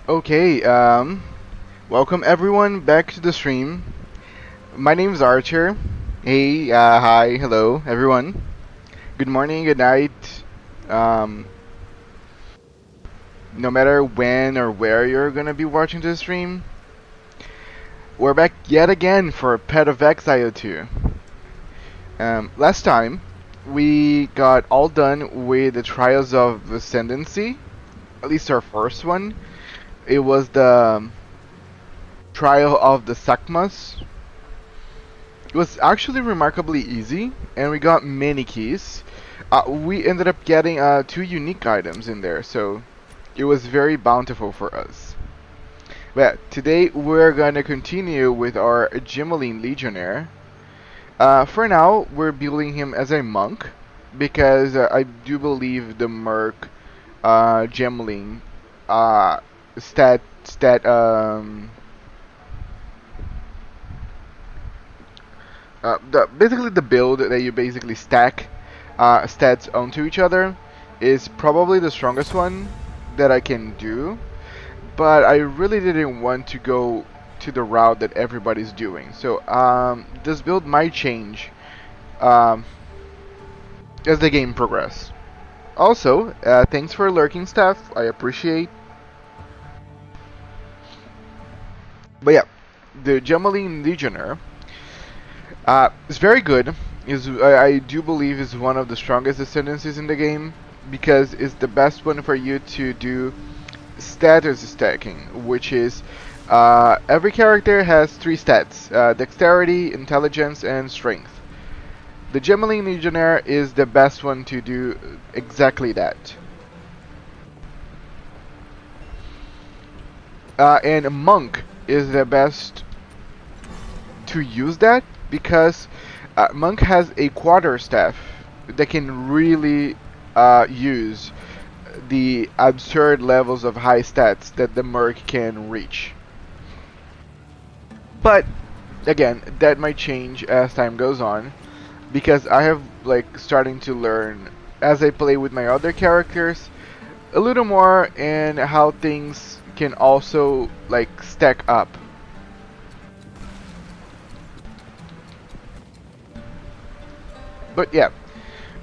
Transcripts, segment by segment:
Okay, welcome everyone back to the stream. My name is Archer. Hey, hi, hello everyone. Good morning, good night. Um, no matter when or where you're gonna be watching this stream, we're back yet again for Pet of Exile 2. Last time, we got all done with the Trials of Ascendancy, at least our first one. It was the Trial of the Sakmas. It was actually remarkably easy, and we got many keys. We ended up getting two unique items in there, so it was very bountiful for us. But today we're gonna continue with our Gemaline Legionnaire. For now, we're building him as a monk, because I do believe the Merc Gemaline uh, stat basically the build that you basically stack stats onto each other is probably the strongest one that I can do, but I really didn't want to go to the route that everybody's doing. So this build might change um, as the game progresses. Also, thanks for lurking, staff. I appreciate. But yeah, the Gemaline Legionnaire is very good. I do believe is one of the strongest ascendancies in the game because it's the best one for you to do status stacking, which is every character has three stats: dexterity, intelligence, and strength. The Gemaline Legionnaire is the best one to do exactly that. And Monk is the best to use that because Monk has a quarterstaff that can really use the absurd levels of high stats that the Merc can reach. But again, that might change as time goes on because I have like starting to learn as I play with my other characters a little more and how things can also like stack up. But yeah,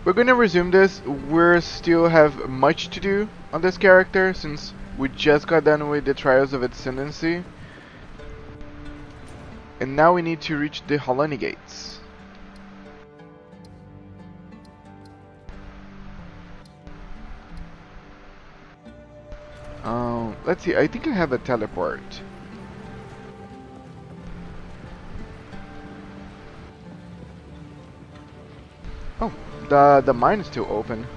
we're gonna resume this. We still have much to do on this character since we just got done with the Trials of Ascendancy. And now we need to reach the Holoni Gates. Let's see, I think I have a teleport. Oh, the mine is still open.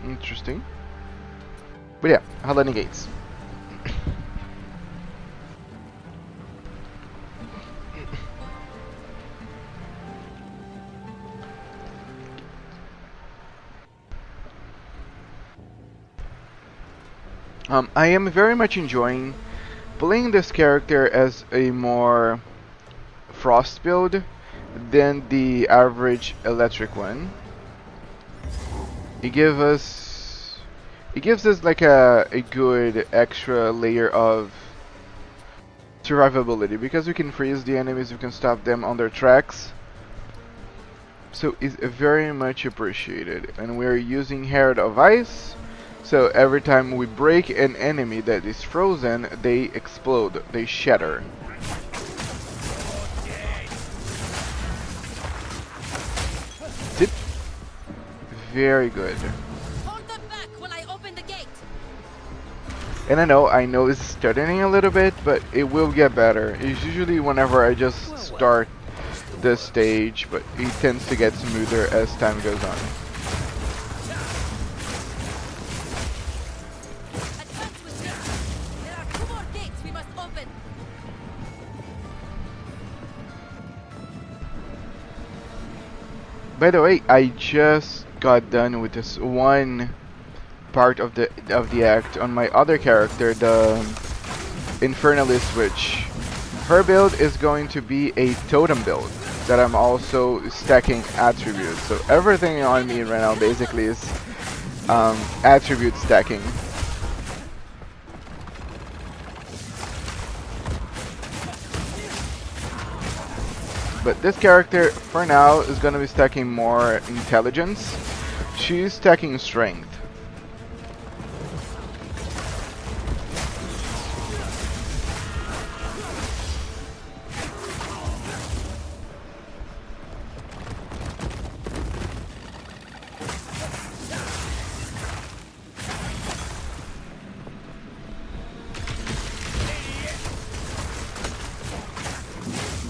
Interesting. But yeah, Holoni Gates. I am very much enjoying playing this character as a more frost build than the average electric one. It gives us like a good extra layer of survivability because we can freeze the enemies, we can stop them on their tracks. So it's very much appreciated. And we're using Herald of Ice. So every time we break an enemy that is frozen, they explode, they shatter. Tip. Very good. Hold them back while I open the gate. And I know it's stuttering a little bit, but it will get better. It's usually whenever I just start the stage, but it tends to get smoother as time goes on. Advance with this. There are 2 more gates we must open. By the way, I just got done with this one part of the act on my other character, the Infernalist Witch. Her build is going to be a totem build that I'm also stacking attributes. So everything on me right now basically is attribute stacking. But this character, for now, is gonna be stacking more intelligence. She's stacking strength.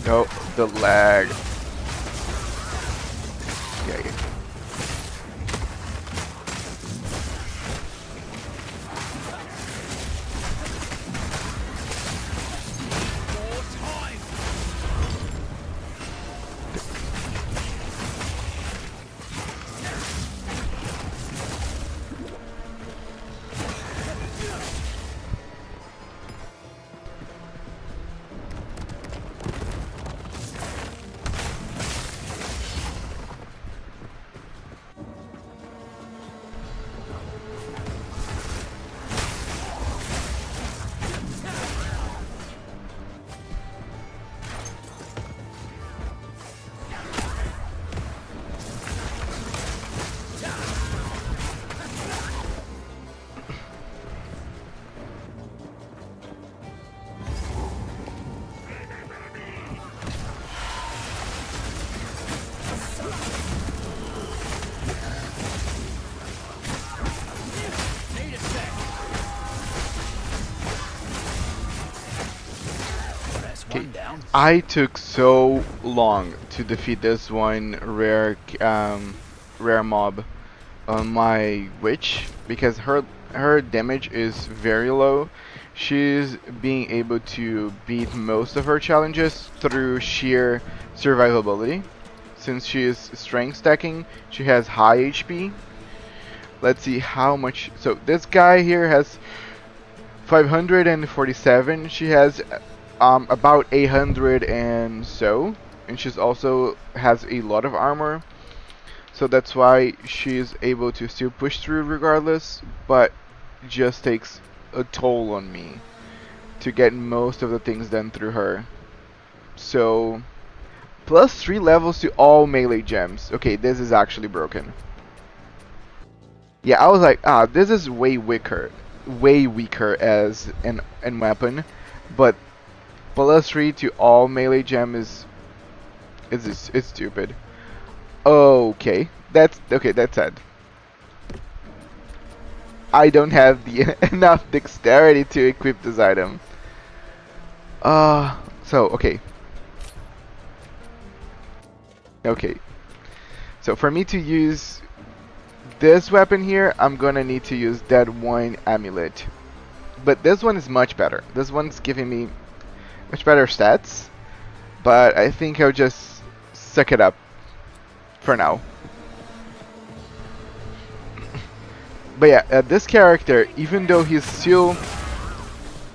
Oh, the lag. Yeah. I took so long to defeat this one rare mob on my witch because her damage is very low. She's being able to beat most of her challenges through sheer survivability. Since she is strength stacking, she has high HP. Let's see how much. So this guy here has 547. She has about 800 and so, and she's also has a lot of armor, so that's why she's able to still push through regardless, but just takes a toll on me to get most of the things done through her. So plus 3 levels to all melee gems. Okay, this is actually broken. Yeah, I was like, this is way weaker as an weapon, but plus 3 to all melee gem is it's stupid. Okay, that's sad. I don't have the enough dexterity to equip this item. So okay. So for me to use this weapon here, I'm gonna need to use that one amulet. But this one is much better. This one's giving me much better stats, but I think I'll just suck it up for now. But yeah, this character, even though he's still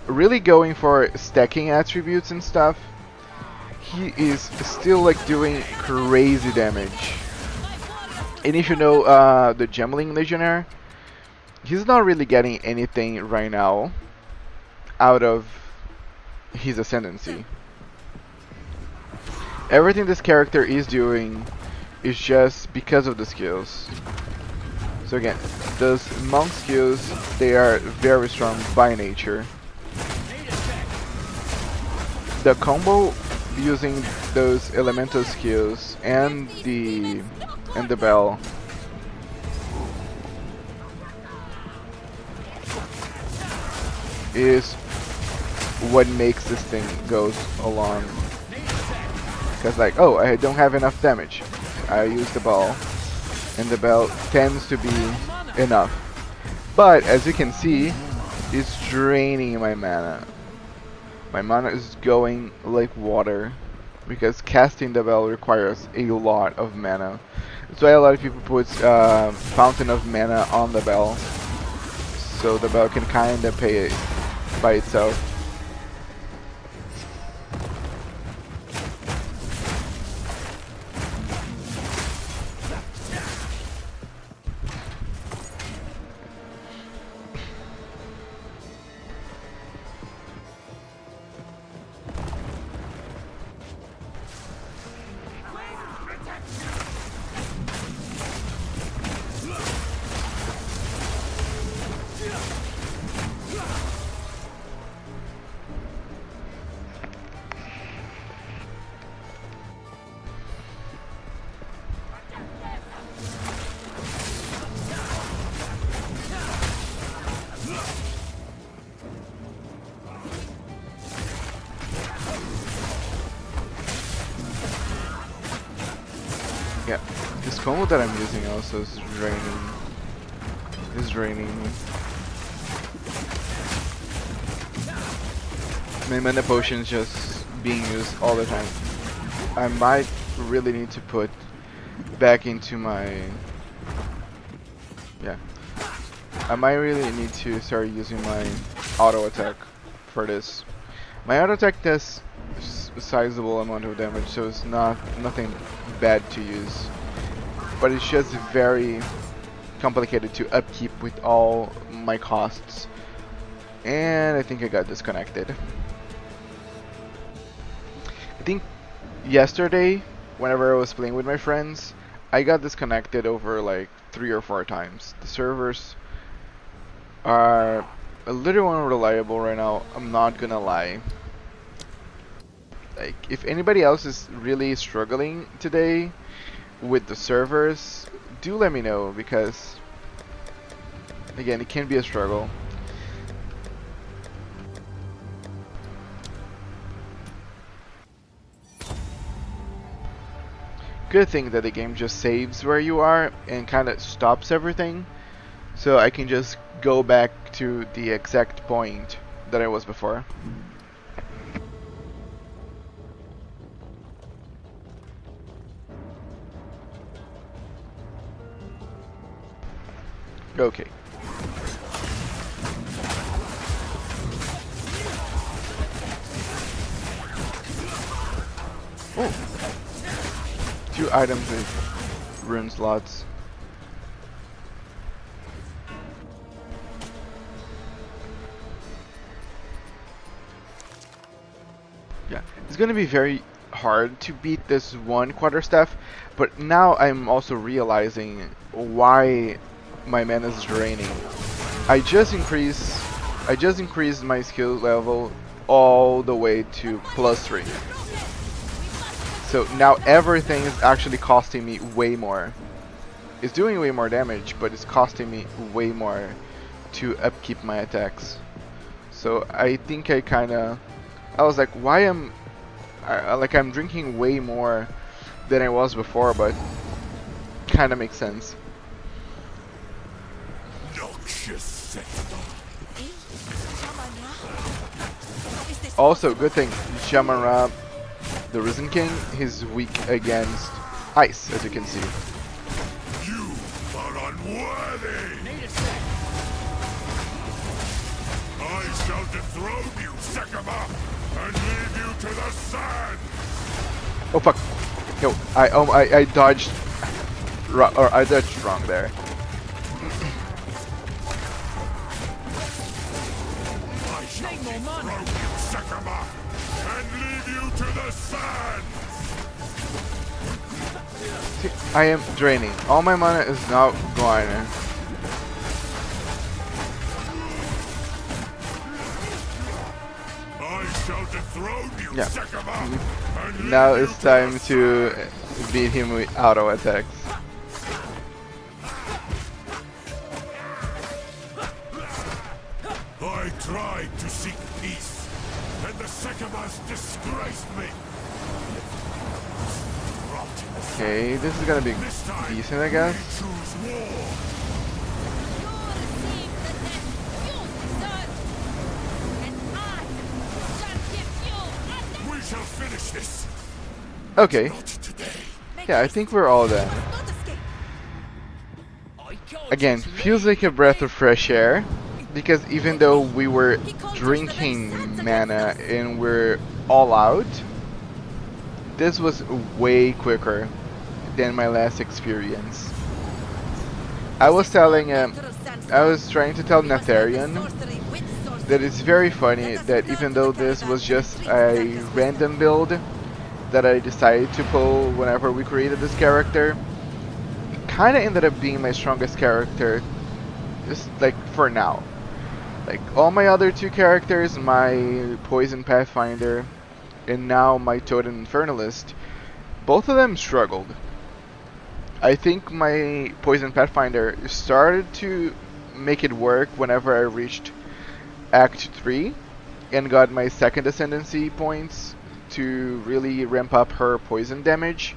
really going for stacking attributes and stuff, he is still like doing crazy damage. And if you know the Gemling Legionnaire, he's not really getting anything right now out of his ascendancy. Everything this character is doing is just because of the skills. So again, those monk skills, they are very strong by nature. The combo using those elemental skills and the bell is what makes this thing goes along. Because like, oh, I don't have enough damage. I use the ball, and the bell tends to be enough. But as you can see, it's draining my mana. My mana is going like water because casting the bell requires a lot of mana. That's why a lot of people put Fountain of Mana on the bell, so the bell can kinda pay it by itself. this combo that I'm using also is draining. Is draining me. My mana potion is just being used all the time. I might really need to put back into my... Yeah. I might really need to start using my auto attack for this. My auto attack does a sizable amount of damage, so it's nothing bad to use. But it's just very complicated to upkeep with all my costs. And I think I got disconnected. I think yesterday, whenever I was playing with my friends, I got disconnected over like 3 or 4 times. The servers are a little unreliable right now, I'm not gonna lie. Like, if anybody else is really struggling today with the servers, do let me know, because again, it can be a struggle. Good thing that the game just saves where you are and kind of stops everything, so I can just go back to the exact point that I was before. Okay. Oh. 2 items with rune slots. Yeah, it's gonna be very hard to beat this one quarterstaff, but now I'm also realizing why my mana is draining. I just increased my skill level all the way to +3. So now everything is actually costing me way more. It's doing way more damage, but it's costing me way more to upkeep my attacks. So I think I was like, why am I'm drinking way more than I was before, but kind of makes sense. Also, good thing, Shaman-Ra, the Risen King, he's weak against ice, as you can see. You are unworthy! I shall dethrone you, Sekama, and leave you to the sand! Oh fuck! Yo, I dodged, or I dodged wrong there. I shall dethrone you, Sekama, and leave you to the sand! See, I am draining. All my mana is now gone. I shall dethrone you, Yeah. Sekama, and leave Now you it's time the to sand. beat him with auto attacks. I tried to seek peace, and the Sekamas disgraced me. Rot in the sand. Okay, this is gonna be This time, decent, I guess. we choose war. We shall finish this. Okay, Not today. yeah, I think we're all done. Again, feels like a breath of fresh air, because even though we were drinking mana and we're all out, this was way quicker than my last experience. I was trying to tell Natharian that it's very funny that even though this was just a random build that I decided to pull whenever we created this character, it kinda ended up being my strongest character, just like for now. Like all my other 2 characters, my Poison Pathfinder and now my Totem Infernalist, both of them struggled. I think my Poison Pathfinder started to make it work whenever I reached Act 3 and got my 2nd Ascendancy points to really ramp up her poison damage.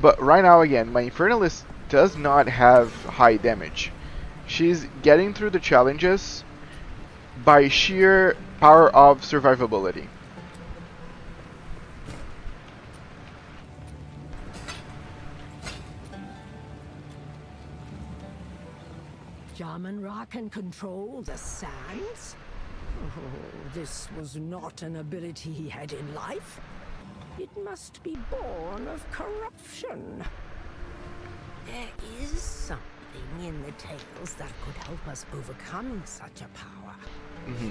But right now, again, my Infernalist does not have high damage. She's getting through the challenges by sheer power of survivability. Jaman-Ra can control the sands? Oh, this was not an ability he had in life. It must be born of corruption. There is something in the tales that could help us overcome such a power.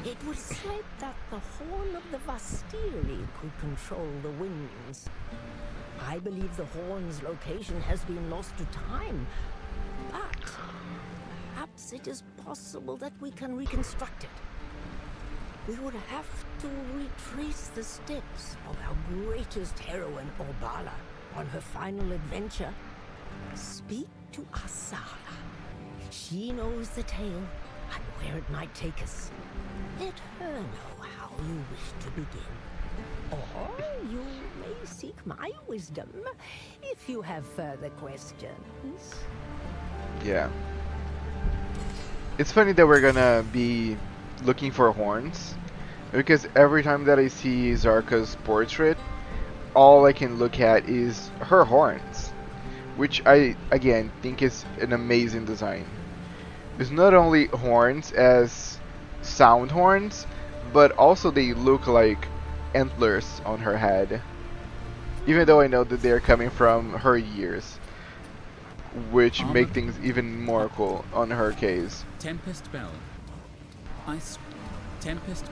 It was said that the Horn of the Vastiri could control the winds. I believe the Horn's location has been lost to time, but perhaps it is possible that we can reconstruct it. We would have to retrace the steps of our greatest heroine, Orbala, on her final adventure. Speak to Asala. She knows the tale and where it might take us. Let her know how you wish to begin. Or you may seek my wisdom if you have further questions. Yeah. It's funny that we're gonna be looking for horns, because every time that I see Zarka's portrait, all I can look at is her horns, which I, again, think is an amazing design. It's not only horns as sound horns, but also they look like antlers on her head, even though I know that they're coming from her ears, which make things even more cool on her case. Tempest Bell. Ice. Tempest.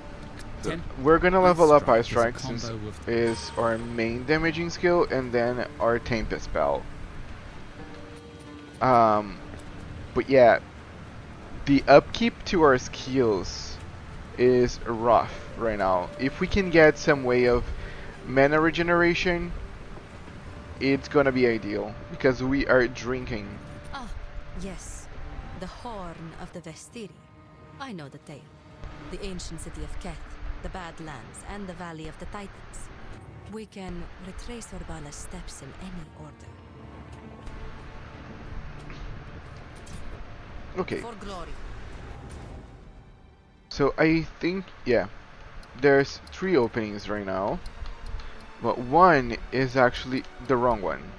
So we're gonna level up Ice Strike Strike is a since combo of- is our main damaging skill, and then our Tempest spell. But yeah, the upkeep to our skills is rough right now. If we can get some way of mana regeneration, it's gonna be ideal, because we are drinking. Ah, yes. The Horn of the Vestiri. I know the tale. The ancient city of Keth, the Badlands, and the Valley of the Titans. We can retrace Orbala's steps in any order. Okay, For glory. so I think, yeah, there's 3 openings right now, but one is actually the wrong one.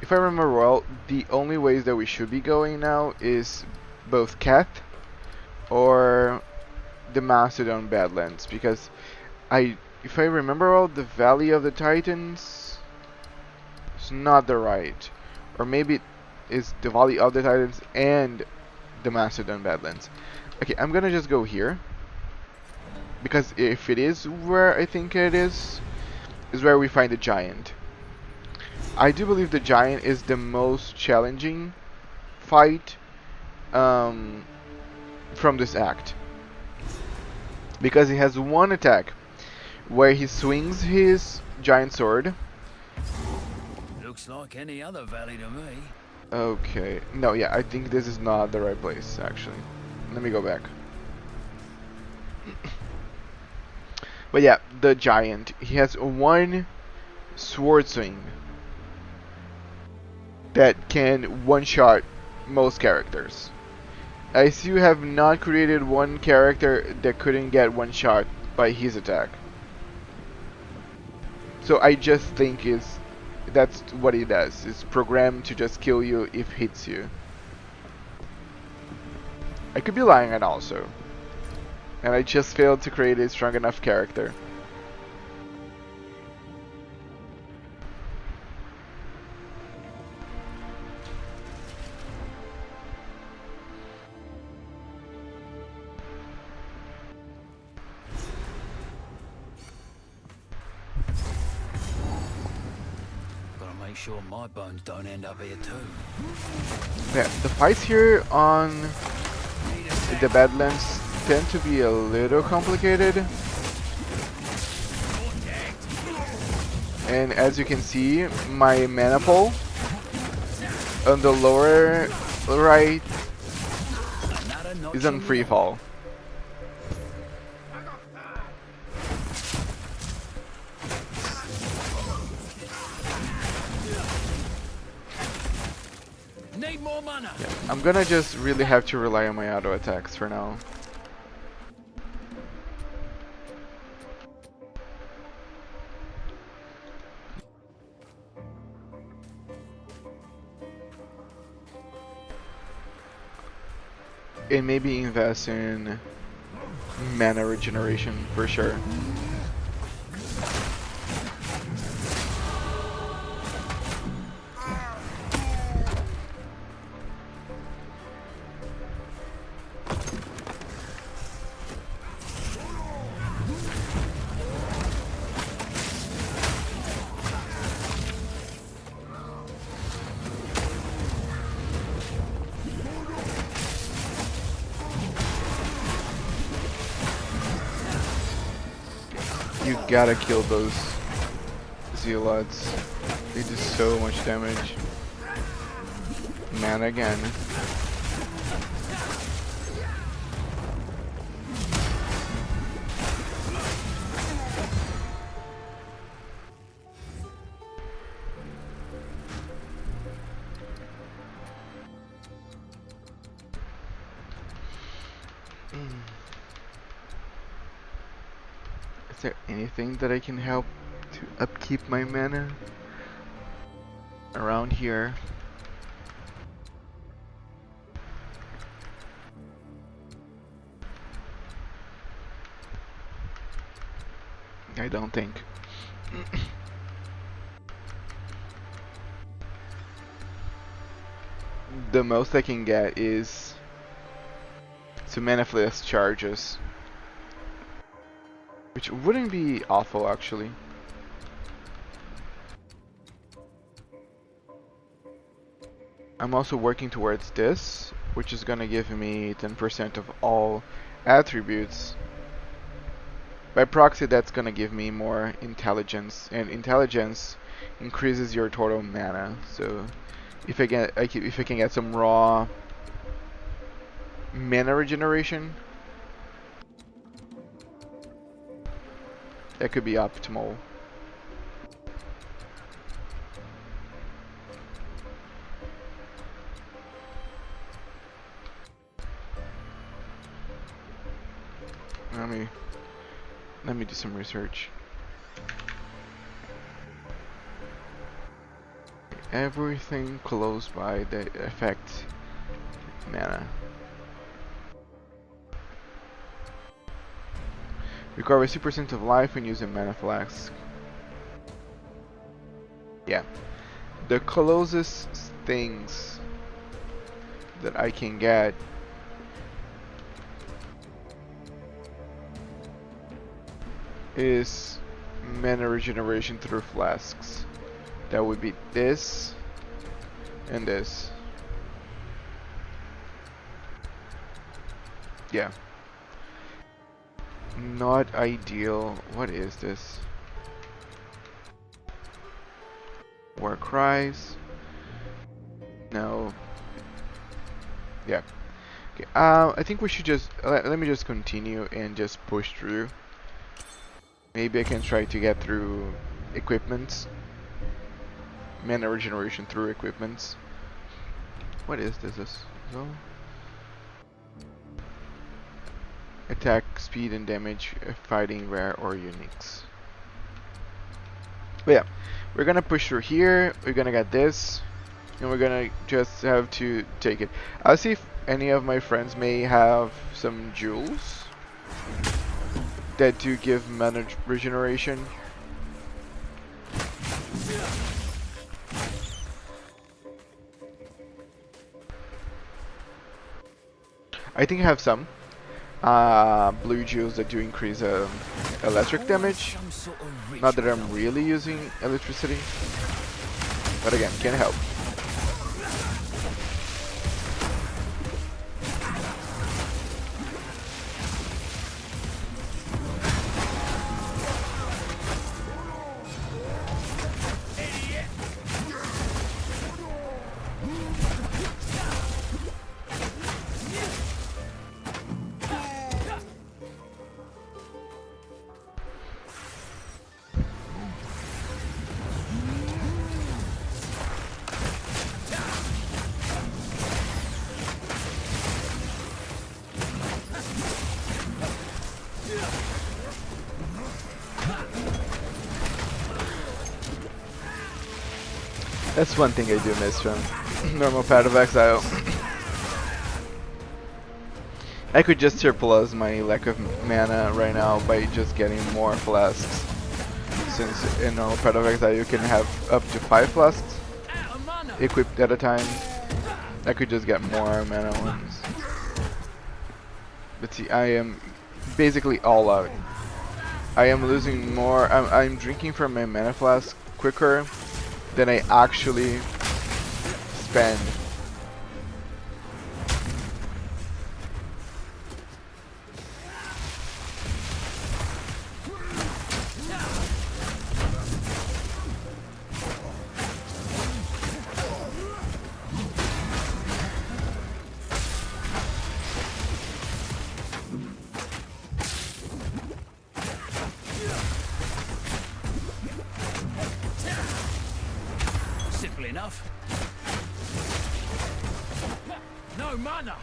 If I remember well, the only ways that we should be going now is both Keth or the Macedon Badlands, because if I remember well, the Valley of the Titans is not the right, or maybe it's the Valley of the Titans and the Macedon Badlands. Okay, I'm gonna just go here, because if it is where I think it is where we find the giant. I do believe the giant is the most challenging fight from this act, because he has one attack where he swings his giant sword. Looks like any other valley to me. Okay, no, yeah, I think this is not the right place, actually. Let me go back. But yeah, the giant, he has one sword swing that can one-shot most characters. I see you have not created one character that couldn't get one shot by his attack. So I just think that's what he does. It's programmed to just kill you if it hits you. I could be lying and also. And I just failed to create a strong enough character. Gotta make sure my bones don't end up here too. Yeah, the fights here on the Badlands tend to be a little complicated. And as you can see, my mana pool on the lower right is on free fall. need more mana. Yeah, I'm gonna just really have to rely on my auto attacks for now. And maybe invest in mana regeneration for sure. You gotta kill those zealots. They do so much damage. Man again. Is there anything that I can help to upkeep my mana around here? I don't think. The most I can get is some Manifest charges, which wouldn't be awful actually. I'm also working towards this, which is gonna give me 10% of all attributes. By proxy, that's gonna give me more intelligence, and intelligence increases your total mana. So if I can get some raw mana regeneration, that could be optimal. Let me do some research. Everything close by that affect mana. Recover 2% of life when using mana flask. Yeah. The closest things that I can get is mana regeneration through flasks. That would be this and this. Yeah. Not ideal. What is this? War cries. No. Yeah. Okay. I think we should just let me just continue and just push through. Maybe I can try to get through equipments. Mana regeneration through equipments. What is this? So attack, speed, and damage, fighting rare or uniques. But yeah, we're gonna push through here. We're gonna get this, and we're gonna just have to take it. I'll see if any of my friends may have some jewels that do give mana regeneration. I think I have some blue jewels that do increase electric damage. Not that I'm really using electricity, but again, can't help. That's one thing I do miss from normal Path of Exile. I could just surplus my lack of mana right now by just getting more flasks. Since in normal Path of Exile you can have up to 5 flasks equipped at a time. I could just get more mana ones. But see, I am basically all out. I am losing more. I'm drinking from my mana flask quicker than I actually spend. Simple enough. No mana.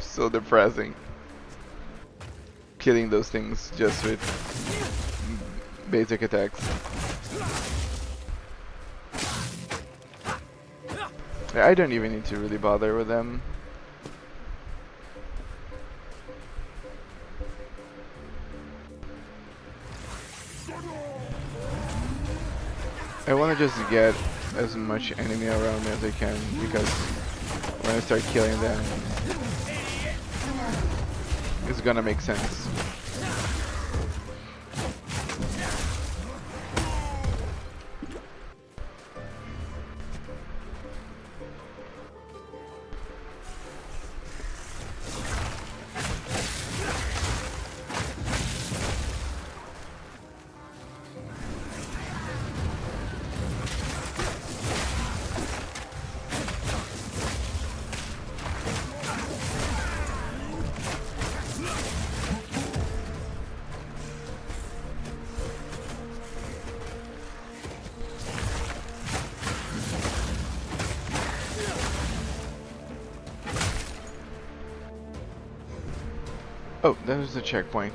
So depressing. Killing those things just with basic attacks. I don't even need to really bother with them. I want to just get as much enemy around me as I can, because when I start killing them, it's gonna make sense. Oh, that was the checkpoint.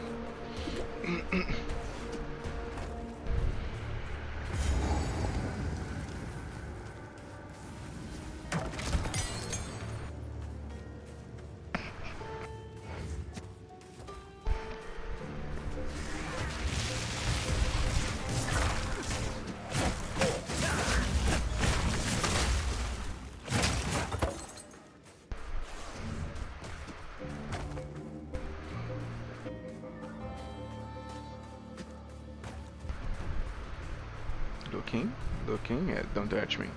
Looking, yeah, don't touch me.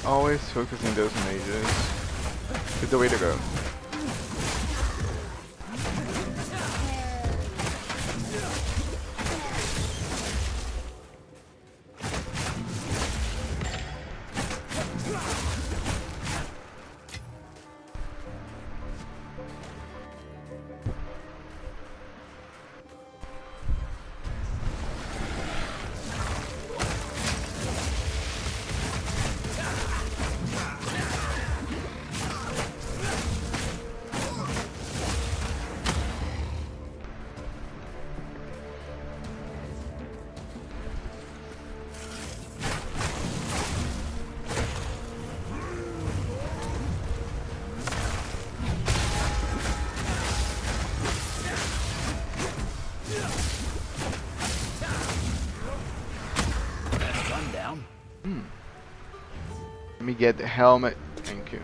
Always focusing those mages is the way to go. get the helmet. Thank you.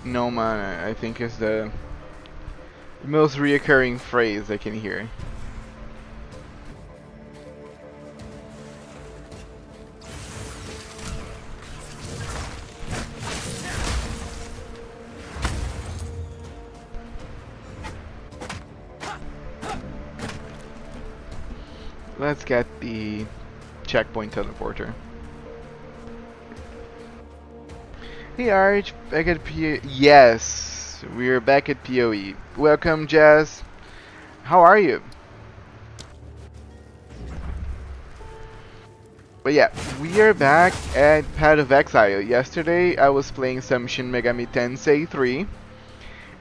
No mana, I think is the most reoccurring phrase I can hear. Let's get the checkpoint teleporter. Hey Arch, back at PoE. Yes, we're back at PoE. Welcome, Jazz. How are you? But yeah, we are back at Path of Exile. Yesterday I was playing some Shin Megami Tensei 3,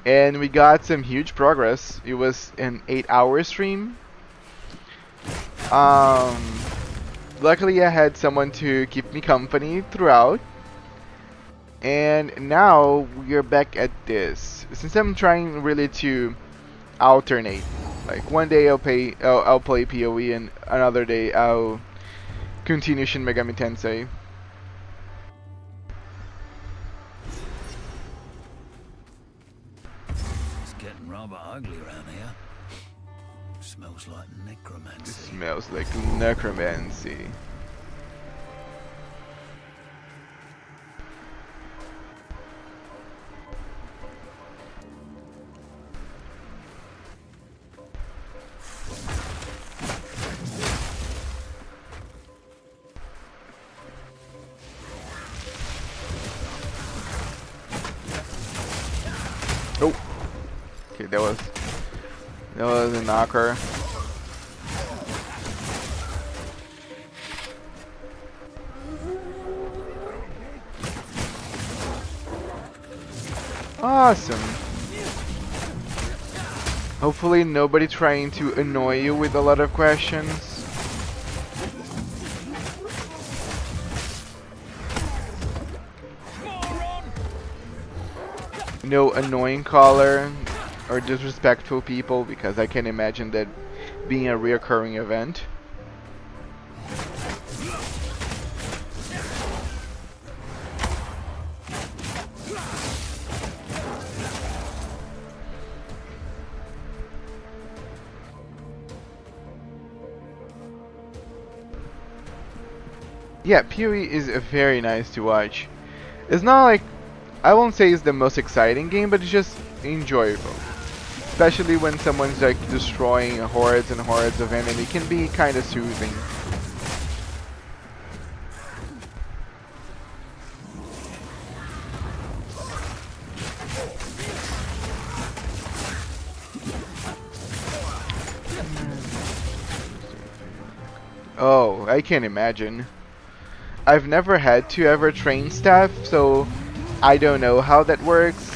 and we got some huge progress. It was an 8-hour stream. Luckily I had someone to keep me company throughout. And now we are back at this. Since I'm trying really to alternate, like one day I'll play PoE and another day I'll continue Shin Megami Tensei. It's getting rather ugly around here. Smells like necromancy. It smells like necromancy. Oh, okay, that was a knocker. Awesome. Hopefully nobody trying to annoy you with a lot of questions. No annoying caller or disrespectful people, because I can imagine that being a reoccurring event. Yeah, PoE is very nice to watch. It's not like, I won't say it's the most exciting game, but it's just enjoyable. Especially when someone's like destroying hordes and hordes of enemy, it can be kind of soothing. Oh, I can imagine. I've never had to ever train staff, so I don't know how that works,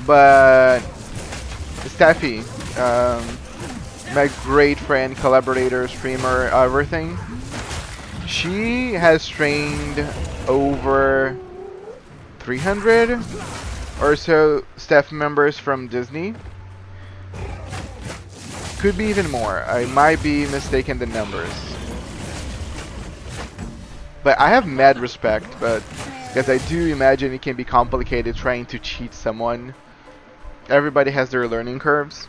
but Steffi, my great friend, collaborator, streamer, everything, she has trained over 300 or so staff members from Disney. Could be even more. I might be mistaken the numbers. But I have mad respect, but because I do imagine it can be complicated trying to cheat someone. Everybody has their learning curves.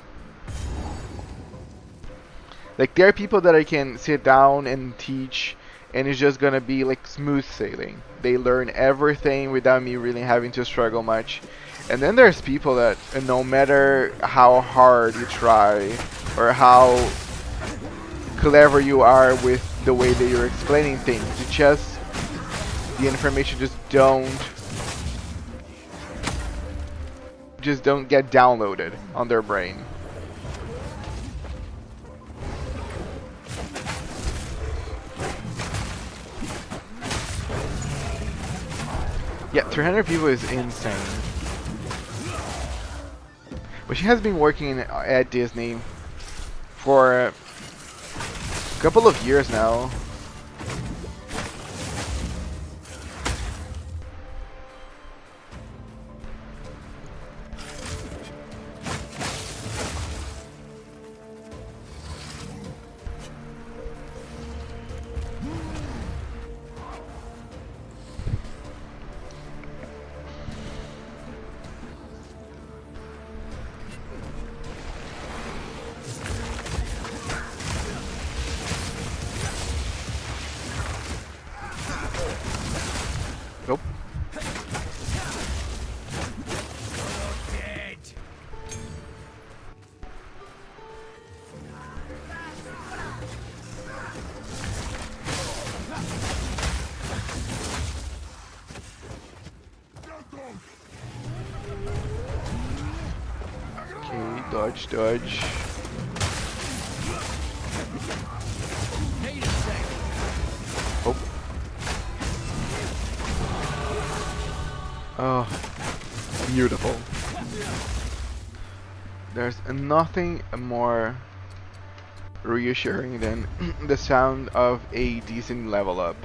Like, there are people that I can sit down and teach and it's just gonna be like smooth sailing. They learn everything without me really having to struggle much. And then there's people that no matter how hard you try or how clever you are with the way that you're explaining things, it just, the information just don't get downloaded on their brain. Yeah, 300 people is insane. But she has been working at Disney for a couple of years now. Nope. Okay, dodge, dodge. Oh. Oh, beautiful. There's nothing more reassuring than the sound of a decent level up.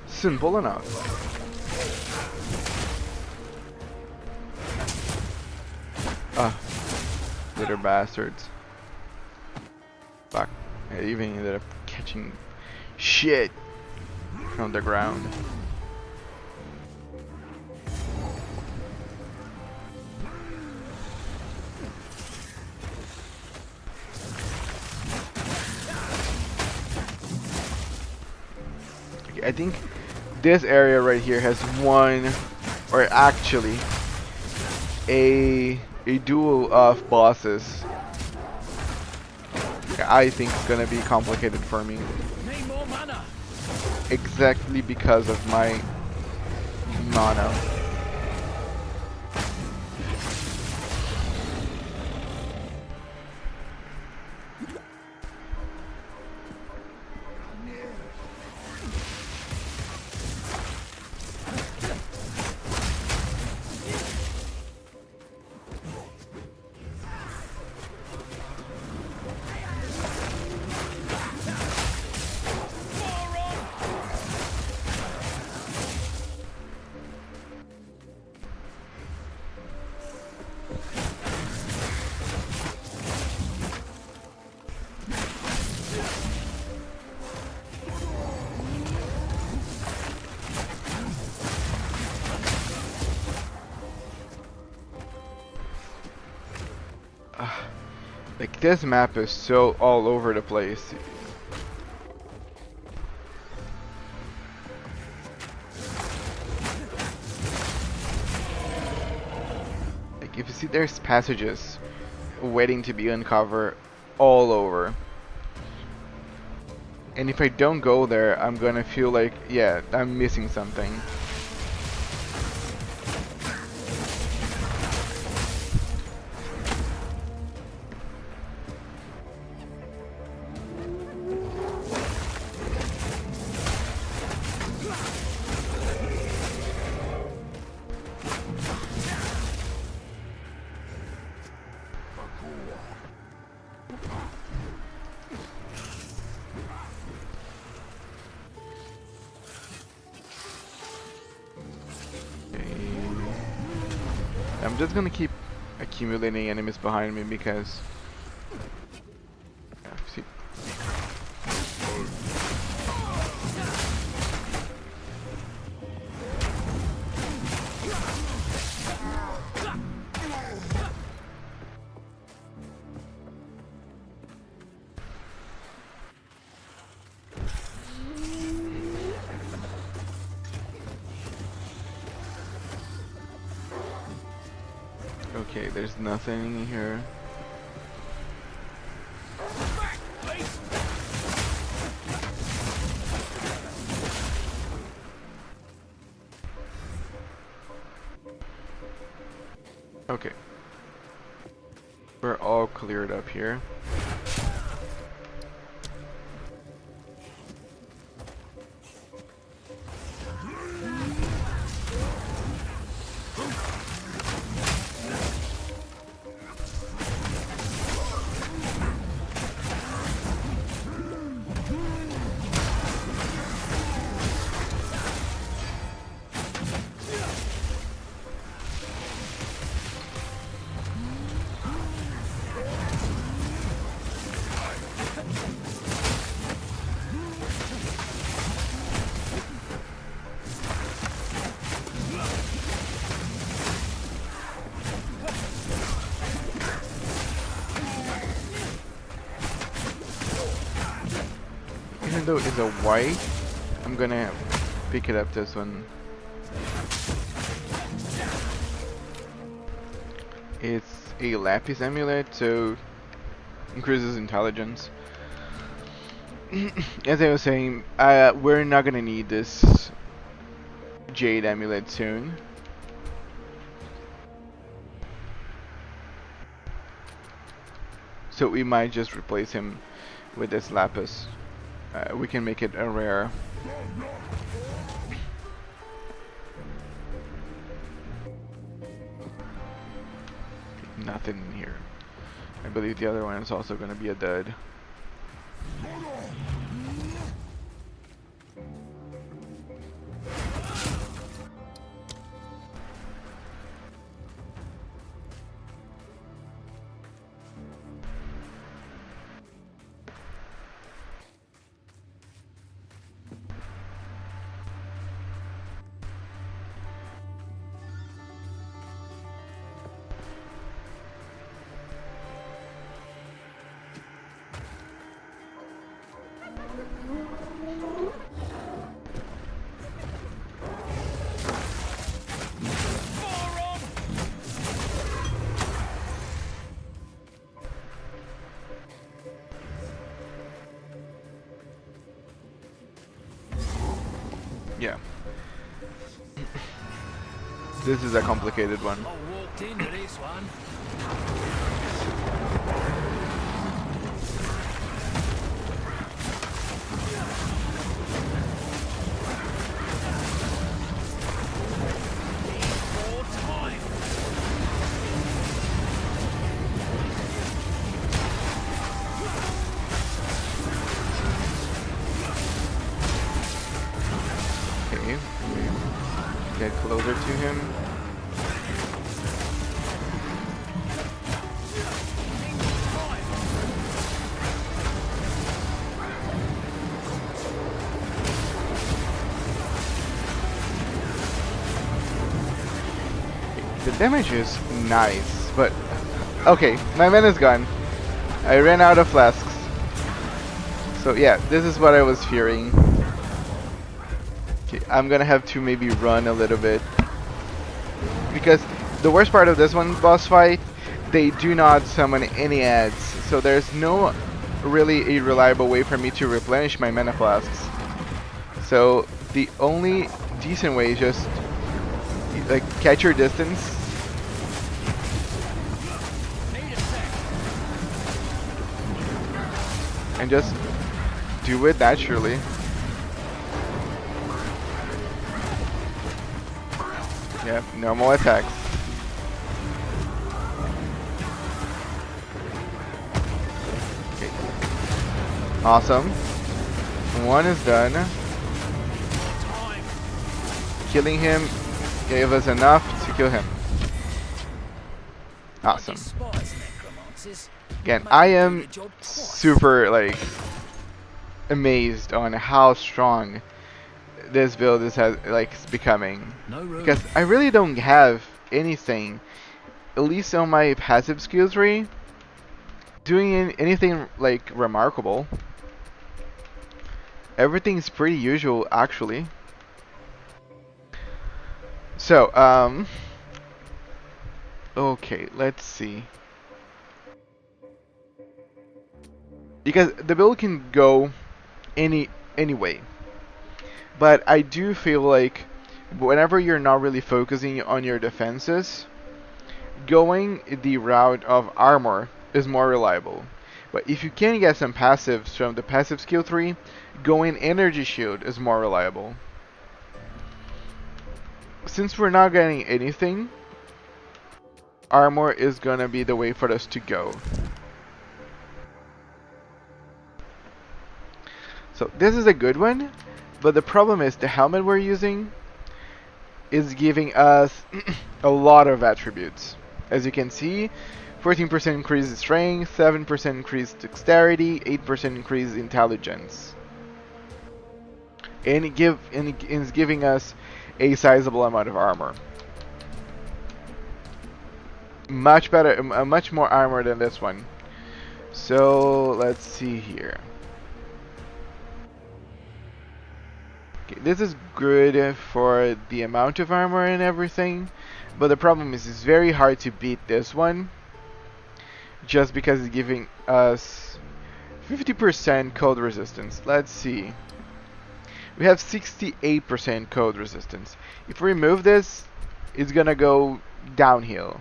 Simple enough. Ah, little bastards. Fuck. I even ended up catching shit from the ground. Okay, I think this area right here has one, or actually a duel of bosses. I think it's gonna be complicated for me. Exactly because of my mana. Like, this map is so all over the place. Like, if you see, there's passages waiting to be uncovered all over. And if I don't go there, I'm gonna feel like, yeah, I'm missing something. I'm just gonna keep accumulating enemies behind me because... Yeah, see. Okay, there's nothing here. Okay. We're all cleared up here. Even though it's a white, I'm gonna pick it up this one. It's a Lapis amulet, so increases intelligence. As I was saying, we're not gonna need this Jade amulet soon. So we might just replace him with this Lapis. We can make it a rare. Nothing in here. I believe the other one is also going to be a dud. Yeah. This is a complicated one. I walked into this one. More time. Okay. Get closer to him. The damage is nice, but okay, my man is gone. I ran out of flasks. So yeah, this is what I was fearing. Okay, I'm gonna have to maybe run a little bit. Because the worst part of this one boss fight, they do not summon any ads. So there's no really a reliable way for me to replenish my mana flasks. So the only decent way is just like catch your distance. And just do it naturally. Yeah, normal attacks. Okay. Awesome. One is done. Killing him gave us enough to kill him. Awesome. Again, I am super like amazed on how strong this build is becoming. Because I really don't have anything, at least on my passive skill tree, doing anything like remarkable. Everything's pretty usual actually. So, okay, let's see. Because the build can go any way. But I do feel like whenever you're not really focusing on your defenses, going the route of armor is more reliable. But if you can get some passives from the passive skill tree, going energy shield is more reliable. Since we're not getting anything, armor is gonna be the way for us to go. So this is a good one, but the problem is the helmet we're using is giving us a lot of attributes. As you can see, 14% increase in strength, 7% increase dexterity, 8% increase intelligence. And it's giving us a sizable amount of armor. Much better, much more armor than this one. So let's see here. Okay, this is good for the amount of armor and everything, but the problem is it's very hard to beat this one, just because it's giving us 50% cold resistance. Let's see. We have 68% cold resistance. If we remove this, it's gonna go downhill.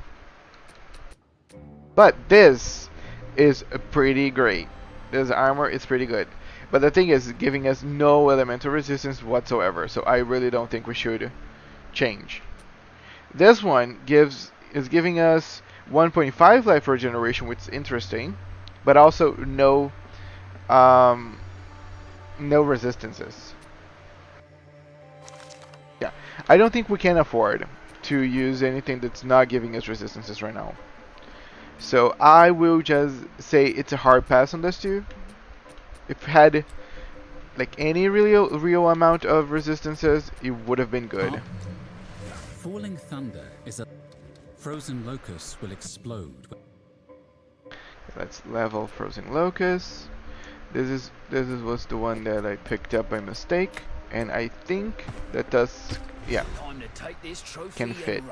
But this is pretty great. This armor is pretty good. But the thing is, giving us no elemental resistance whatsoever. So I really don't think we should change. This one is giving us 1.5 life regeneration, which is interesting, but also no resistances. Yeah, I don't think we can afford to use anything that's not giving us resistances right now. So I will just say it's a hard pass on this too. If it had like any real amount of resistances, it would have been good. Falling thunder is a frozen locust will explode. Let's level frozen locust. This was the one that I picked up by mistake, and I think that does, yeah, can fit.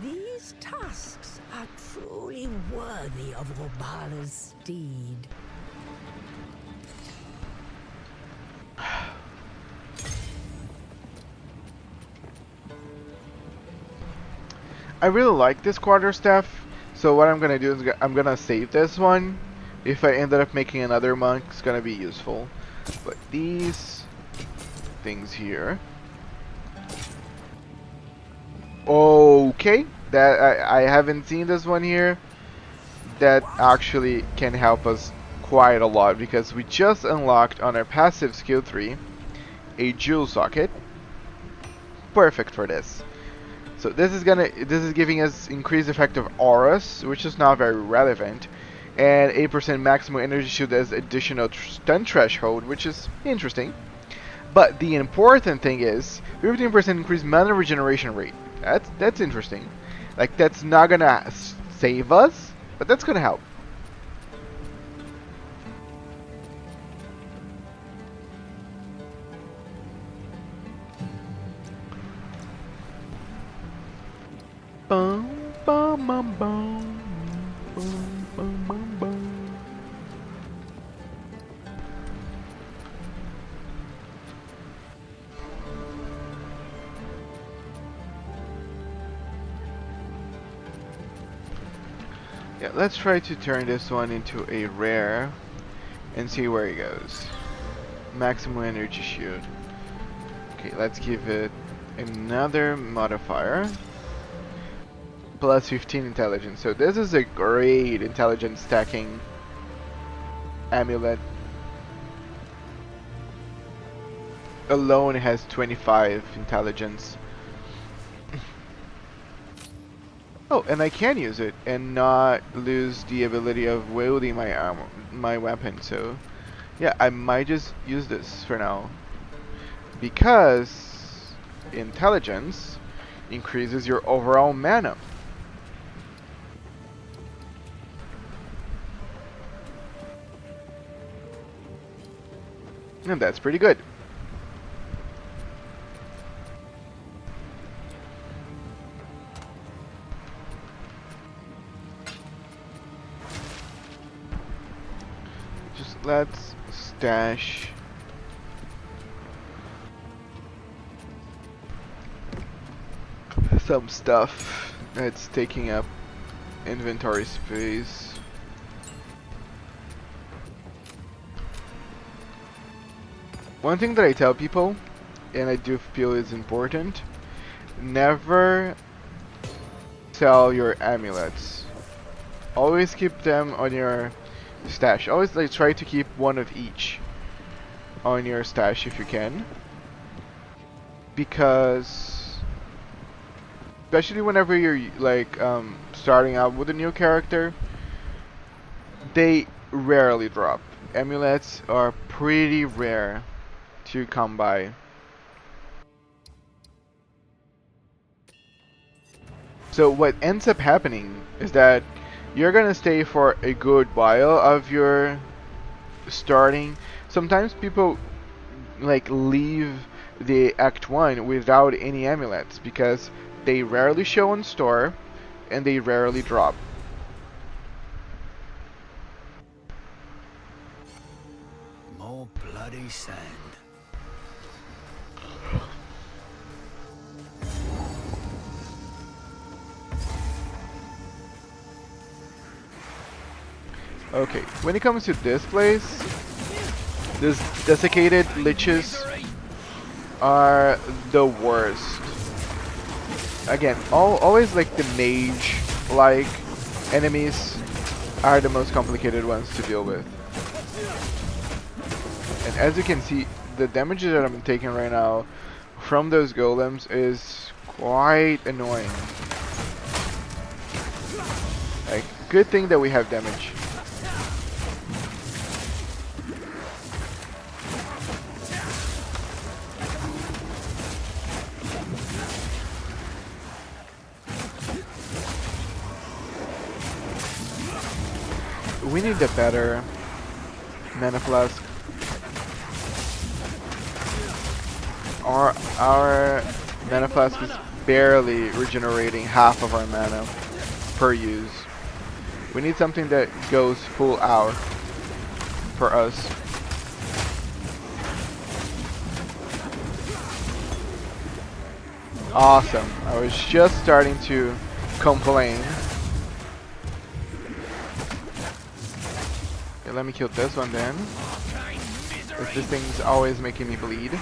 These tusks are truly worthy of Robala's steed. I really like this quarterstaff, so what I'm gonna do is I'm gonna save this one. If I ended up making another monk, it's gonna be useful. But these things here, okay, that I haven't seen this one here. That actually can help us quite a lot, because we just unlocked on our passive skill tree a jewel socket, perfect for this. So this is giving us increased effective auras, which is not very relevant, and 8% maximum energy shield as additional stun threshold, which is interesting. But the important thing is 15% increased mana regeneration rate. That's interesting. Like, that's not gonna save us, but that's gonna help. Bum, bum, bum, bum, bum, bum, bum, bum. Yeah, let's try to turn this one into a rare and see where it goes. Maximum energy shield. Okay, let's give it another modifier. Plus 15 intelligence. So this is a great intelligence stacking amulet. Alone has 25 intelligence. Oh, and I can use it and not lose the ability of wielding my armor, my weapon. So yeah, I might just use this for now, because intelligence increases your overall mana. And that's pretty good. Just let's stash some stuff that's taking up inventory space. One thing that I tell people, and I do feel is important, never sell your amulets. Always keep them on your stash. Always like try to keep one of each on your stash if you can, because especially whenever you're like starting out with a new character, they rarely drop. Amulets are pretty rare to come by. So what ends up happening is that you're gonna stay for a good while of your starting. Sometimes people like leave the Act 1 without any amulets because they rarely show on store and they rarely drop. More bloody sand. Okay, when it comes to this place, these desiccated liches are the worst. Again, always like the mage-like enemies are the most complicated ones to deal with. And as you can see, the damage that I'm taking right now from those golems is quite annoying. Like, good thing that we have damage. We need a better mana flask. Our mana flask is barely regenerating half of our mana per use. We need something that goes full out for us. Awesome. I was just starting to complain. Okay, let me kill this one then. Because this thing's always making me bleed.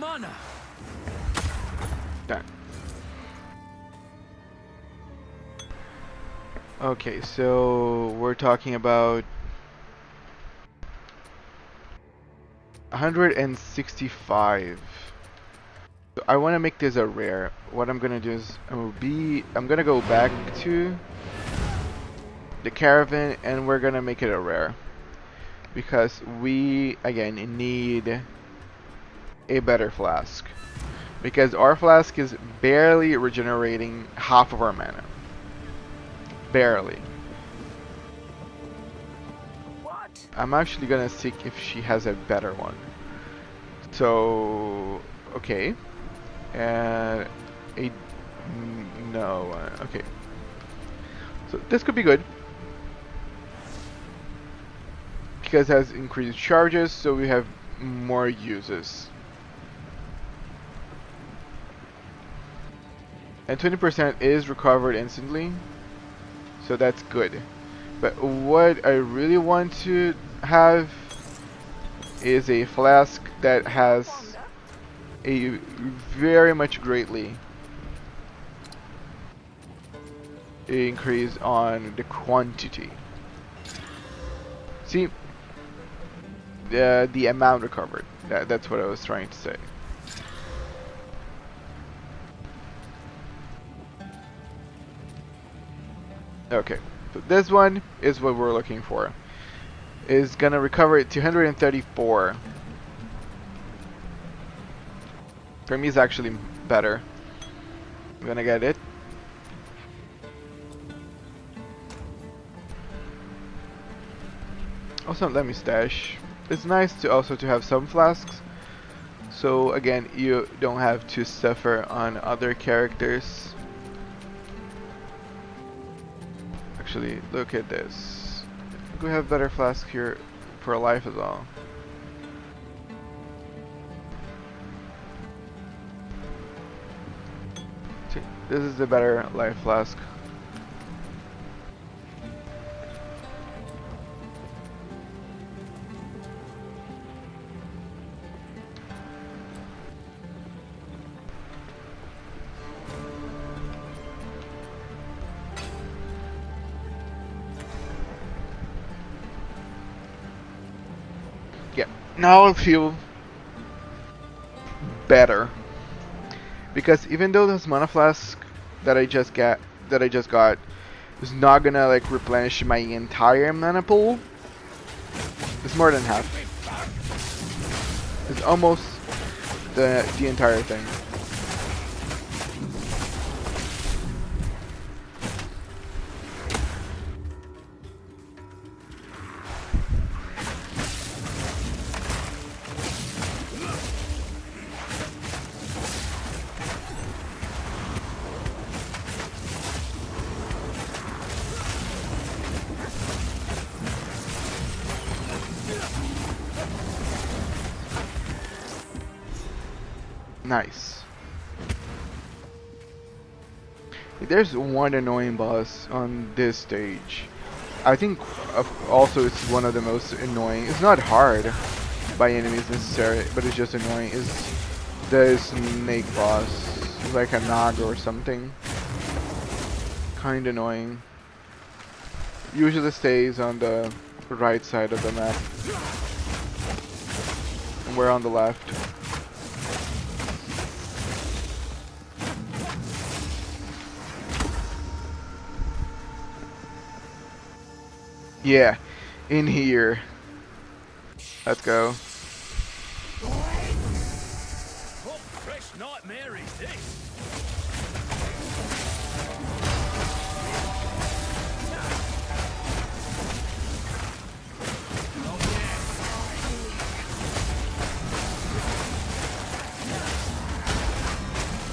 mana. Done. Okay, so we're talking about 165. So I want to make this a rare. What I'm gonna do is I'm gonna go back to the caravan and we're gonna make it a rare because we again need a better flask because our flask is barely regenerating half of our mana. Barely. What? I'm actually gonna seek if she has a better one. So, okay. And no. Okay. So this could be good because it has increased charges, so we have more uses. And 20% is recovered instantly. So that's good. But what I really want to have is a flask that has a very much greatly increase on the quantity. See, the amount recovered. That's what I was trying to say. Okay, so this one is what we're looking for. Is gonna recover it to 134. For me, it's actually better. I'm gonna get it. Also, let me stash. It's nice to also to have some flasks. So again, you don't have to suffer on other characters. Actually, look at this. We have better flask here for life as well. See, this is the better life flask. Yeah, now I feel better because even though this mana flask that I just got is not gonna like replenish my entire mana pool, it's more than half. It's almost the entire thing. Nice. There's one annoying boss on this stage. I think also it's one of the most annoying. It's not hard by enemies necessarily, but it's just annoying. Is the snake boss. It's like a Naga or something. Kinda annoying. Usually stays on the right side of the map. And we're on the left. Yeah, in here. Let's go. What fresh nightmare is this?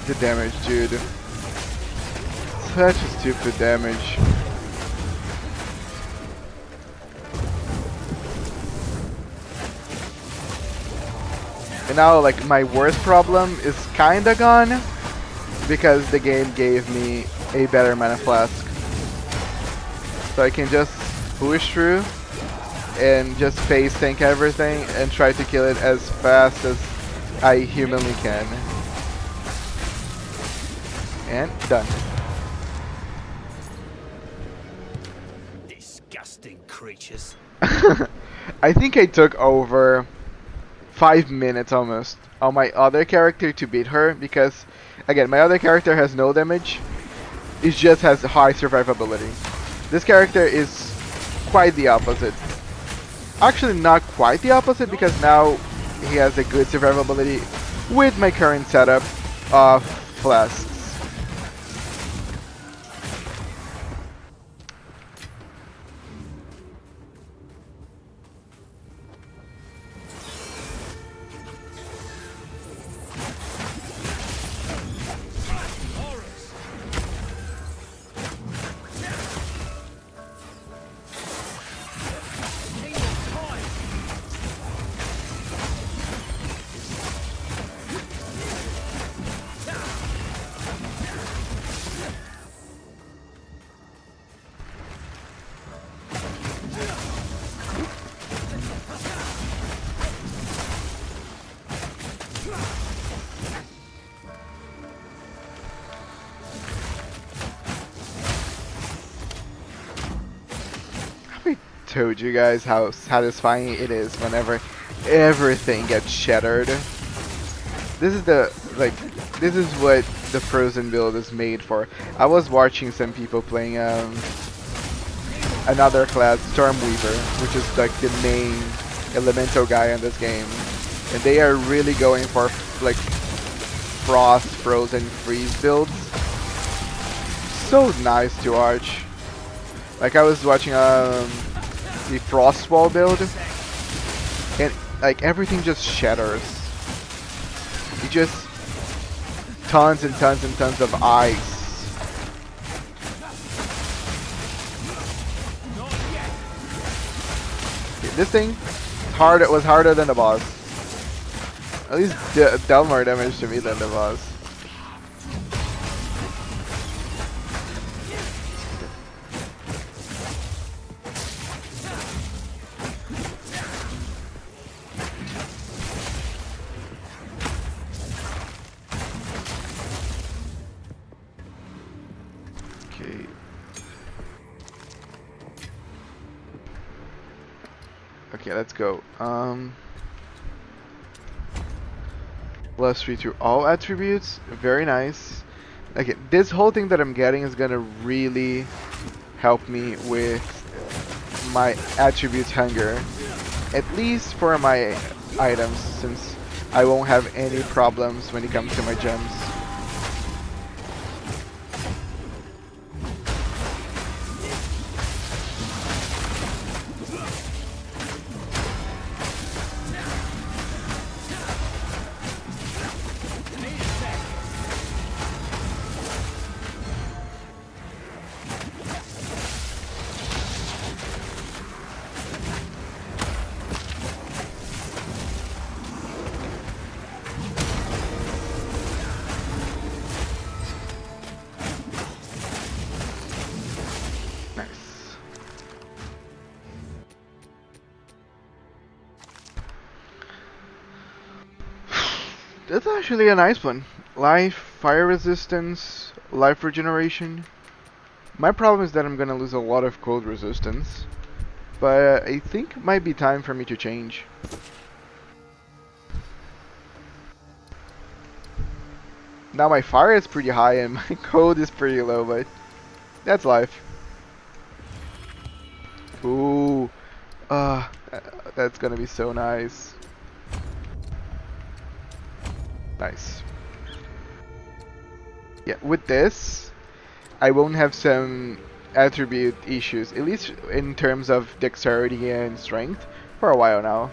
The damage, dude. Such a stupid damage. And now, like, my worst problem is kinda gone because the game gave me a better mana flask. So I can just push through and just face tank everything and try to kill it as fast as I humanly can. And done. Disgusting creatures. I think I took over 5 minutes almost on my other character to beat her because, again, my other character has no damage. It just has high survivability. This character is quite the opposite. Actually, not quite the opposite because now he has a good survivability with my current setup of flasks. Told you guys how satisfying it is whenever everything gets shattered. This is this is what the Frozen build is made for. I was watching some people playing another class, Stormweaver, which is like the main elemental guy in this game, and they are really going for like frost, frozen, freeze builds. So nice to watch. Like I was watching the Frostwall build, and like everything just shatters. It just tons and tons and tons of ice. Okay, this thing was harder than the boss. At least dealt more damage to me than the boss. Okay, let's go. +3 to all attributes. Very nice. Okay, this whole thing that I'm getting is gonna really help me with my attribute hunger. At least for my items, since I won't have any problems when it comes to my gems. That's actually a nice one. Life, fire resistance, life regeneration. My problem is that I'm gonna lose a lot of cold resistance, but I think it might be time for me to change. Now my fire is pretty high and my cold is pretty low, but that's life. Ooh, that's gonna be so nice. Nice. Yeah, with this, I won't have some attribute issues, at least in terms of dexterity and strength, for a while now.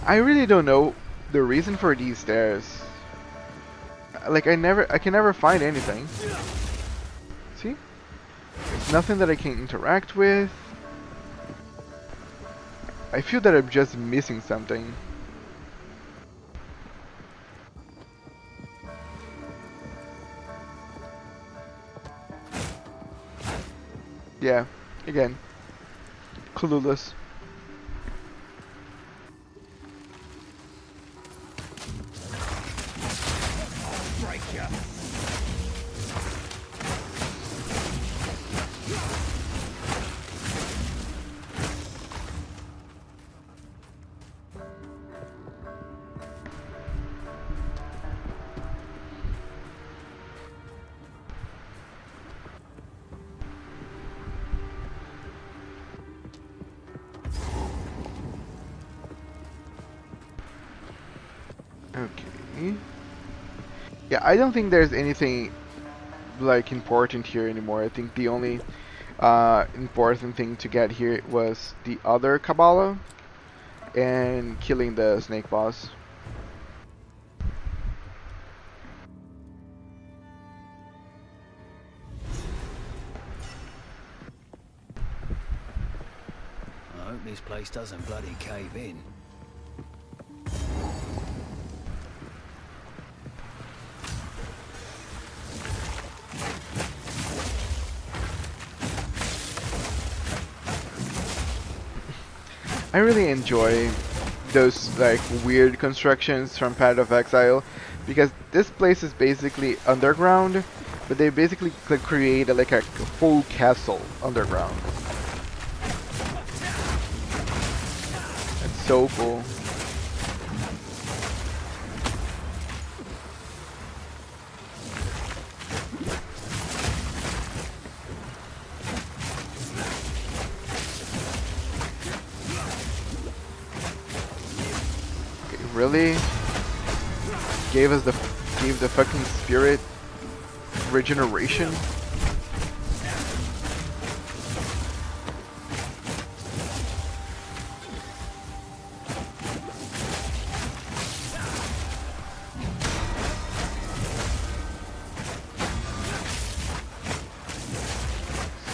I really don't know the reason for these stairs. Like I can never find anything. See? There's nothing that I can interact with. I feel that I'm just missing something. Yeah, again, clueless. Okay. Yeah, I don't think there's anything like important here anymore. I think the only important thing to get here was the other Kabbalah and killing the snake boss. I hope this place doesn't bloody cave in. I really enjoy those like weird constructions from Path of Exile, because this place is basically underground, but they basically create like a full castle underground. That's so cool. Really? Gave the fucking spirit regeneration?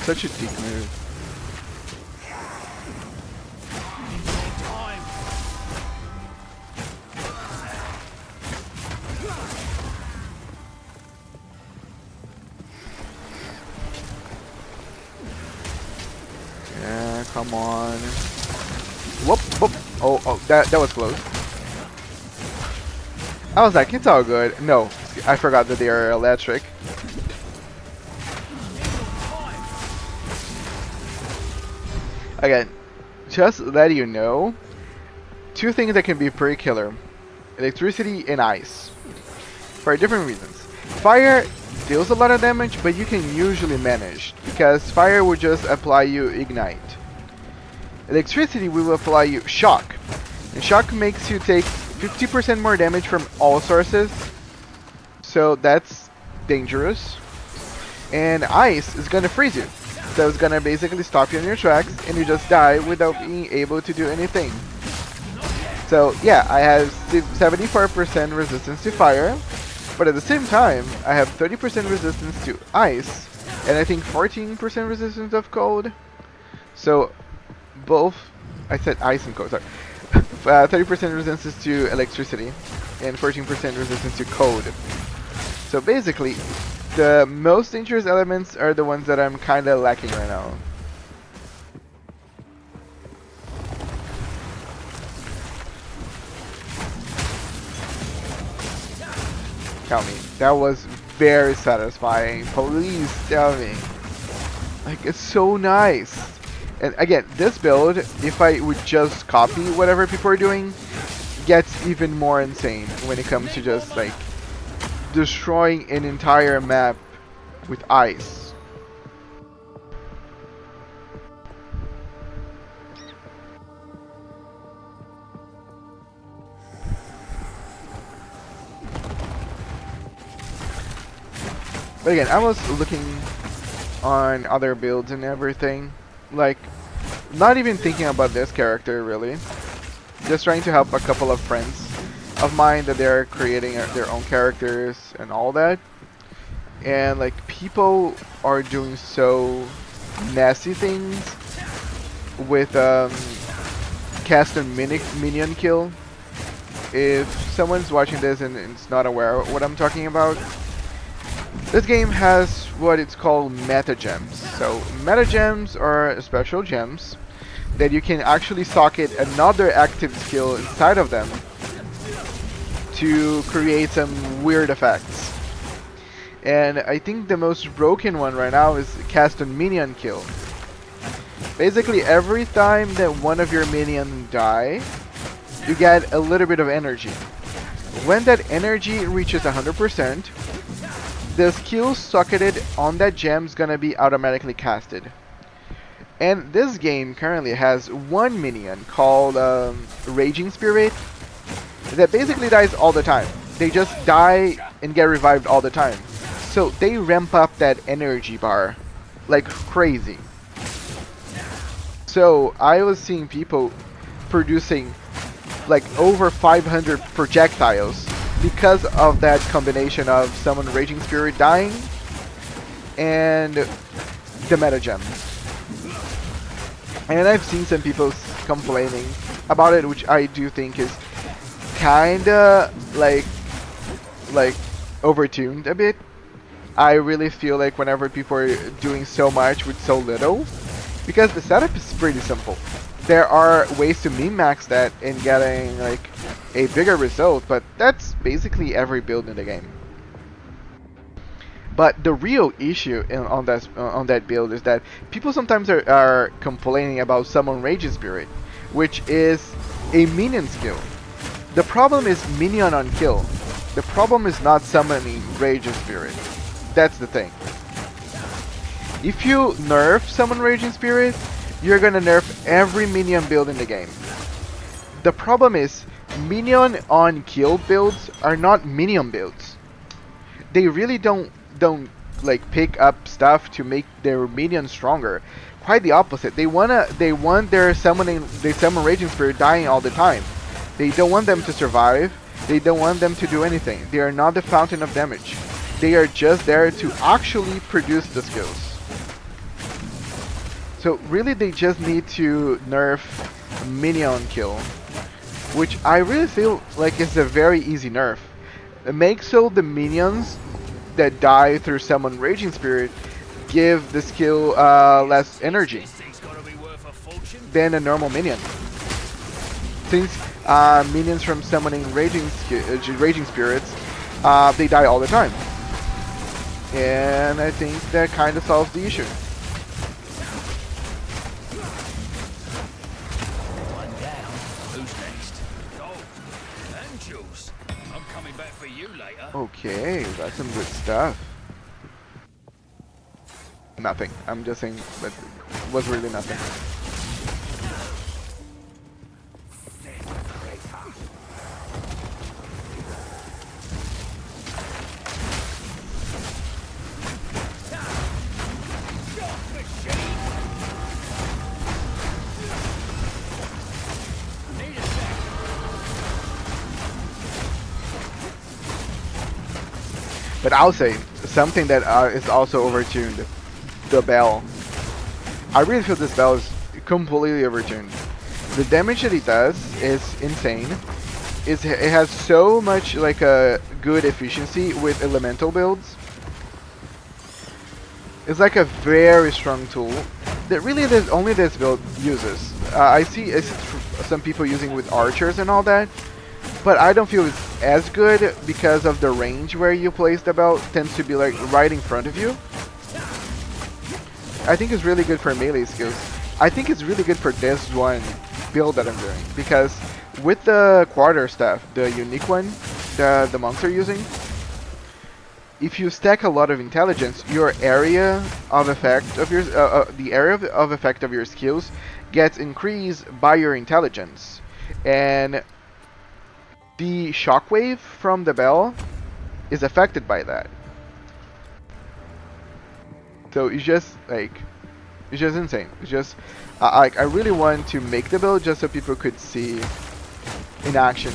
Such a dick move. Come on. Whoop, whoop. Oh, that was close. I was like, it's all good. No, I forgot that they are electric. Again, just let you know, two things that can be pretty killer. Electricity and ice. For different reasons. Fire deals a lot of damage, but you can usually manage, because fire will just apply you ignite. Electricity will apply you shock, and shock makes you take 50% more damage from all sources, so that's dangerous. And ice is gonna freeze you, so it's gonna basically stop you in your tracks, and you just die without being able to do anything. So yeah, I have 74% resistance to fire, but at the same time, I have 30% resistance to ice, and I think 14% resistance of cold. So both, I said ice and cold, sorry. 30% resistance to electricity and 14% resistance to cold. So basically, the most dangerous elements are the ones that I'm kind of lacking right now. Tell me, that was very satisfying. Please tell me. Like, it's so nice. And again, this build, if I would just copy whatever people are doing, gets even more insane when it comes to just like destroying an entire map with ice. But again, I was looking on other builds and everything. Like, not even thinking about this character really, just trying to help a couple of friends of mine that they're creating their own characters and all that, and like people are doing so nasty things with cast and minion kill. If someone's watching this and is not aware of what I'm talking about, this game has what it's called meta gems. So meta gems are special gems that you can actually socket another active skill inside of them to create some weird effects. And I think the most broken one right now is cast on minion kill. Basically every time that one of your minions die, you get a little bit of energy. When that energy reaches 100%, the skill socketed on that gem is gonna be automatically casted. And this game currently has one minion called Raging Spirit that basically dies all the time. They just die and get revived all the time. So they ramp up that energy bar like crazy. So I was seeing people producing like over 500 projectiles because of that combination of Summon Raging Spirit dying and the meta gem. And I've seen some people complaining about it, which I do think is kinda like overtuned a bit. I really feel like whenever people are doing so much with so little, because the setup is pretty simple. There are ways to min-max that and getting like a bigger result, but that's basically every build in the game. But the real issue on that build is that people sometimes are complaining about Summon Raging Spirit, which is a minion skill. The problem is minion on kill. The problem is not summoning Raging Spirit. That's the thing. If you nerf Summon Raging Spirit, you're gonna nerf every minion build in the game. The problem is minion on kill builds are not minion builds. They really don't like pick up stuff to make their minions stronger. Quite the opposite. They want their Summon Raging Spirit dying all the time. They don't want them to survive. They don't want them to do anything. They are not the fountain of damage. They are just there to actually produce the skills. So really they just need to nerf minion kill, which I really feel like is a very easy nerf. Make so the minions that die through Summon Raging Spirit give the skill less energy than a normal minion. Since minions from summoning Raging Spirits, they die all the time. And I think that kind of solves the issue. One down. Who's next? Oh, and Jules. I'm coming back for you later. Okay, that's some good stuff. Nothing. I'm just saying that it was really nothing. But I'll say something that is also overtuned: the bell. I really feel this bell is completely overtuned. The damage that it does is insane. It has so much like a good efficiency with elemental builds. It's like a very strong tool that really only this build uses. I see some people using with archers and all that, but I don't feel it's as good because of the range where you place the bell tends to be like right in front of you. I think it's really good for melee skills. I think it's really good for this one build that I'm doing, because with the quarterstaff, the unique one the monks are using, if you stack a lot of intelligence, your area of effect of your the area of effect of your skills gets increased by your intelligence, and the shockwave from the bell is affected by that. So it's just like, it's just insane. It's just like, I really want to make the build just so people could see in action.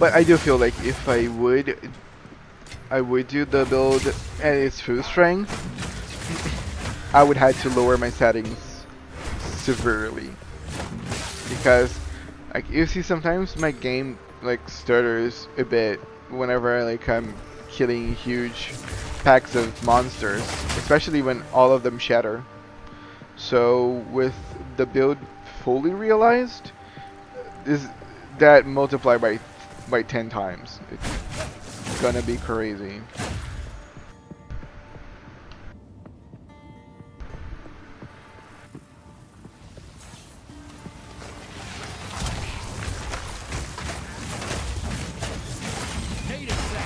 But I do feel like if I would do the build at its full strength, I would have to lower my settings severely. Because like you see sometimes my game like stutters a bit whenever like I'm killing huge packs of monsters, especially when all of them shatter. So with the build fully realized, is that multiplied by 10 times. It's gonna be crazy. Need a sec.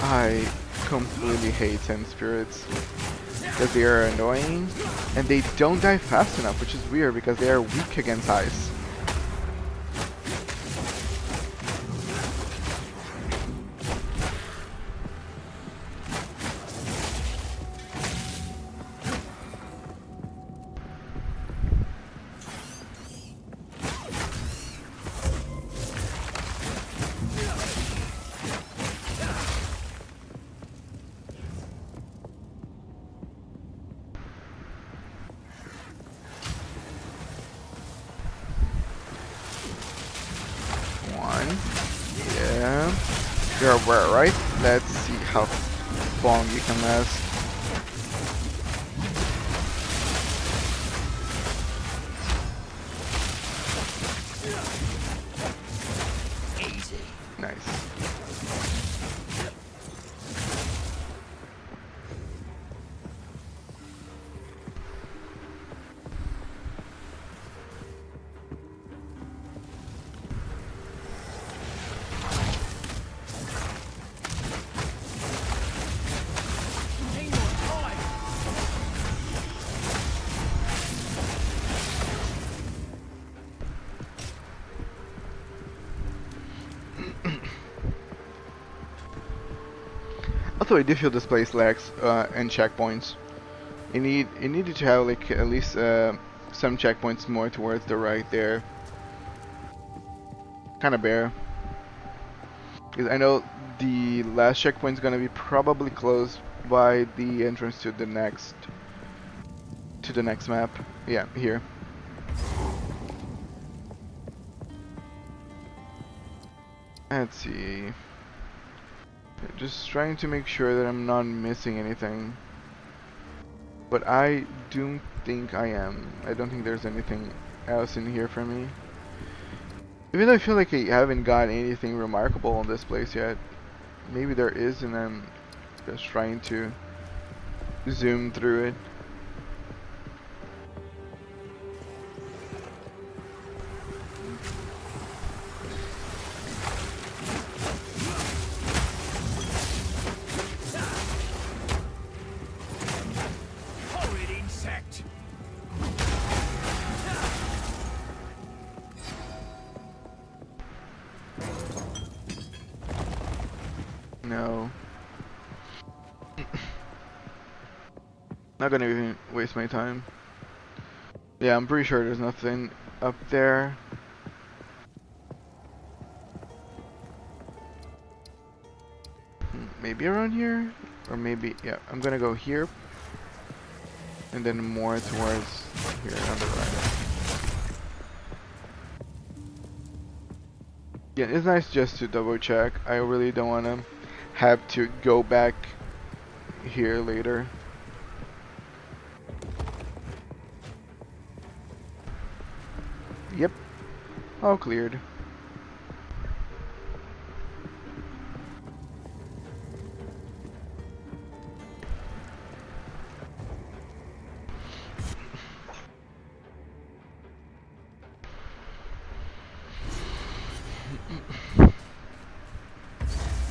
I completely hate 10 spirits because they are annoying and they don't die fast enough, which is weird because they are weak against ice. Yeah, you're aware, right? Let's see how long you can last. Easy. Nice. Need more time. Also, I do feel this place lacks and checkpoints. It needed to have like at least some checkpoints more towards the right there. Kind of bare. Because I know the last checkpoint is gonna be probably close by the entrance to the next map. Yeah, here. Let's see. Just trying to make sure that I'm not missing anything. But I do think I am. I don't think there's anything else in here for me. Even though I feel like I haven't got anything remarkable in this place yet. Maybe there is and I'm just trying to zoom through it. Horrid insect. No. Not gonna even waste my time. Yeah, I'm pretty sure there's nothing up there. Maybe around here? Or maybe, yeah, I'm gonna go here. And then more towards here on the right. Yeah, it's nice just to double check. I really don't wanna have to go back here later. Yep, all cleared.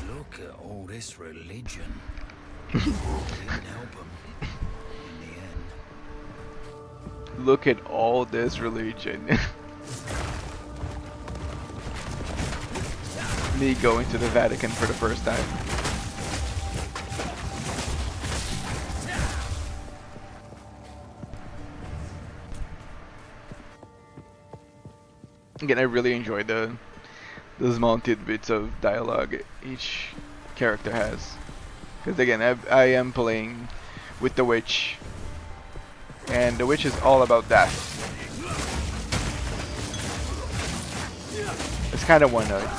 Look at all this religion. Didn't help 'em in the end. Look at all this religion. me going to the Vatican for the first time. Again, I really enjoyed the small tidbits of dialogue each character has. Because again, I am playing with the witch, and the witch is all about death. It's kind of one note.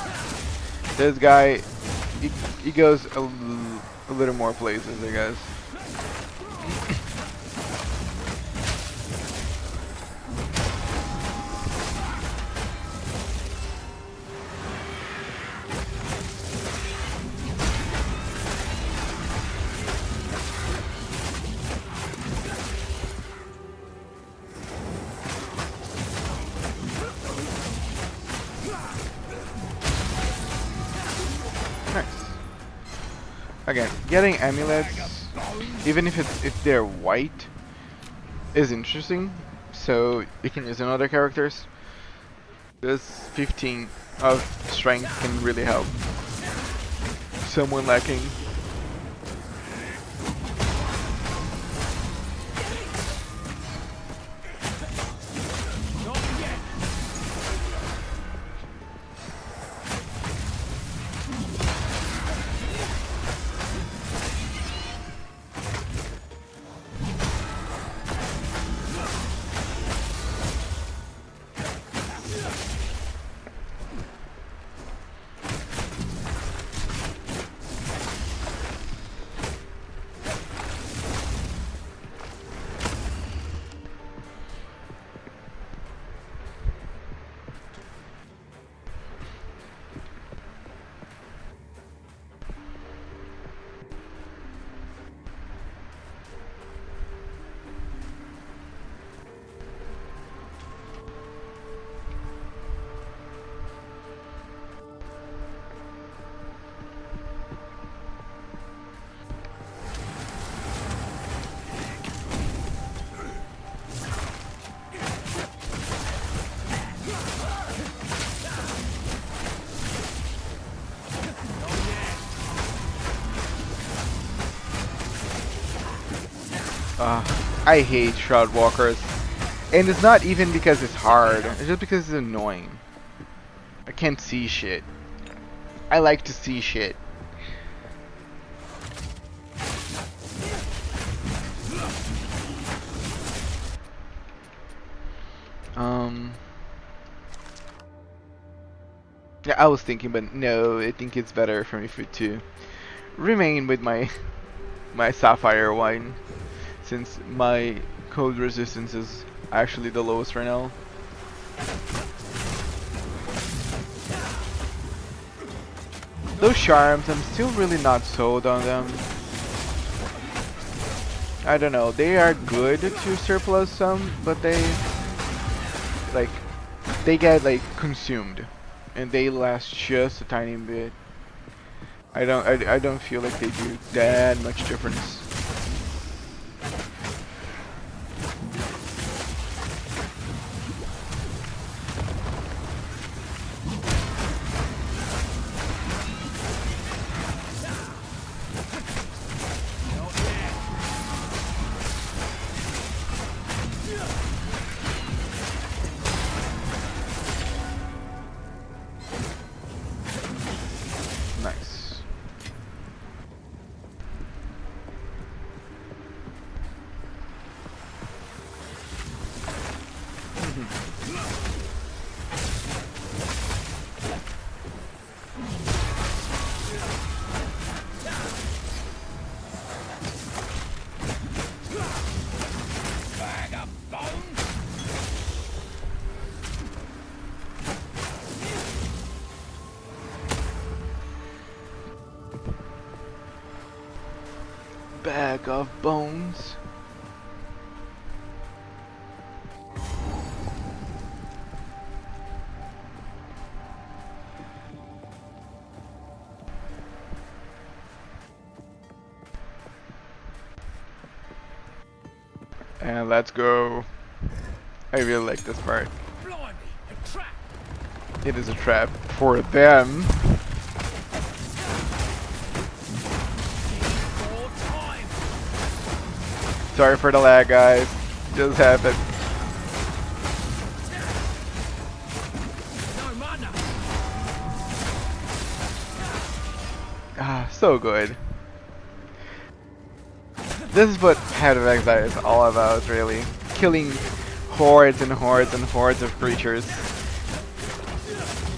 This guy, he goes a little more places, I guess. Again, getting amulets, even if they're white, is interesting. So you can use in other characters. This 15 of strength can really help someone lacking. I hate Shroud Walkers, and it's not even because it's hard, it's just because it's annoying. I can't see shit. I like to see shit. Yeah, I was thinking, but no, I think it's better for me to remain with my Sapphire wine, since my cold resistance is actually the lowest right now. Those charms, I'm still really not sold on them. I don't know, they are good to surplus some, but they get like consumed, and they last just a tiny bit. I don't feel like they do that much difference. Nice. Bag of bones. Bag of bones. And let's go. I really like this part. Blimey, a trap. It is a trap for them. Sorry for the lag, guys. Just happened. No mana. Ah, so good. This is what Path of Exile is all about, really. Killing hordes and hordes and hordes of creatures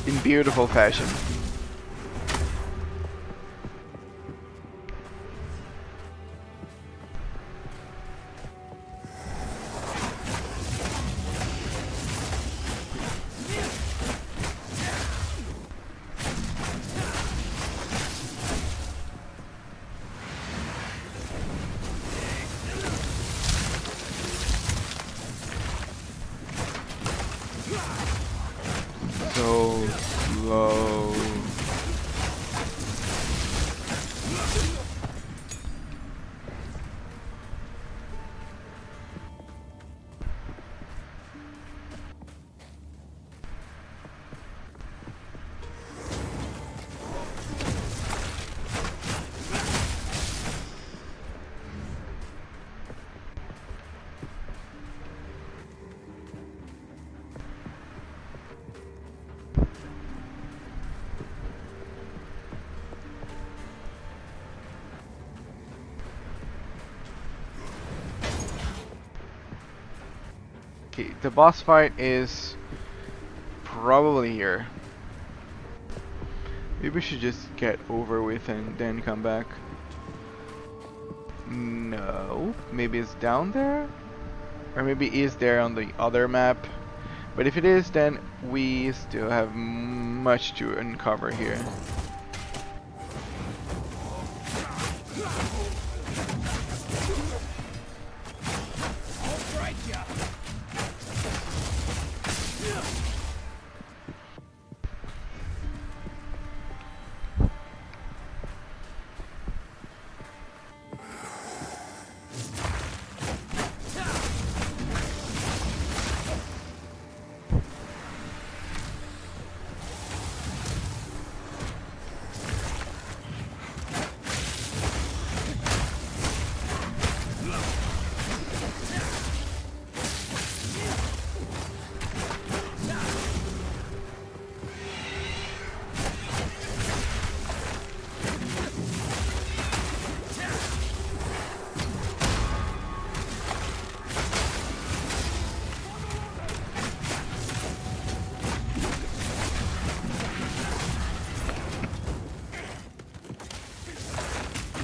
in beautiful fashion. So slow. Okay, the boss fight is probably here. Maybe we should just get over with and then come back. No, maybe it's down there? Or maybe it is there on the other map. But if it is, then we still have much to uncover here. I'll break ya.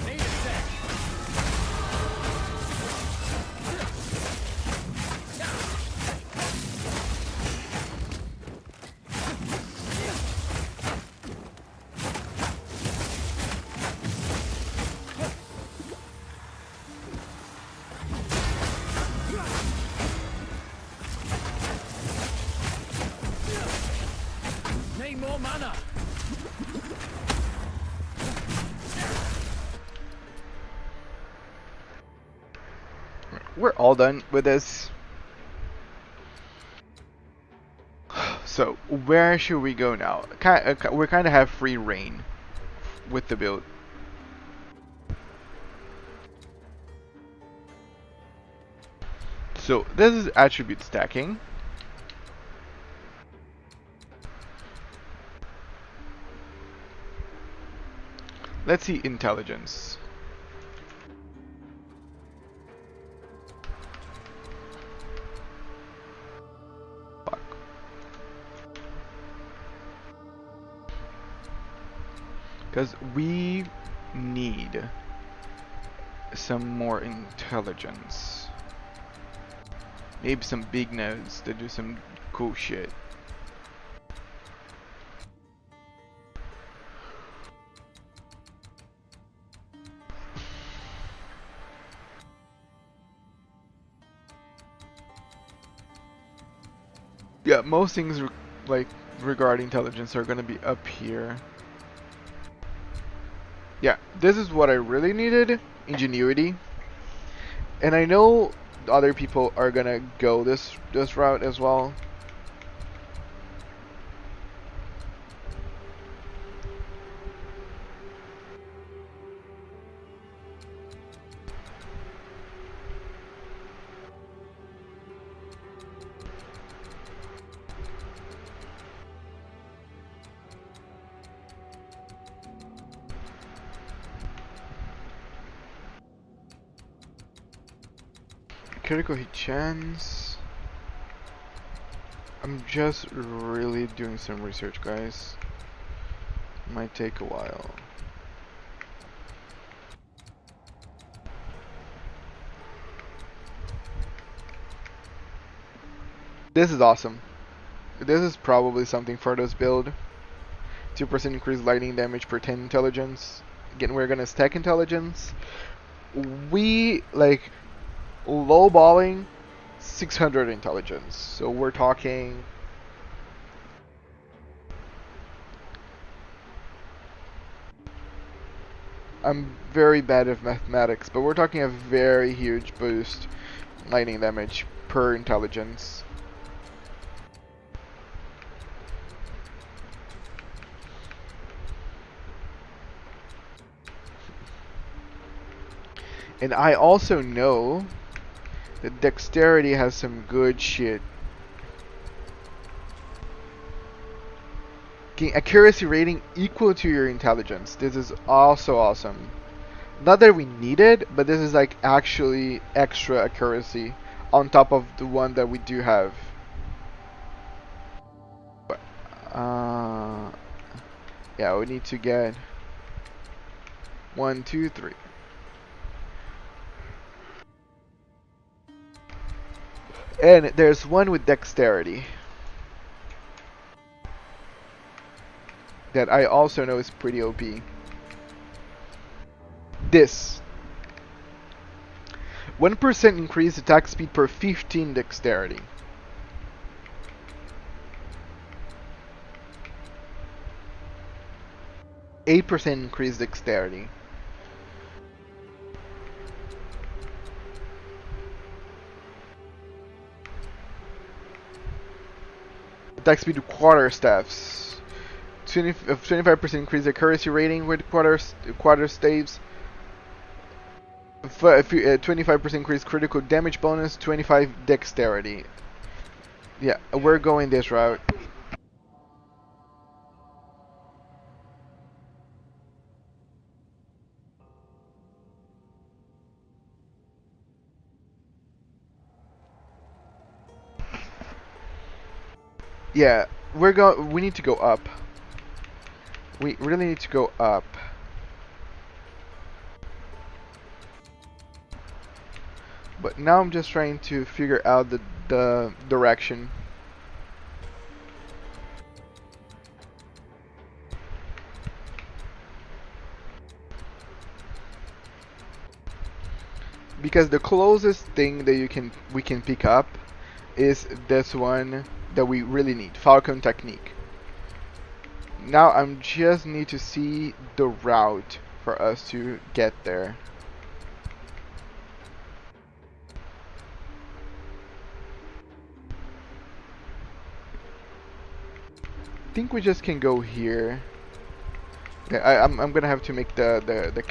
Need a sec. Need more mana. We're all done with this. So, where should we go now? We kind of have free reign with the build. So, this is attribute stacking. Let's see intelligence. Fuck. Because we need some more intelligence. Maybe some big nodes to do some cool shit. Yeah, most things like regarding intelligence are gonna be up here. Yeah, this is what I really needed, ingenuity. And I know other people are gonna go this route as well. Critical hit chance. I'm just really doing some research, guys. Might take a while. This is awesome. This is probably something for this build. 2% increased lightning damage per 10 intelligence. Again, we're gonna stack intelligence. We like lowballing 600 intelligence. So we're talking I'm very bad at mathematics, but we're talking a very huge boost lightning damage per intelligence. And I also know that dexterity has some good shit. Gain accuracy rating equal to your intelligence. This is also awesome. Not that we need it, but this is like actually extra accuracy on top of the one that we do have. But, yeah, we need to get 1, 2, 3. And there's one with dexterity that I also know is pretty OP. This 1% increased attack speed per 15 dexterity. %8 increased dexterity. Attack speed with quarterstaffs. 25% increased accuracy rating with quarterstaves. 25% increased critical damage bonus. 25 dexterity. Yeah, we're going this route. Yeah, we need to go up. We really need to go up. But now I'm just trying to figure out the direction. Because the closest thing that we can pick up is this one that we really need, Falcon Technique. Now I just need to see the route for us to get there. I think we just can go here. Okay, I'm gonna have to make the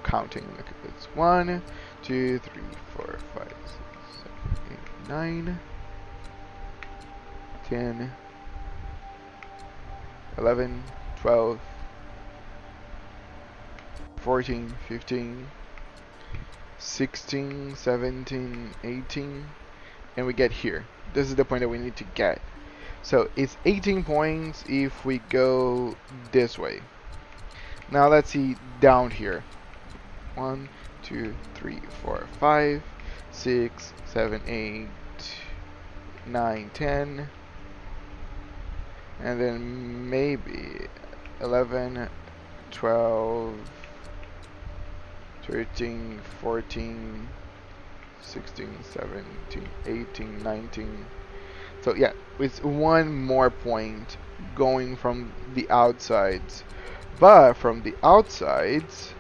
counting. It's 1, 2, 3, 4, 5, 6, 7, 8, 9, 10, 11, 12, 14, 15, 16, 17, 18, and we get here. This is the point that we need to get. So it's 18 points if we go this way. Now let's see down here. 1, 2, 3, 4, 5, 6, 7, 8, 9, 10. And then maybe 11, 12, 13, 14, 16, 17, 18, 19. So yeah, it's one more point going from the outsides. But from the outsides,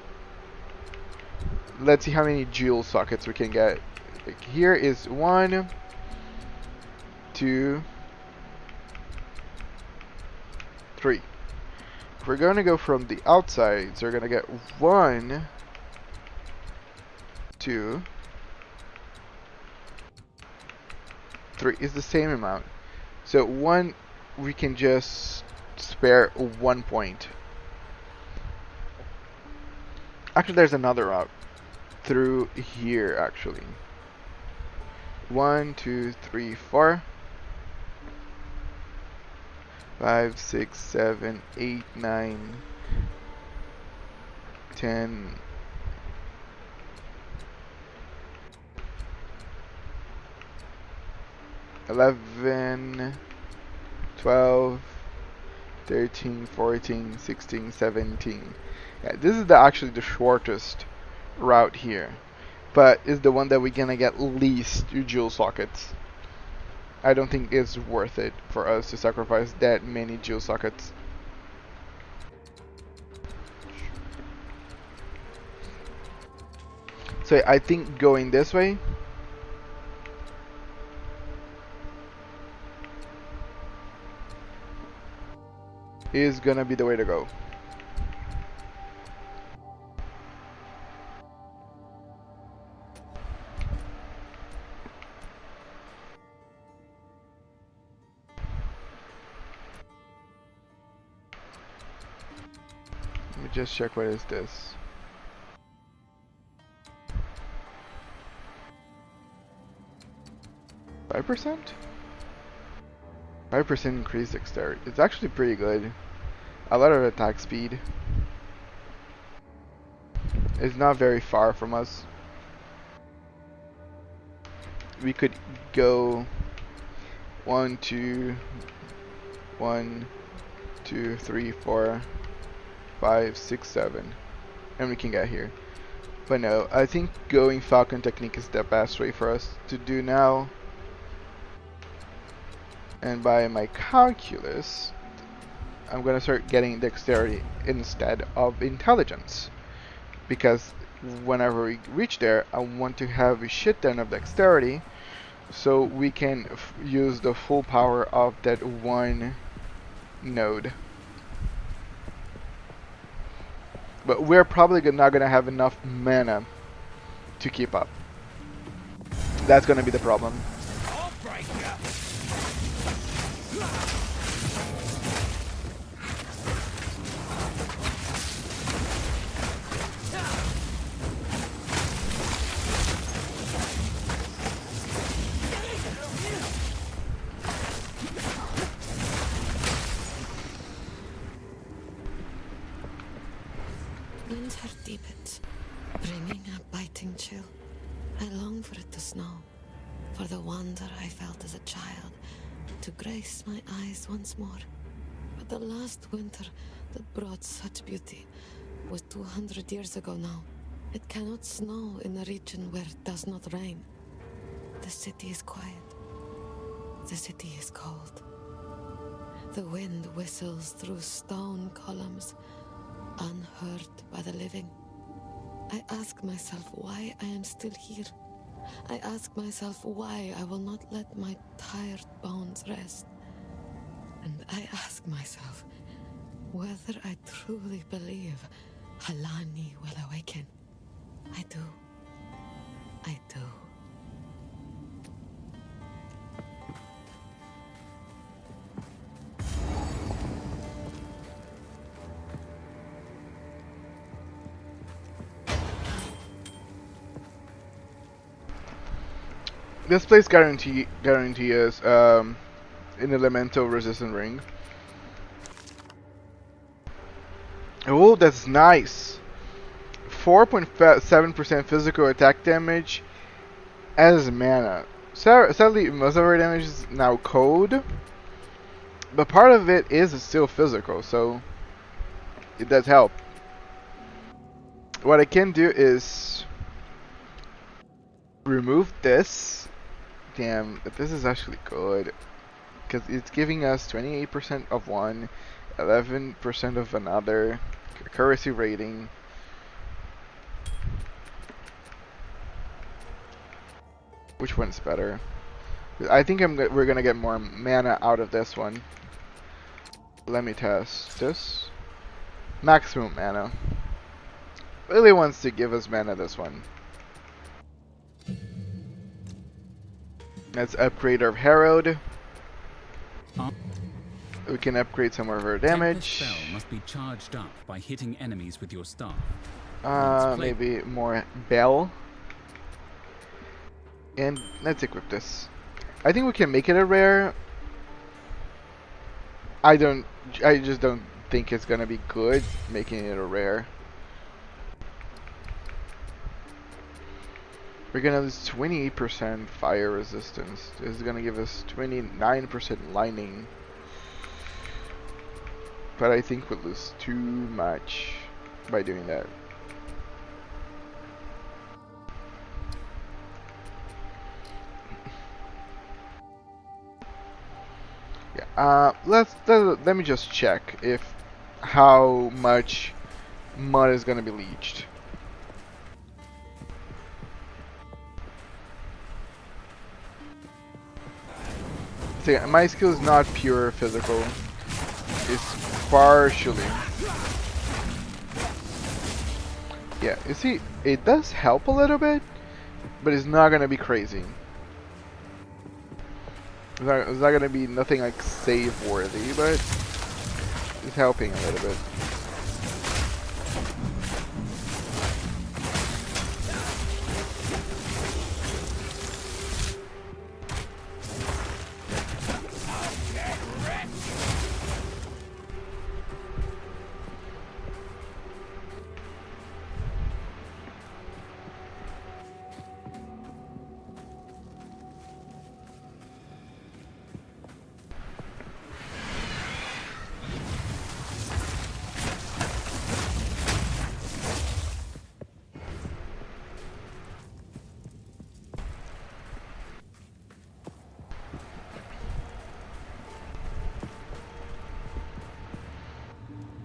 let's see how many jewel sockets we can get. Like here is 1, 2, 3. If we're going to go from the outsides, we're going to get 1, 2, 3 is the same amount. So 1, we can just spare 1 point. Actually, there's another route through here, actually. 1, 2, 3, 4, 5, 6, 7, 8, 9, 10, 11, 12, 13, 14, 16, 17. Yeah, this is actually the shortest route here, but is the one that we're gonna get least jewel sockets. I don't think it's worth it for us to sacrifice that many jewel sockets. So I think going this way is gonna be the way to go. Let me just check what is this. %? 5% increased dexterity. It's actually pretty good. A lot of attack speed. It's not very far from us. We could go 1, 2, 1, 2, 3, 4, 5, 6, 7, and we can get here. But no, I think going Falcon Technique is the best way for us to do now. And by my calculus, I'm gonna start getting dexterity instead of intelligence, because whenever we reach there, I want to have a shit ton of dexterity so we can use the full power of that one node. But we're probably not gonna have enough mana to keep up. That's gonna be the problem. I'll break ya. Winter deepens, bringing a biting chill. I long for it to snow, for the wonder I felt as a child, to grace my eyes once more. But the last winter that brought such beauty was 200 years ago now. It cannot snow in a region where it does not rain. The city is quiet. The city is cold. The wind whistles through stone columns, unheard by the living. I ask myself why I am still here. I ask myself why I will not let my tired bones rest. And I ask myself whether I truly believe Halani will awaken. I do. I do. This place guarantee us an elemental resistant ring. Oh, that's nice. 4.7% physical attack damage as mana. Sadly, most of our damage is now cold, but part of it is still physical, so it does help. What I can do is remove this. Damn, but this is actually good, because it's giving us 28% of one, 11% of another, accuracy rating. Which one's better? I think we're gonna get more mana out of this one. Let me test this. Maximum mana. Really wants to give us mana this one. Let's upgrade our Herald. We can upgrade some of our damage. Tempest Spell must be charged up by hitting enemies with your staff. Maybe more Bell. And let's equip this. I think we can make it a rare. I just don't think it's gonna be good making it a rare. We're gonna lose 28% fire resistance. This is gonna give us 29% lightning. But I think we'll lose too much by doing that. Yeah, let me just check if how much mud is gonna be leached. So my skill is not pure physical. It's partially. Yeah, you see, it does help a little bit, but it's not gonna be crazy. It's not gonna be nothing like save worthy, but it's helping a little bit.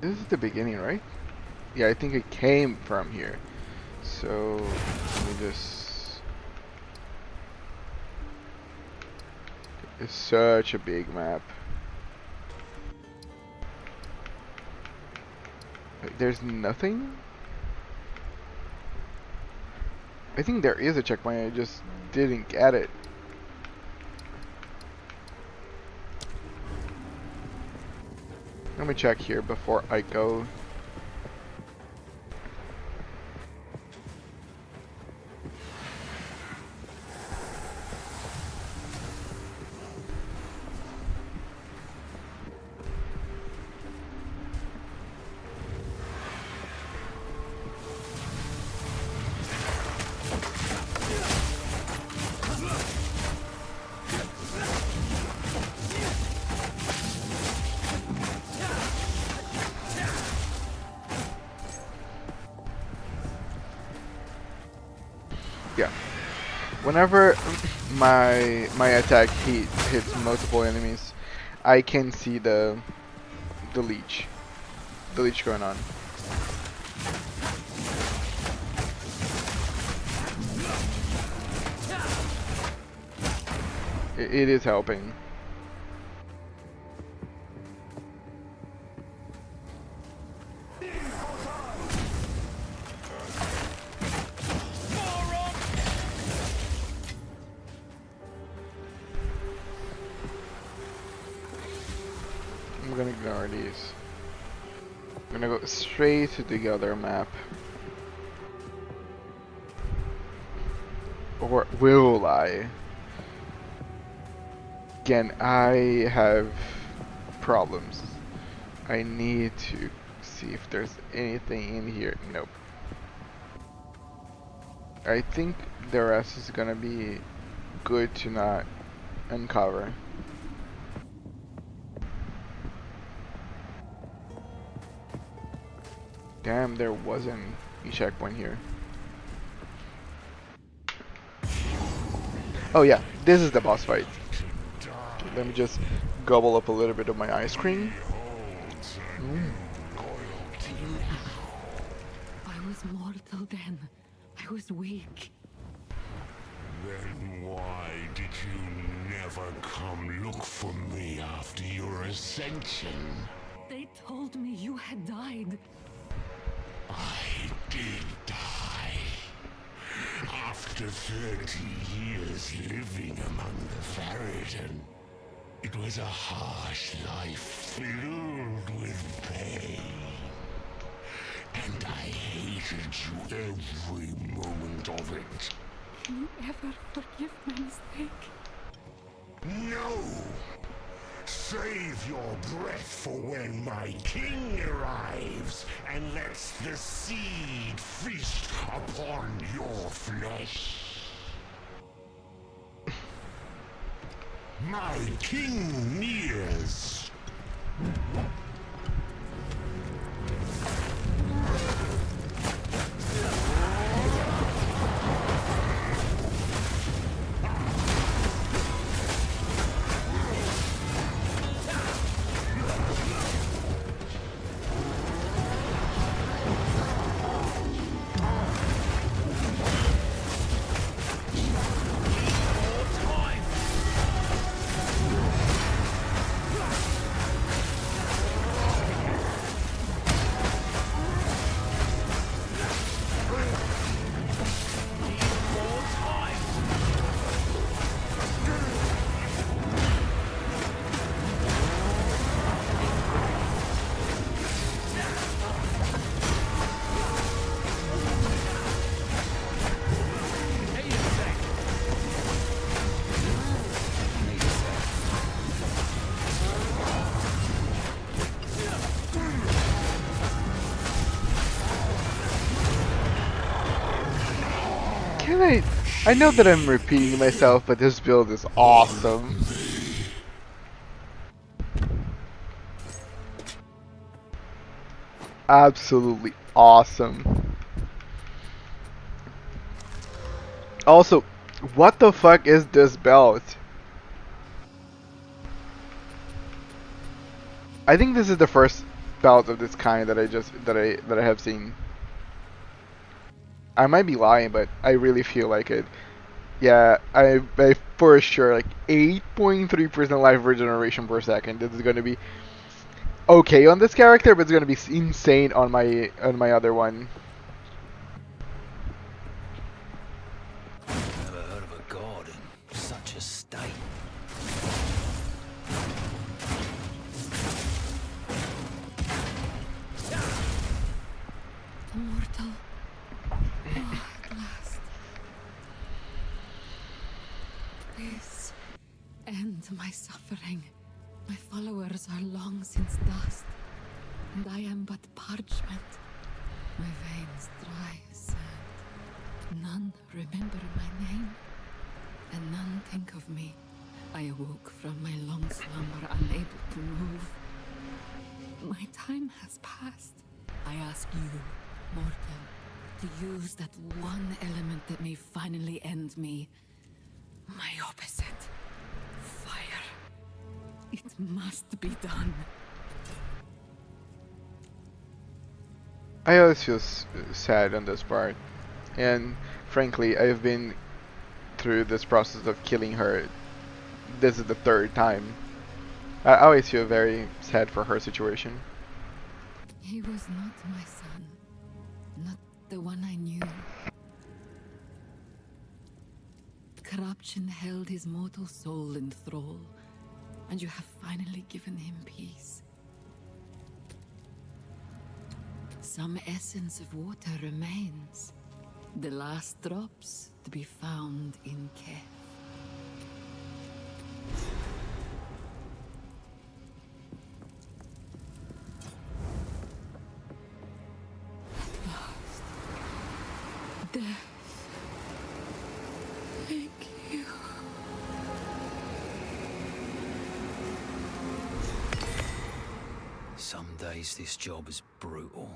This is the beginning, right? Yeah, I think it came from here. So, let me just... It's such a big map. Wait, there's nothing? I think there is a checkpoint, I just didn't get it. Let me check here before I go. Yeah. Whenever my attack hits multiple enemies, I can see the leech going on. It is helping. I'm gonna ignore these. I'm gonna go straight to the other map. Or will I? Again, I have problems. I need to see if there's anything in here. Nope. I think the rest is gonna be good to not uncover. Damn, there wasn't a checkpoint here. Oh yeah, this is the boss fight. Let me just gobble up a little bit of my ice cream. I was mortal then. I was weak. Then why did you never come look for me after your ascension? They told me you had died. I did die. After 30 years living among the Faradan, it was a harsh life filled with pain. And I hated you every moment of it. Can you ever forgive my mistake? No! Save your breath for when my king arrives and lets the seed feast upon your flesh. My king nears. I know that I'm repeating myself, but this build is awesome. Absolutely awesome. Also, what the fuck is this belt? I think this is the first belt of this kind that I have seen. I might be lying, but I really feel like it. Yeah, I for sure like 8.3% life regeneration per second. This is going to be okay on this character, but it's going to be insane on my other one. Never heard of a god in such a state. Immortal. Oh, at last. Please, end my suffering. My followers are long since dust, and I am but parchment. My veins dry as sand. None remember my name, and none think of me. I awoke from my long slumber, unable to move. My time has passed. I ask you, mortal, to use that one element that may finally end me. My opposite. Fire. It must be done. I always feel sad on this part, and frankly, I've been through this process of killing her. This is the third time. I always feel very sad for her situation. He was not my son. Not the one I knew. Corruption held his mortal soul in thrall, and you have finally given him peace. Some essence of water remains. The last drops to be found in Keth. Death. Thank you. Some days this job is brutal.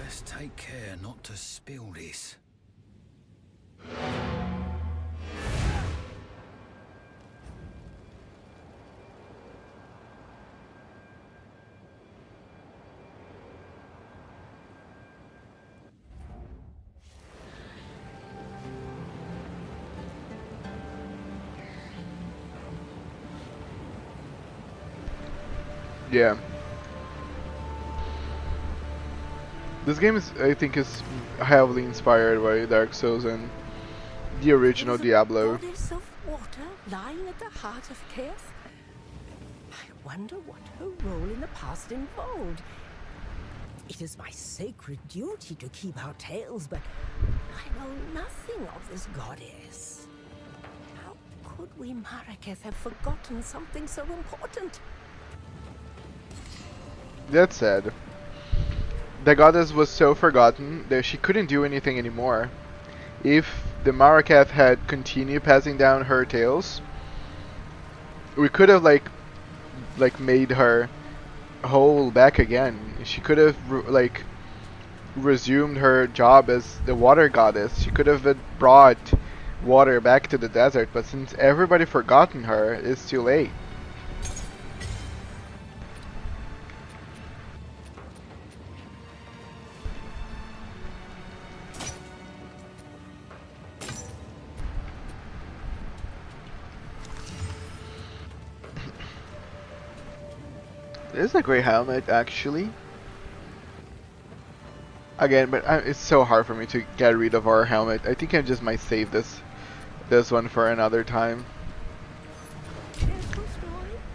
Let's take care not to spill this. Yeah. This game is, I think, is heavily inspired by Dark Souls and the original Diablo. Goddess of water lying at the heart of Keth? I wonder what her role in the past involved. It is my sacred duty to keep our tales, but I know nothing of this goddess. How could we Maraketh have forgotten something so important? That said, the goddess was so forgotten that she couldn't do anything anymore. If the Marakath had continued passing down her tales, we could have like made her whole back again. She could have resumed her job as the water goddess. She could have brought water back to the desert, but since everybody forgotten her, it's too late. This is a great helmet, actually. Again, but it's so hard for me to get rid of our helmet. I think I just might save this one for another time.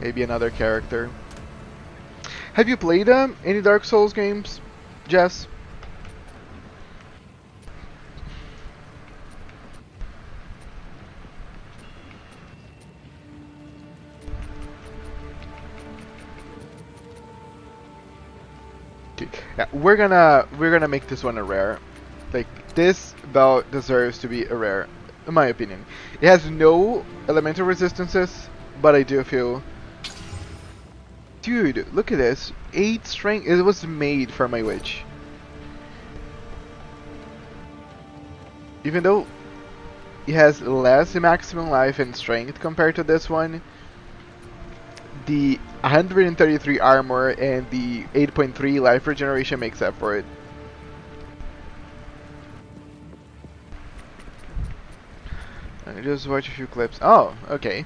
Maybe another character. Have you played any Dark Souls games, Jess? Yeah, we're gonna make this one a rare. Like, this belt deserves to be a rare, in my opinion. It has no elemental resistances, but I do feel, dude, look at this, 8 strength. It was made for my witch. Even though it has less maximum life and strength compared to this one, the 133 armor and the 8.3 life regeneration makes up for it. I just watch a few clips. Oh, okay.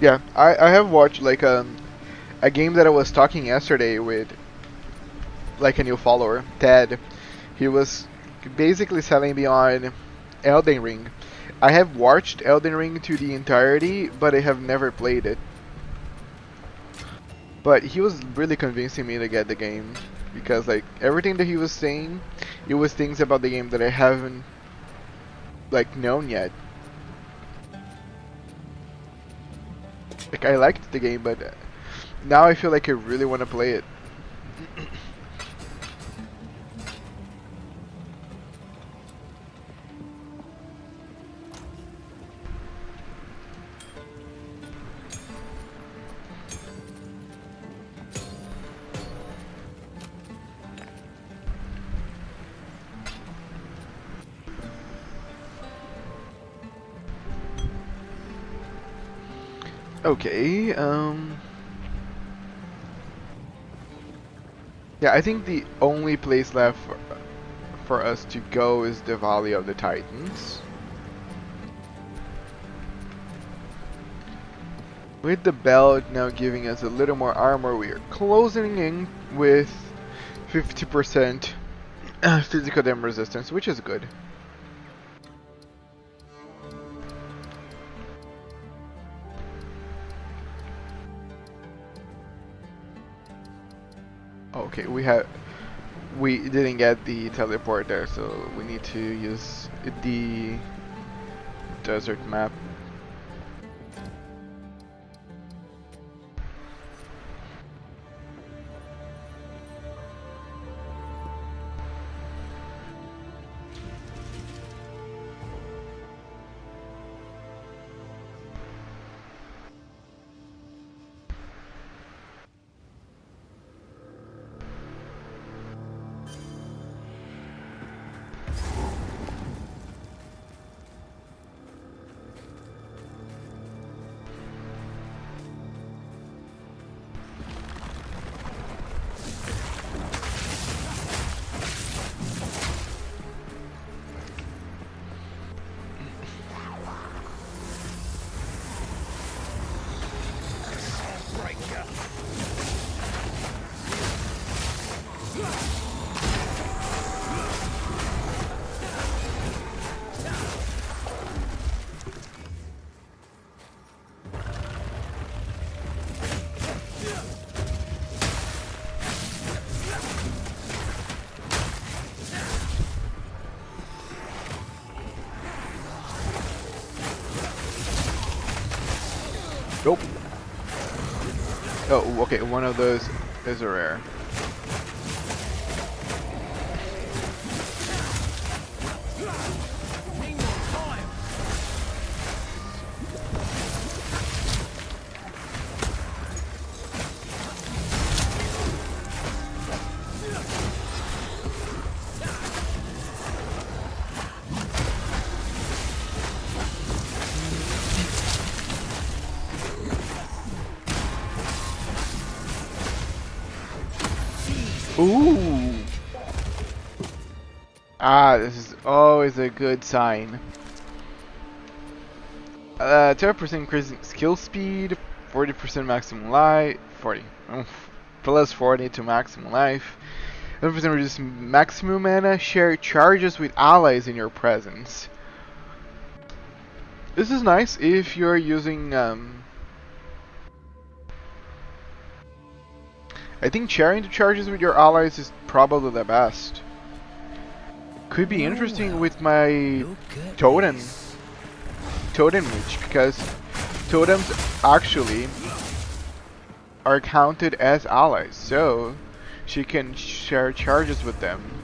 Yeah, I have watched like a game that I was talking yesterday with like a new follower, Ted. He was basically selling me on Elden Ring. I have watched Elden Ring to the entirety, but I have never played it. But he was really convincing me to get the game, because like everything that he was saying, it was things about the game that I haven't like known yet. Like, I liked the game, but now I feel like I really want to play it. Okay, yeah, I think the only place left for us to go is the Valley of the Titans. With the belt now giving us a little more armor, we are closing in with 50% physical damage resistance, which is good. Okay, we didn't get the teleporter, so we need to use the desert map. Nope. Oh, okay, one of those is a rare. Ooh! Ah, this is always a good sign. 12% increase in skill speed, 40% maximum life, 40. Plus 40 to maximum life. 11% reduce maximum mana, share charges with allies in your presence. This is nice if you're using I think sharing the charges with your allies is probably the best. Could be interesting with my totem mage, because totems actually are counted as allies, so she can share charges with them.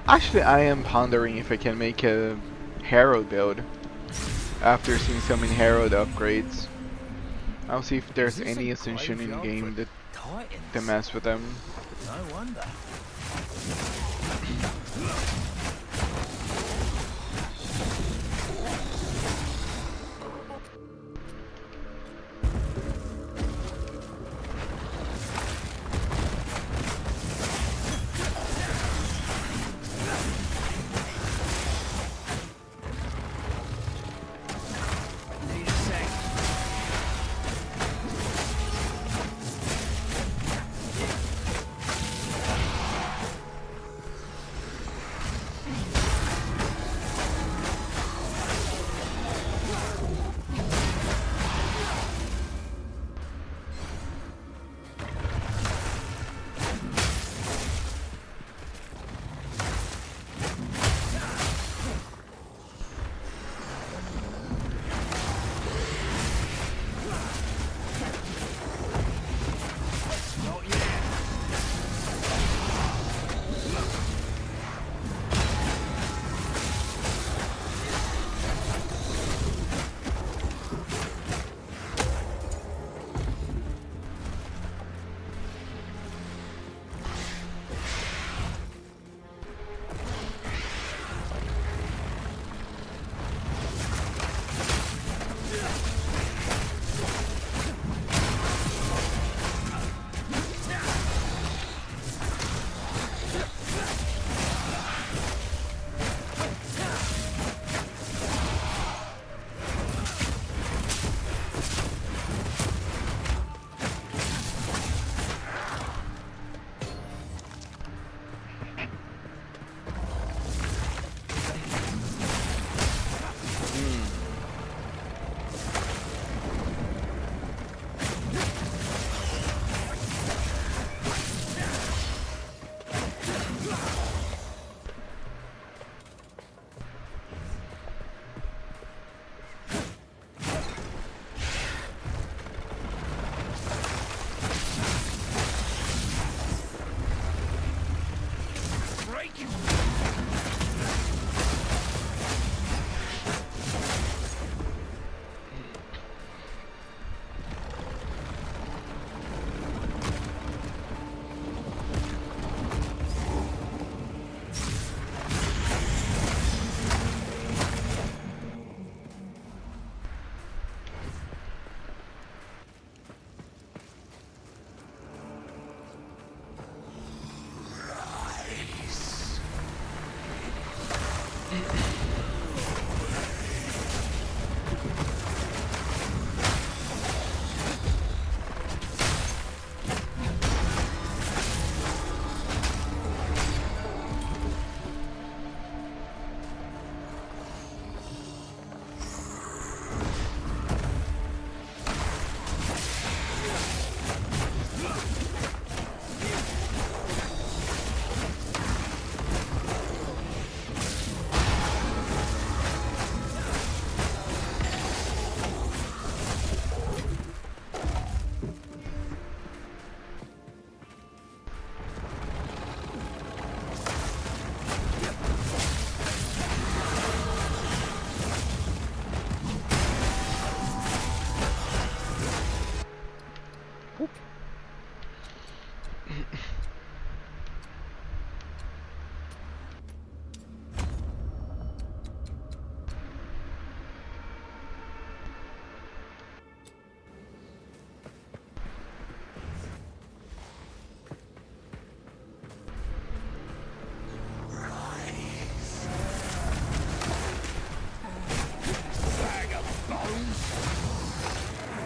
Actually, I am pondering if I can make a Herald build after seeing so many Herald upgrades. I'll see if there's any ascension in game that mess with them. No wonder.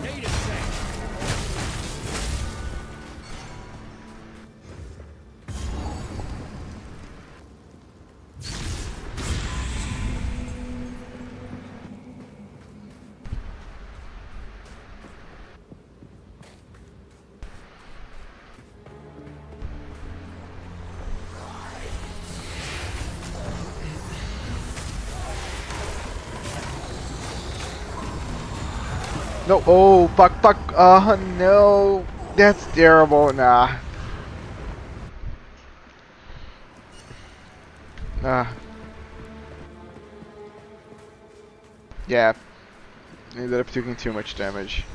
Need a sec. No, oh, fuck, fuck, no, that's terrible, nah. Yeah, ended up taking too much damage.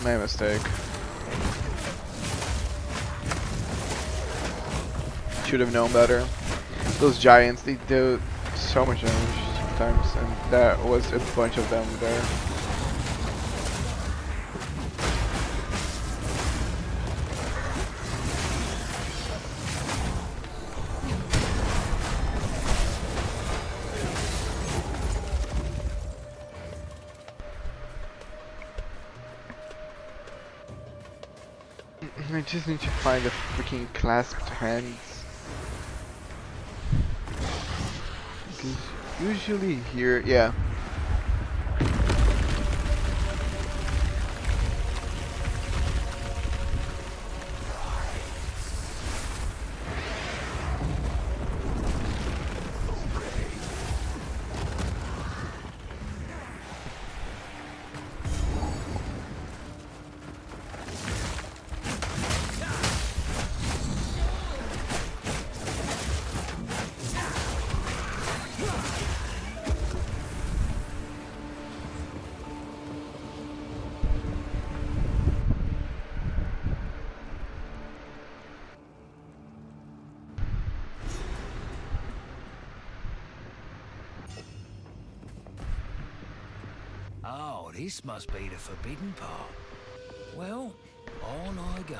My mistake. Should have known better. Those giants, they do so much damage sometimes, and that was a bunch of them there. I just need to find the freaking clasped hands. Because usually here, yeah. Oh, this must be the forbidden part. Well, on I go.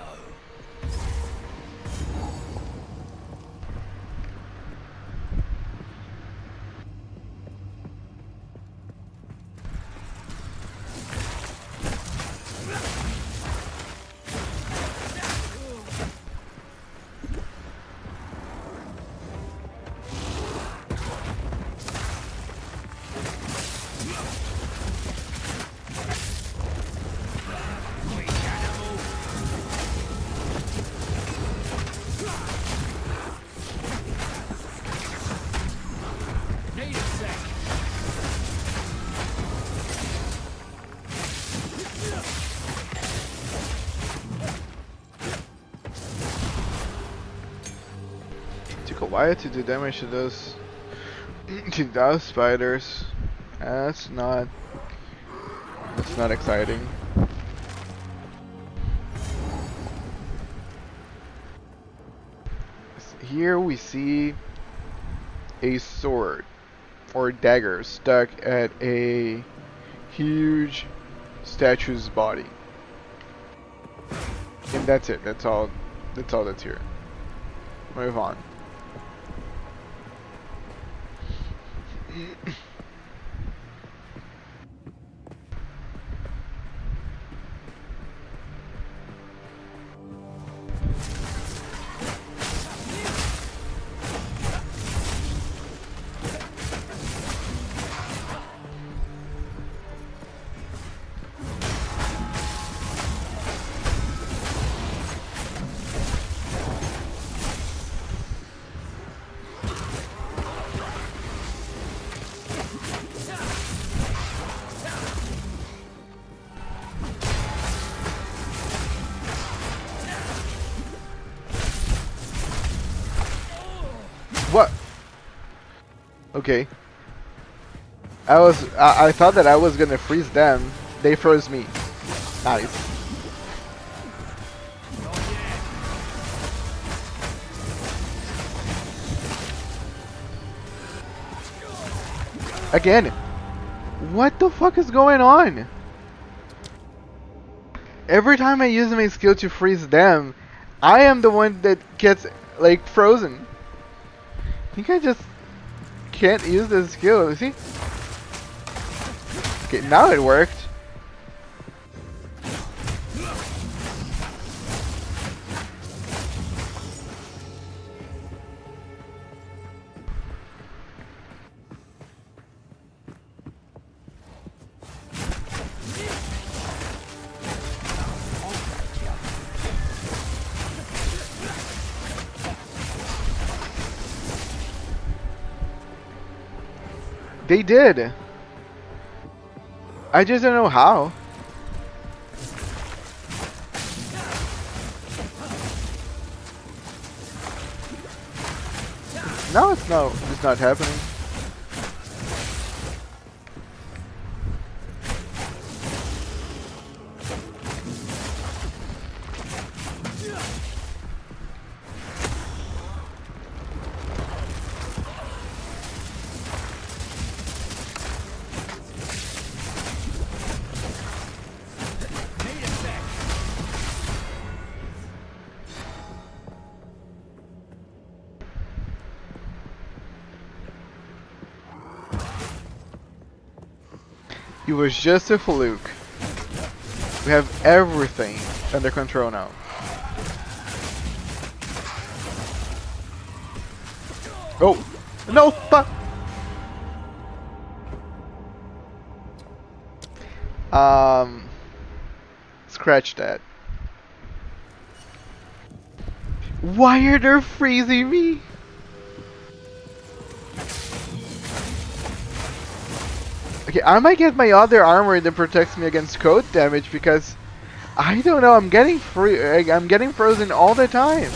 Need a sec. Took a while to do damage to those spiders. That's not exciting. Here we see a sword or dagger stuck at a huge statue's body. And that's it. That's all that's here. Move on. What? Okay. I thought that I was gonna freeze them. They froze me. Nice. Again. What the fuck is going on? Every time I use my skill to freeze them, I am the one that gets like frozen. I think I just can't use this skill, you see? Okay, now it worked. They did. I just don't know how. No, it's not happening. It was just a fluke. We have everything under control now. Oh! No! Scratch that. Why are they freezing me? Okay, I might get my other armor that protects me against cold damage because I don't know. I'm getting frozen all the time.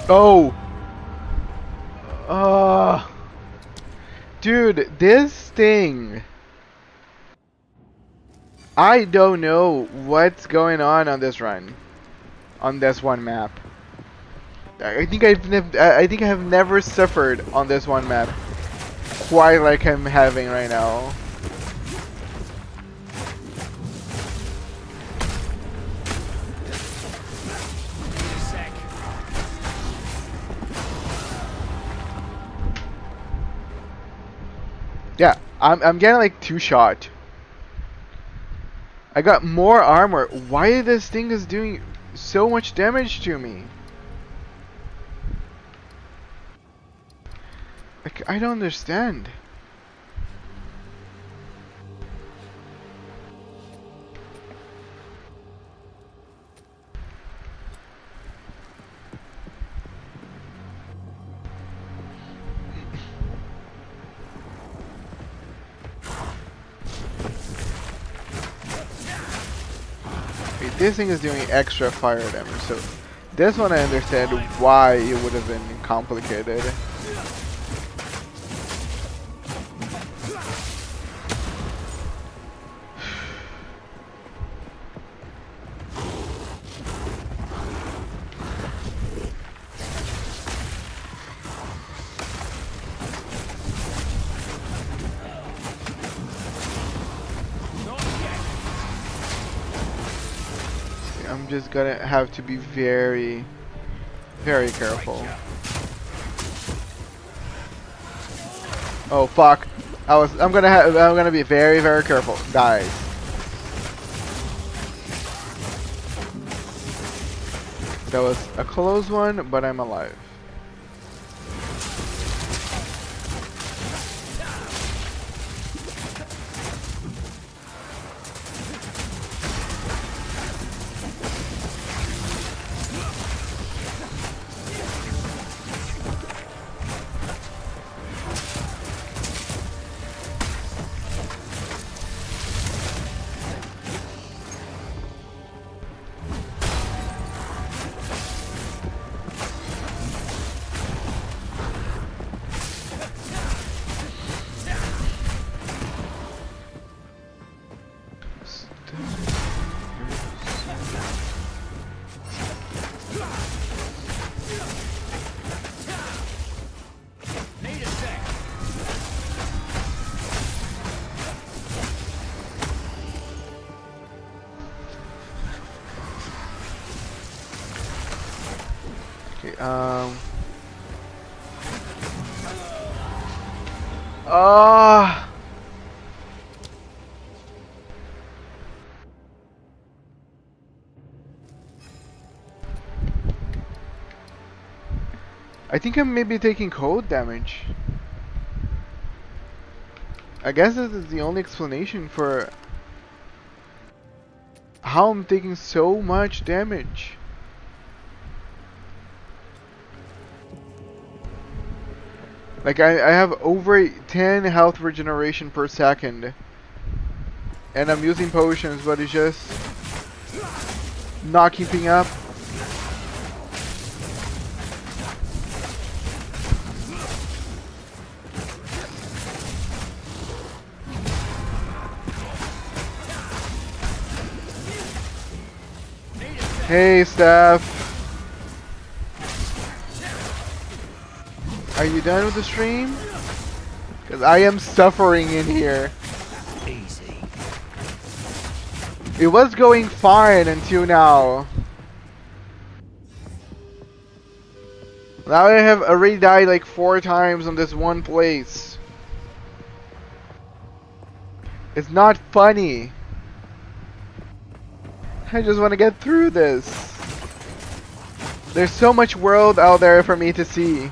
Oh! Dude, this thing... I don't know what's going on this run. On this one map. I think I have never suffered on this one map quite like I'm having right now. Yeah, I'm getting like 2 shot. I got more armor. Why this thing is doing so much damage to me? Like, I don't understand. Okay, this thing is doing extra fire damage, so this one I understand why it would have been complicated. I'm just gonna have to be very, very careful. Oh fuck! I'm gonna be very, very careful, guys. That was a close one, but I'm alive. Okay, I think I'm maybe taking cold damage. I guess this is the only explanation for how I'm taking so much damage. Like I have over 10 health regeneration per second. And I'm using potions, but it's just not keeping up. Hey, Steph. Are you done with the stream? Because I am suffering in here. Easy. It was going fine until now. Now I have already died like 4 times on this one place. It's not funny. I just want to get through this. There's so much world out there for me to see.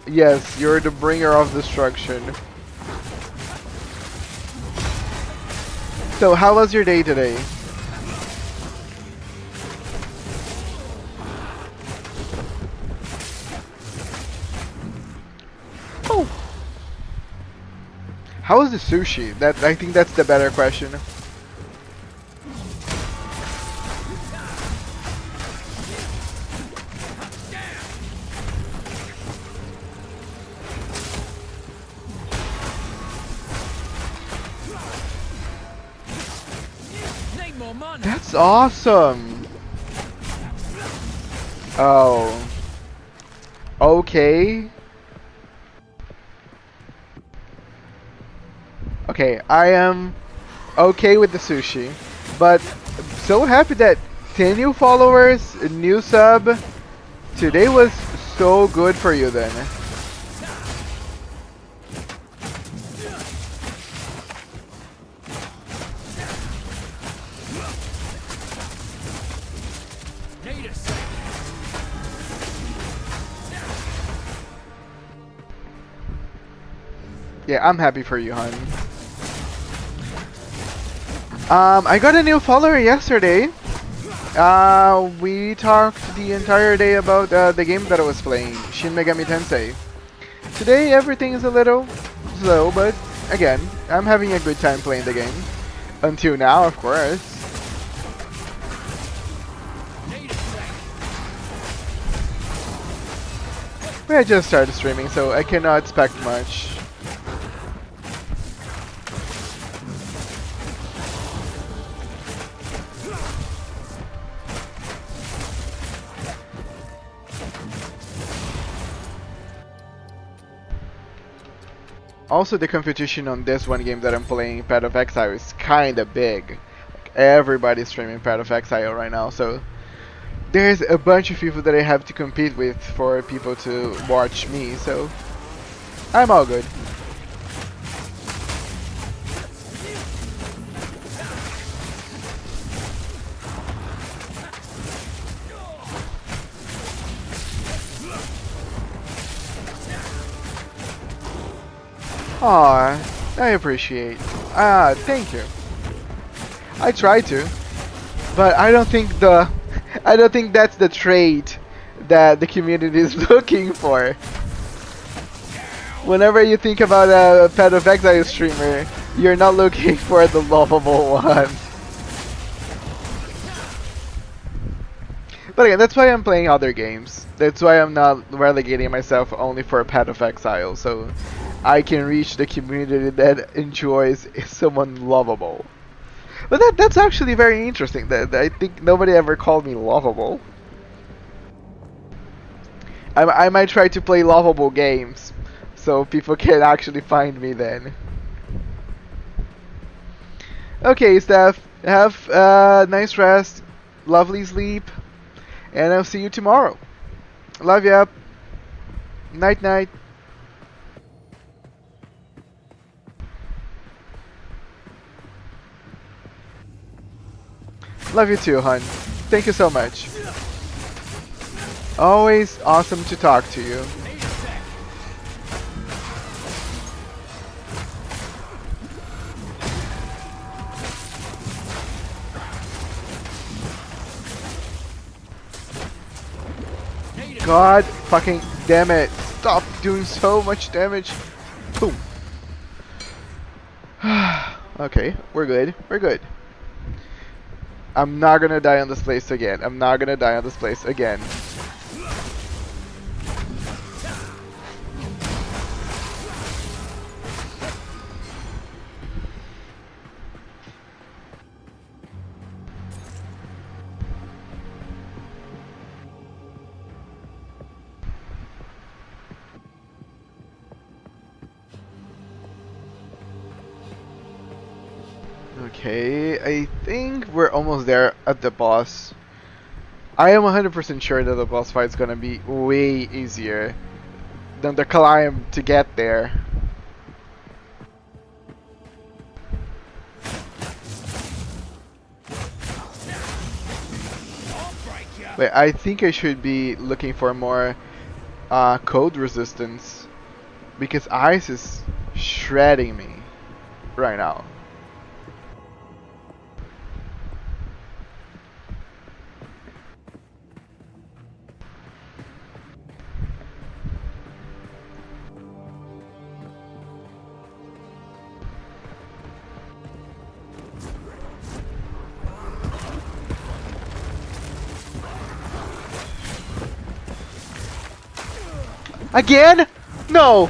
Yes, you're the bringer of destruction. So, how was your day today? Oh. How was the sushi? I think that's the better question. more money. That's awesome. Oh. Okay. Okay, I am okay with the sushi, but I'm so happy that 10 new followers, a new sub. Today was so good for you then. Need a sec. Yeah, I'm happy for you, hon. I got a new follower yesterday. We talked the entire day about the game that I was playing, Shin Megami Tensei. Today everything is a little slow, but again, I'm having a good time playing the game. Until now, of course. Need a sec. But I just started streaming, so I cannot expect much. Also, the competition on this one game that I'm playing, Path of Exile, is kinda big. Like, everybody's streaming Path of Exile right now, so there's a bunch of people that I have to compete with for people to watch me, so I'm all good. Aw, I appreciate. Thank you. I try to, but I don't think that's the trait that the community is looking for. Whenever you think about a Path of Exile streamer, you're not looking for the lovable one. But again, that's why I'm playing other games. That's why I'm not relegating myself only for Path of Exile, so I can reach the community that enjoys someone lovable. But that's actually very interesting. That I think nobody ever called me lovable. I might try to play lovable games, so people can actually find me then. Okay, Steph. Have a nice rest, lovely sleep, and I'll see you tomorrow. Love ya. Night night. Love you too, hun. Thank you so much. Always awesome to talk to you. Need a sec. Need a God fucking damn it. Stop doing so much damage. Boom. Okay, we're good. We're good. I'm not gonna die on this place again. I'm not gonna die on this place again. Okay, I think we're almost there at the boss. I am 100% sure that the boss fight is gonna be way easier than the climb to get there. Wait, I think I should be looking for more code resistance because ice is shredding me right now. Again? No!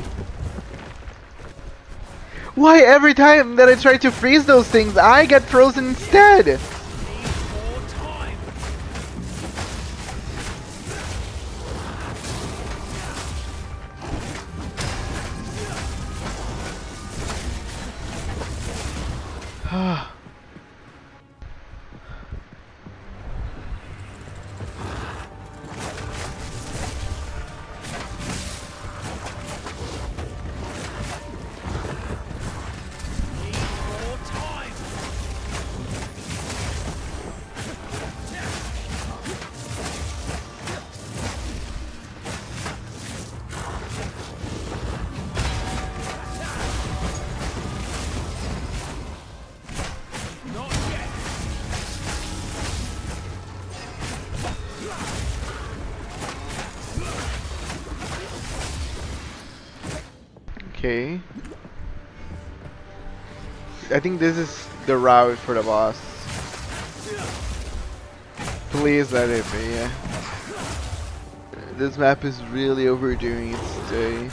Why every time that I try to freeze those things, I get frozen instead? More time. Not yet. Okay. I think this is the route for the boss. Please let it be. This map is really overdoing its day.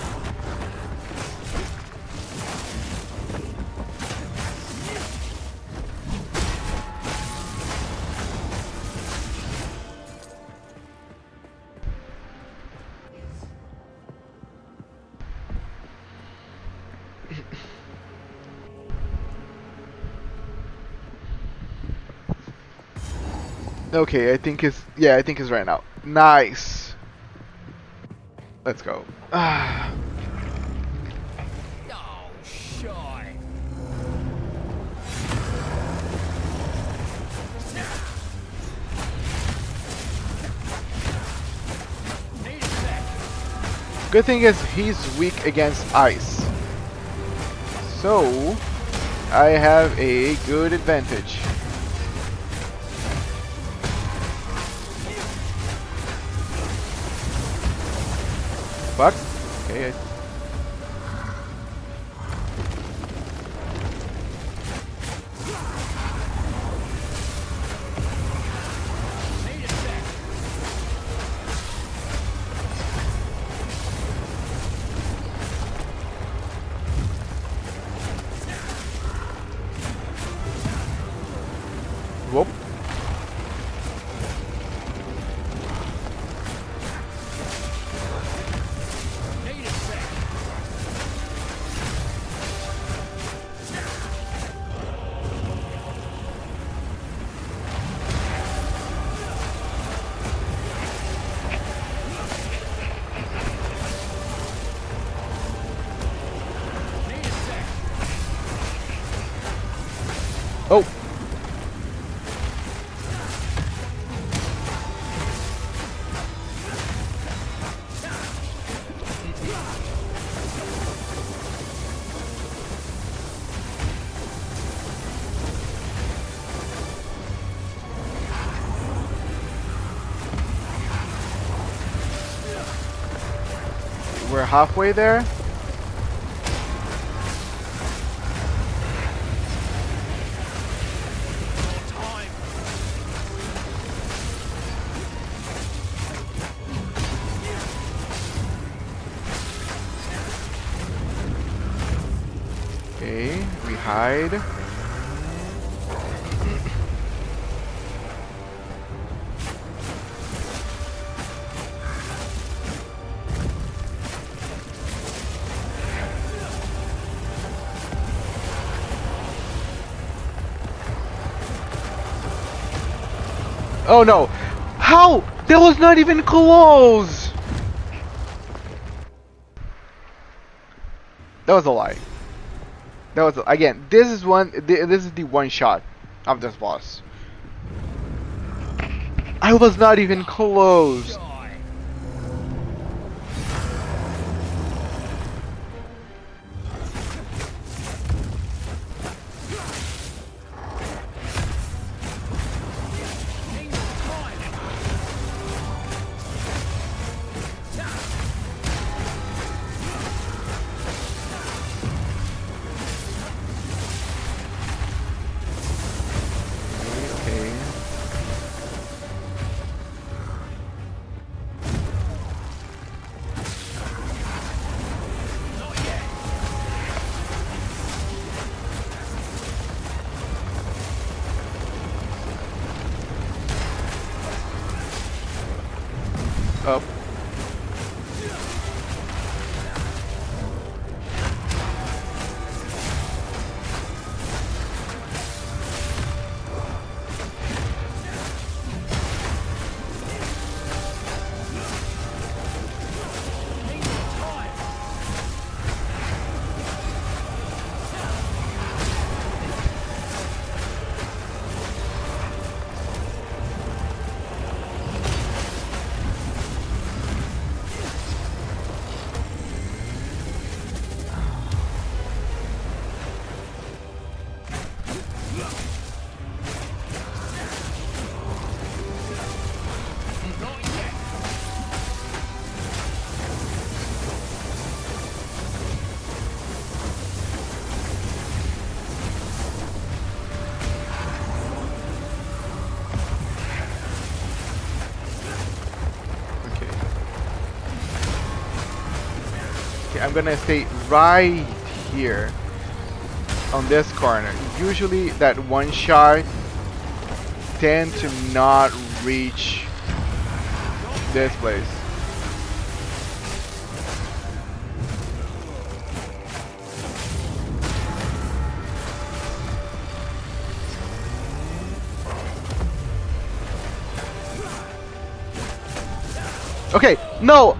Okay, I think it's right now. Nice. Let's go. Ah. Oh, shy. Need a sec. Good thing is he's weak against ice. So I have a good advantage. Fuck. Okay. Need a sec. Whoop. Need a sec. Need a sec. Oh. We're halfway there. More time. Okay, we hide. Oh no! How? That was not even close! That was a lie. That was again. This is the one shot of this boss. I was not even close. Shy. Need more time. Okay. Not yet. Up. gonna stay right here on this corner. Usually that one shot tend to not reach this place. Okay, no!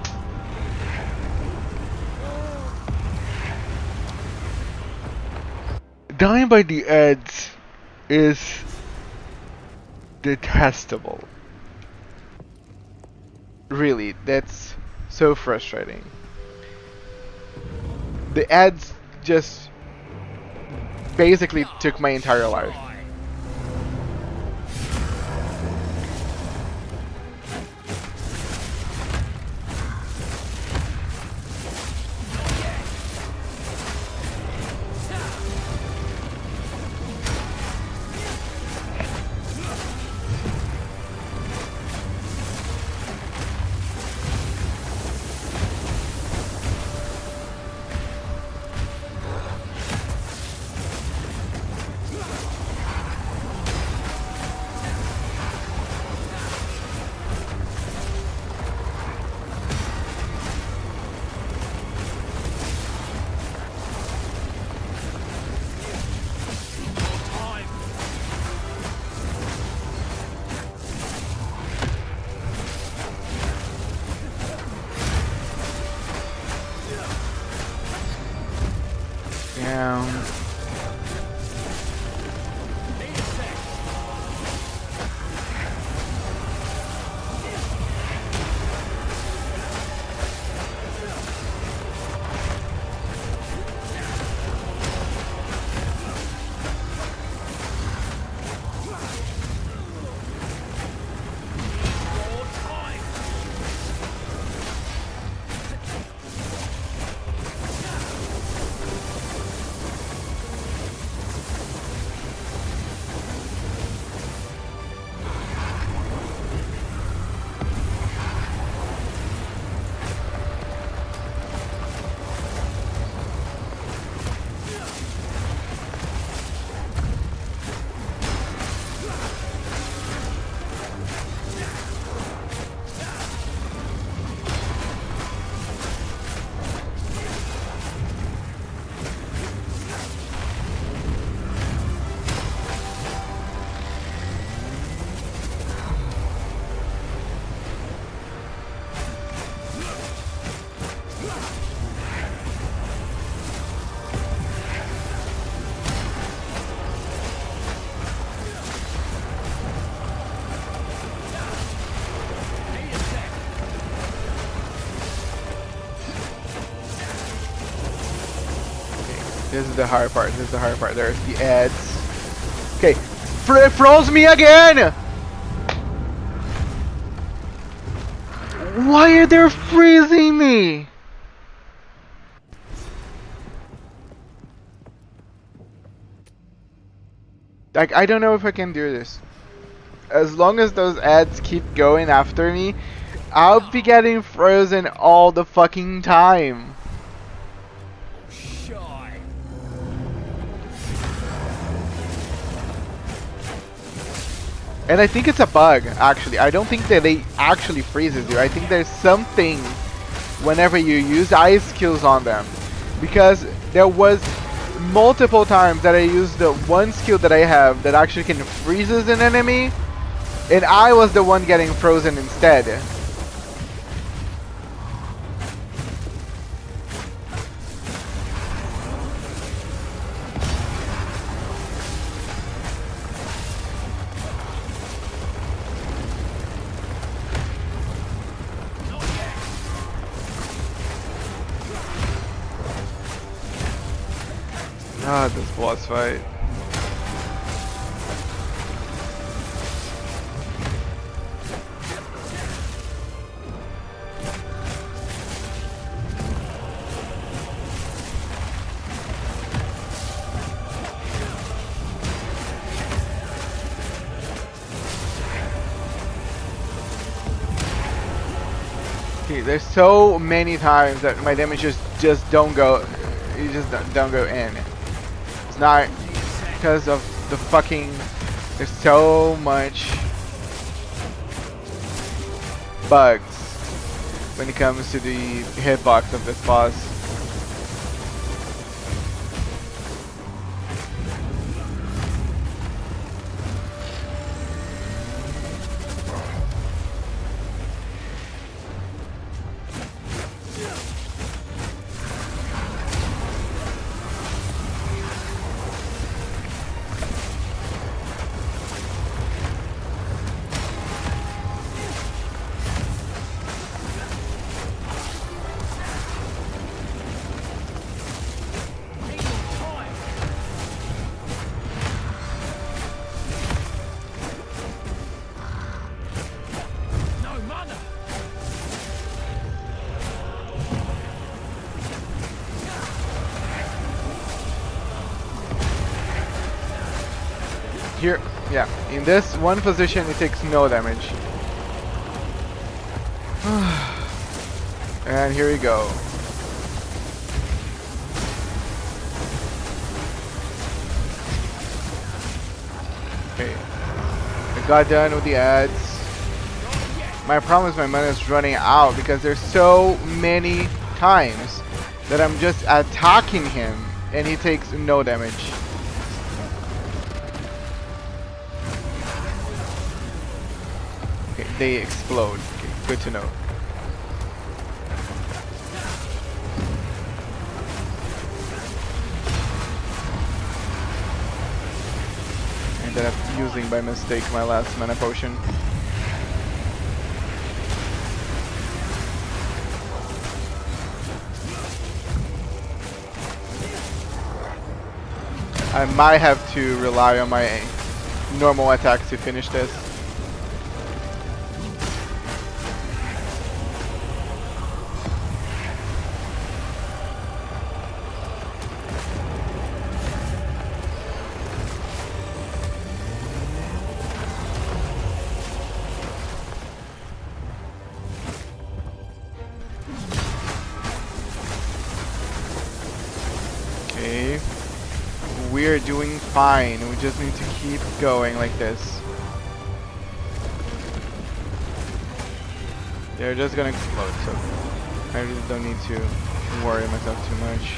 Dying by the edge is detestable. Really, that's so frustrating. The ads just basically took my entire life. Down. This is the hard part. This is the hard part. There's the ads. Okay, it froze me again. Why are they freezing me? Like, I don't know if I can do this. As long as those ads keep going after me, I'll be getting frozen all the fucking time. And I think it's a bug, actually. I don't think that they actually freezes you. I think there's something whenever you use ice skills on them. Because there was multiple times that I used the one skill that I have that actually can freezes an enemy, and I was the one getting frozen instead. Ah, this boss fight. Okay, there's so many times that my damage just just don't go. You just don't go in. It's not because of the fucking. There's so much bugs when it comes to the hitbox of this boss. Here, yeah, in this one position it takes no damage. And here we go. Okay, I got done with the ads. My problem is my money is running out because there's so many times that I'm just attacking him and he takes no damage. Okay, they explode. Okay, good to know. Ended up using by mistake my last mana potion. I might have to rely on my normal attacks to finish this. Okay. We're doing fine. We just need to keep going like this. They're just gonna explode, so I really don't need to worry myself too much.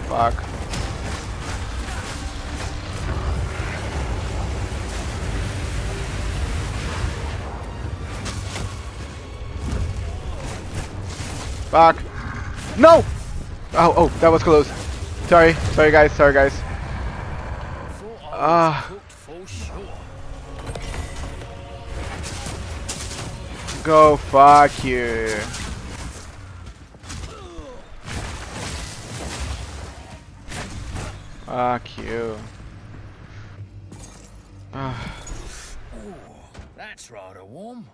Fuck. Fuck. No! Oh, that was close. Sorry guys, Go fuck you. Fuck you. That's rather warm.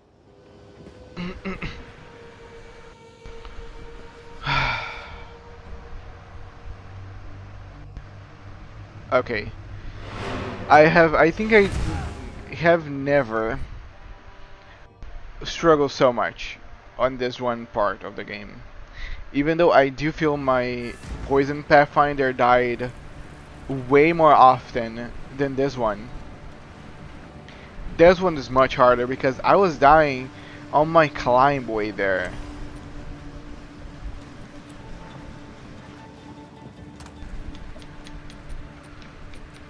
Okay. I think I have never struggled so much on this one part of the game. Even though I do feel my Poison Pathfinder died way more often than this one. This one is much harder because I was dying on my climb way there.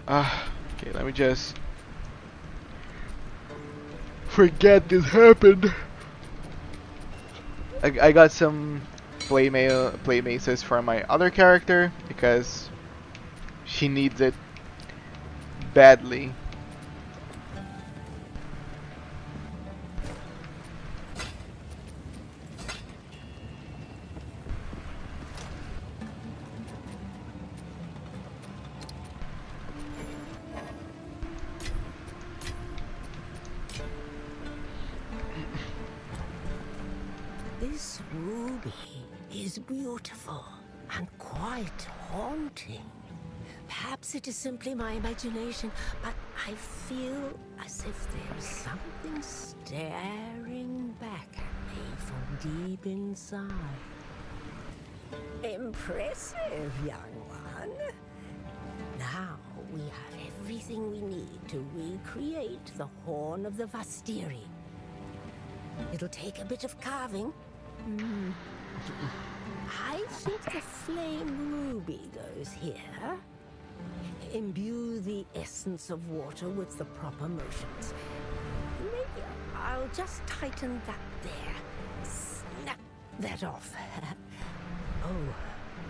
Okay, let me just forget this happened. I got some play maces for my other character because she needs it badly. This ruby is beautiful and quite haunting. Perhaps it is simply my imagination, but I feel as if there's something staring back at me from deep inside. Impressive, young one. Now we have everything we need to recreate the Horn of the Vastiri. It'll take a bit of carving. I think the flame ruby goes here. Imbue the essence of water with the proper motions. Maybe I'll just tighten that there. Snap that off. Oh,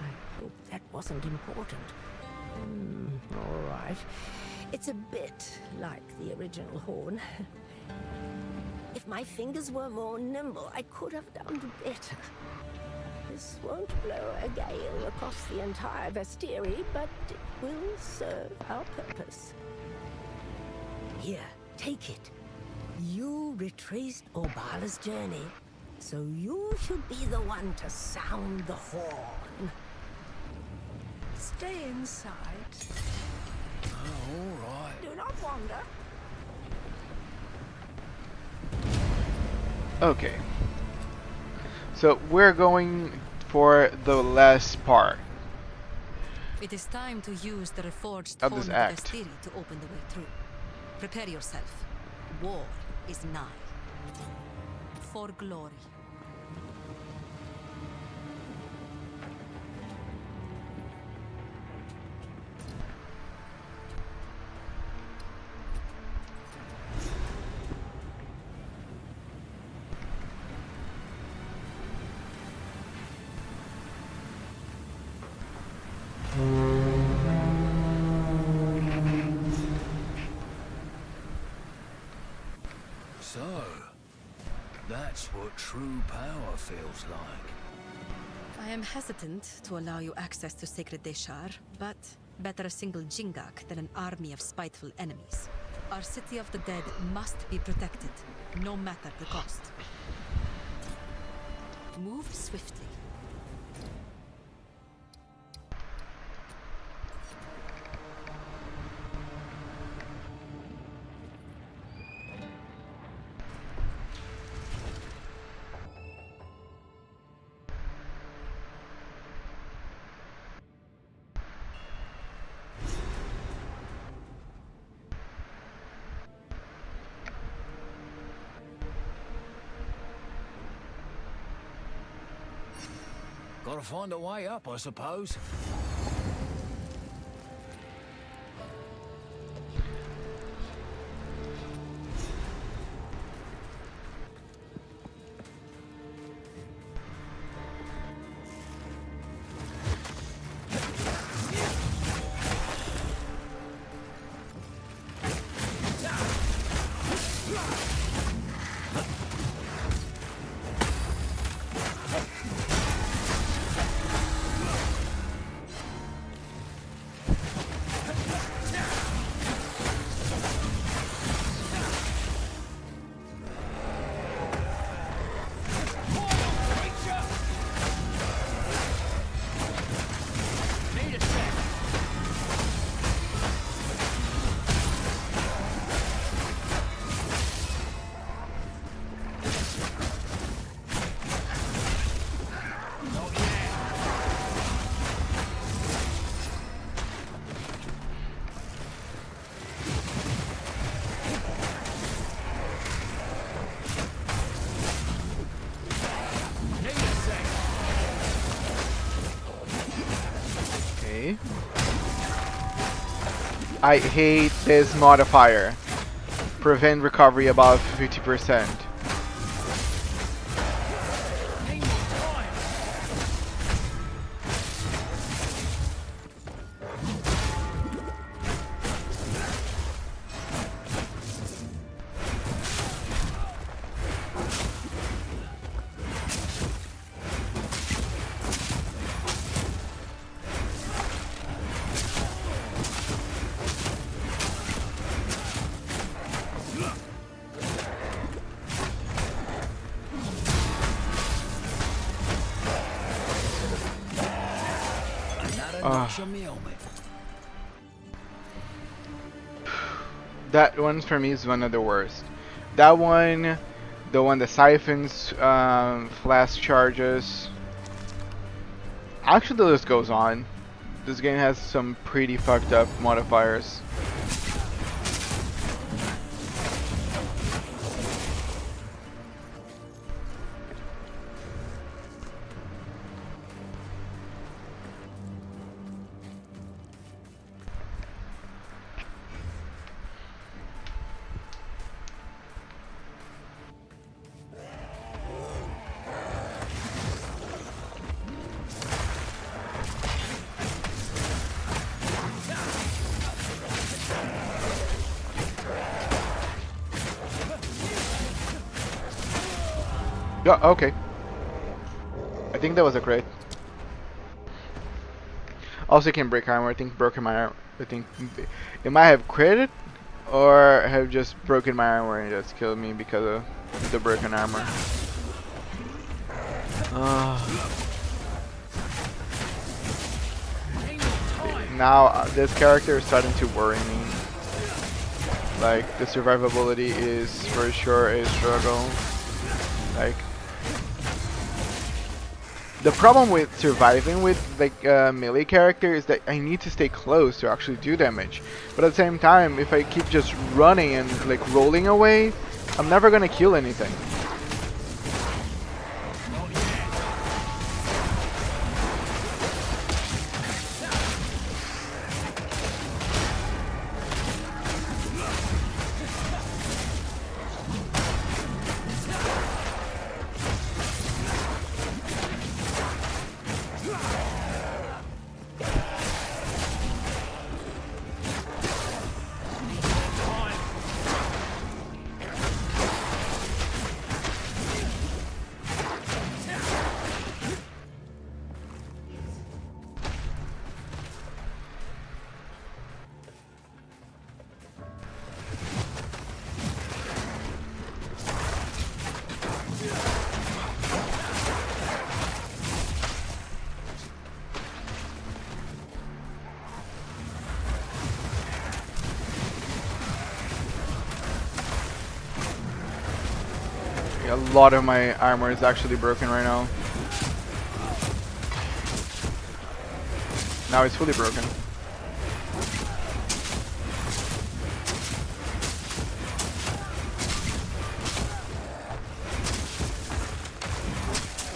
I hope that wasn't important. All right. It's a bit like the original horn. If my fingers were more nimble, I could have done better. This won't blow a gale across the entire Vestiri, but it will serve our purpose. Here, take it. You retraced Orbala's journey, so you should be the one to sound the horn. Stay inside. Oh, all right. Do not wander. Okay. So we're going for the last part It is time to use the reforged of horn this of act. the Vestiri to open the way through. Prepare yourself. War is nigh. For glory. So, that's what true power feels like. I am hesitant to allow you access to Sacred Deshar, but better a single Jingak than an army of spiteful enemies. Our city of the dead must be protected, no matter the cost. Move swiftly. Gotta find a way up, I suppose. Okay. I hate this modifier. Prevent recovery above 50%. Another notch on the helmet. That one for me is one of the worst. That one, the one that siphons flash charges. Actually, the list goes on. This game has some pretty fucked up modifiers. Yeah, okay. I think that was a crit. Also can break armor. I think broken my armor. I think it might have critted or have just broken my armor and just killed me because of the broken armor. Now this character is starting to worry me. Like the survivability is for sure a struggle. Like the problem with surviving with like melee character is that I need to stay close to actually do damage. But at the same time, if I keep just running and like rolling away, I'm never gonna kill anything. A lot of my armor is actually broken right now. Now it's fully broken.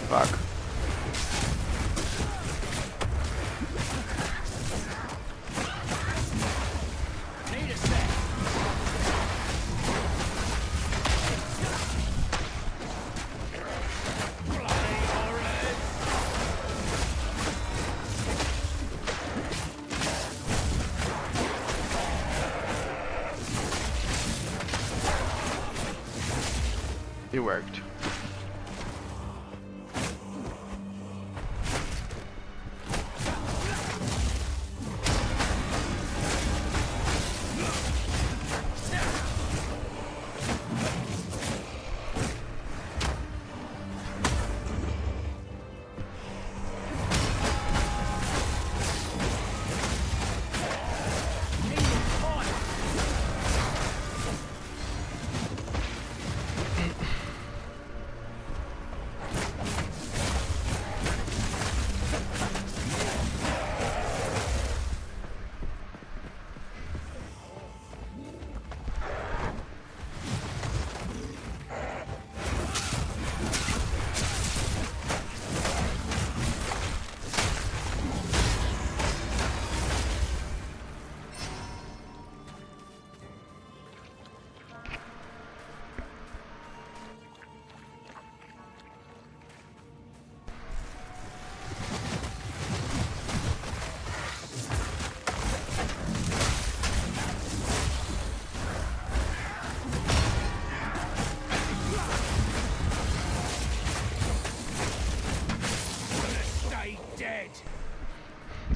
Fuck. It worked.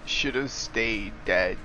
Should have stayed dead.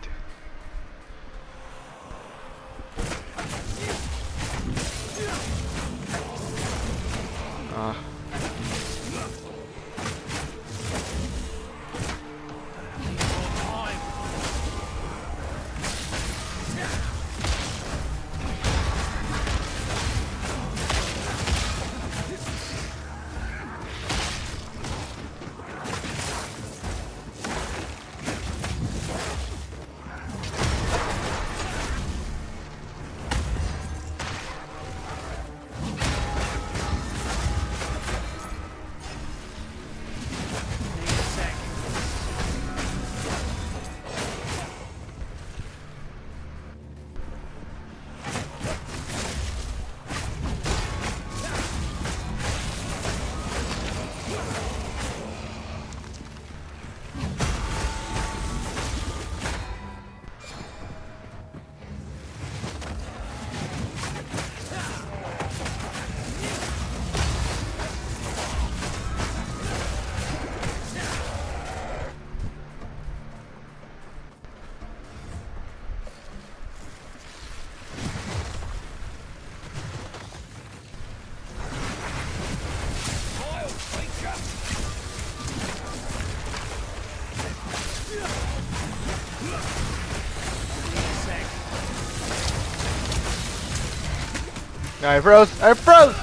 I froze! I froze!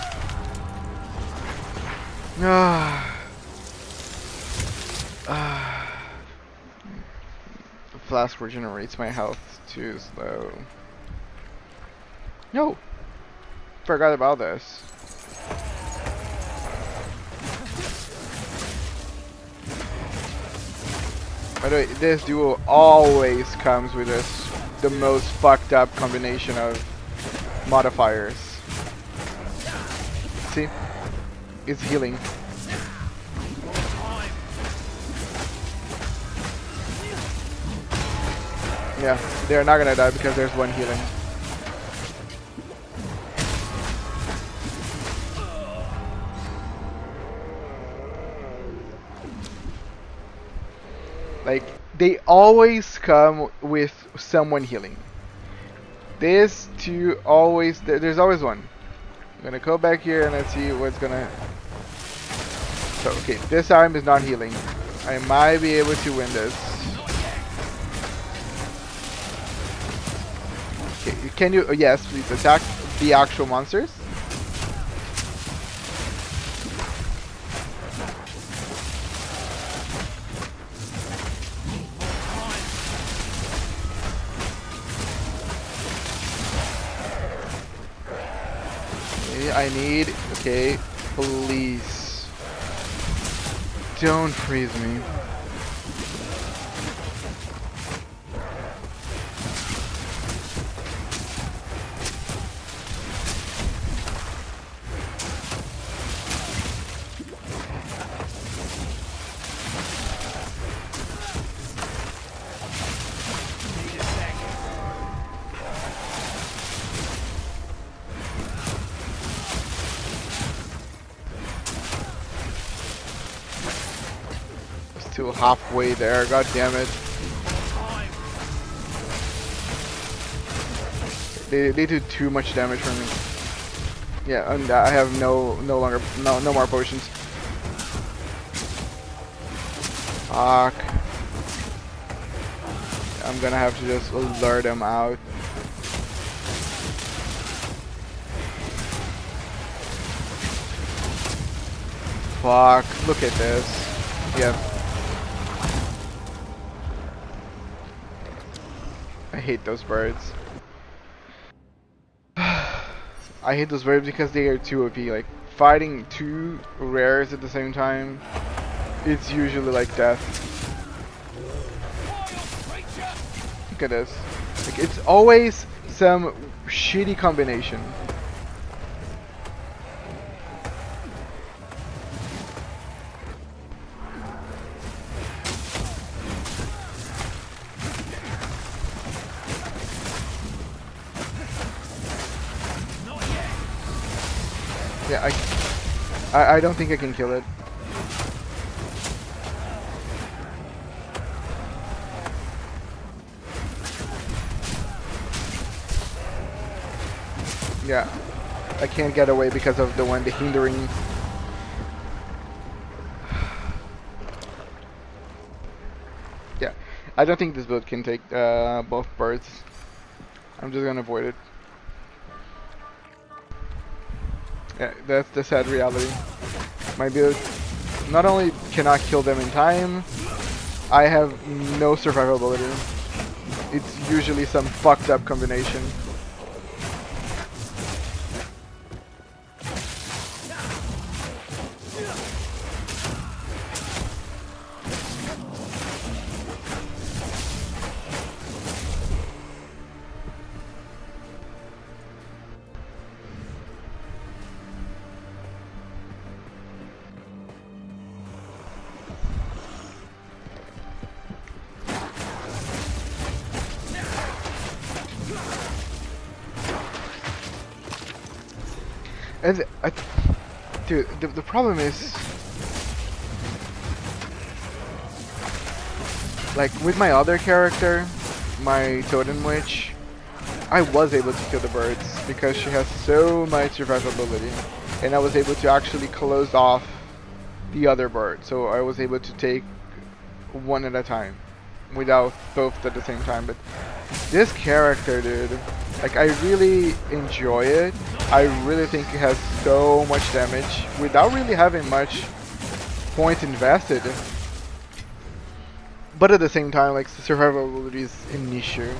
Ah. The flask regenerates my health too slow. No! Forgot about this. By the way, this duo always comes with the most fucked up combination of modifiers. See? It's healing. Yeah, they're not gonna die because there's one healing. Like, they always come with someone healing. This two always, there's always one. I'm gonna go back here and let's see what's gonna... So, okay, this arm is not healing. I might be able to win this. Okay, can you, oh, yes, please attack the actual monsters. I need, okay, please. Don't freeze me. Still halfway there, god damn it. They do too much damage for me. Yeah, and I have no more potions. Fuck. I'm gonna have to just lure them out. Fuck, look at this. Yeah. I hate those birds. I hate those birds because they are too OP. Like, fighting two rares at the same time, it's usually like death. Look at this. Like, it's always some shitty combination. Yeah, I don't think I can kill it. Yeah, I can't get away because of the hindering. Yeah, I don't think this build can take both birds. I'm just gonna avoid it. Yeah, that's the sad reality. My build not only cannot kill them in time, I have no survivability. It's usually some fucked up combination. And dude, the problem is, like with my other character, my Totem Witch, I was able to kill the birds because she has so much survivability, and I was able to actually close off the other bird, so I was able to take one at a time. without both at the same time. But this character, dude, like, I really enjoy it. I really think it has so much damage without really having much point invested. But at the same time, like, the survivability is an issue.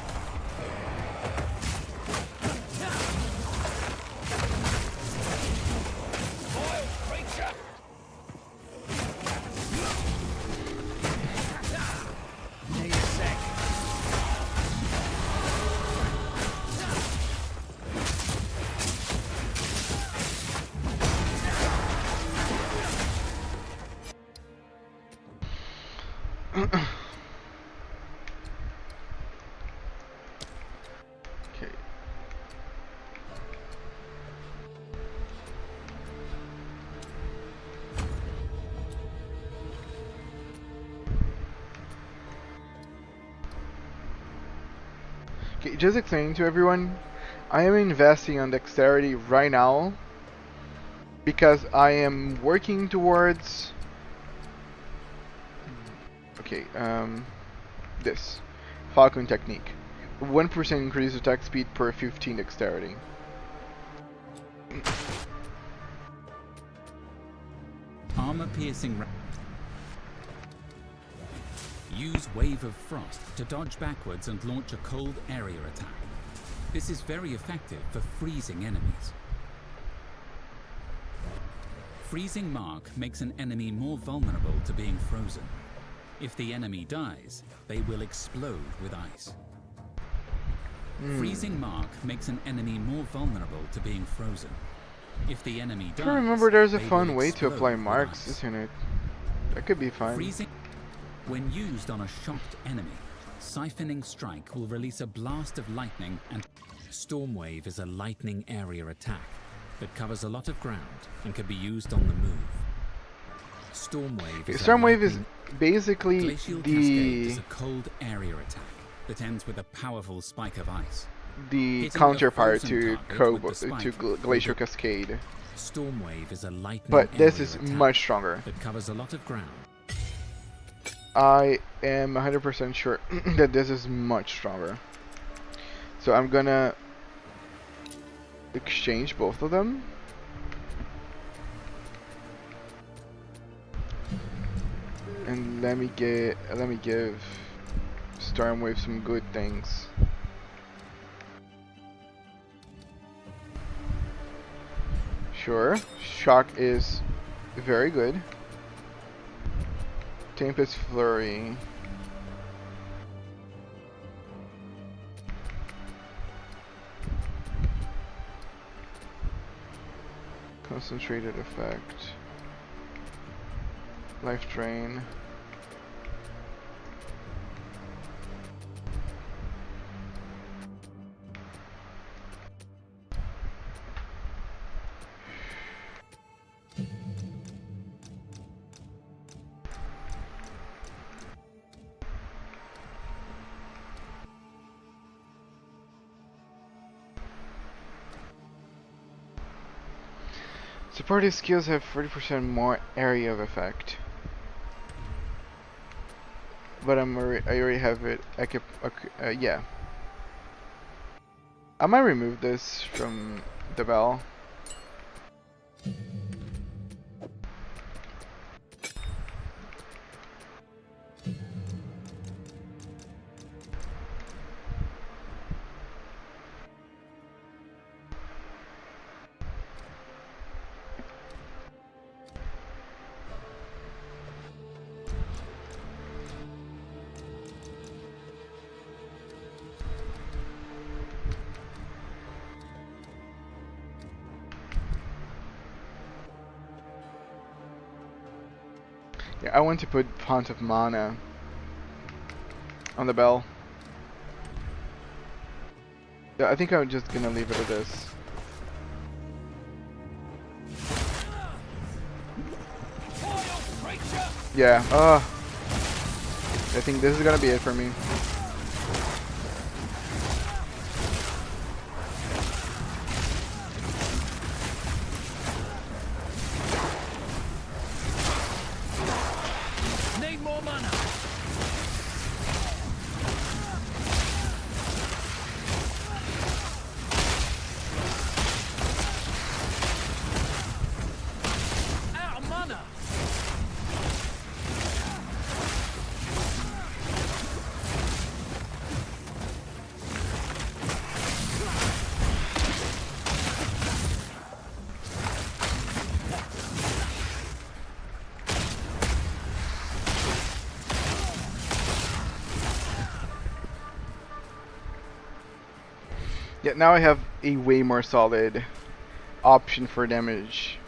Okay. Okay, just explaining to everyone, I am investing on dexterity right now because I am working towards this Falcon technique. 1% increase attack speed per 15 dexterity. Armor piercing. Use Wave of Frost to dodge backwards and launch a cold area attack. This is very effective for freezing enemies. Freezing Mark makes an enemy more vulnerable to being frozen. If the enemy dies, they will explode with ice. Freezing Mark makes an enemy more vulnerable to being frozen. If the enemy dies, I remember there's a they fun will way to explode apply with marks, ice. isn't it? That could be fun. Freezing. When used on a shocked enemy, Siphoning Strike will release a blast of lightning, and Stormwave is a lightning area attack that covers a lot of ground and can be used on the move. Stormwave is Stormwave is basically Glacial Cascade the is a cold area attack that ends with a powerful spike of ice. the Hitting a counterpart frozen to target with the spike will Glacial be- Cascade. Stormwave is a lightning But this area is attack much stronger. that covers a lot of ground. I am 100% sure that this is much stronger. So I'm gonna exchange both of them. And let me give Stormwave some good things. Sure, Shock is very good. Tempest Flurry. Concentrated effect. Life Drain. Supportive skills have 40% more area of effect. But I already have it. Yeah. I might remove this from the bell. Yeah, I want to put Font of Mana on the bell. Yeah, I think I'm just gonna leave it at this. Yeah, I think this is gonna be it for me. Need more mana. Yeah, now I have a way more solid option for damage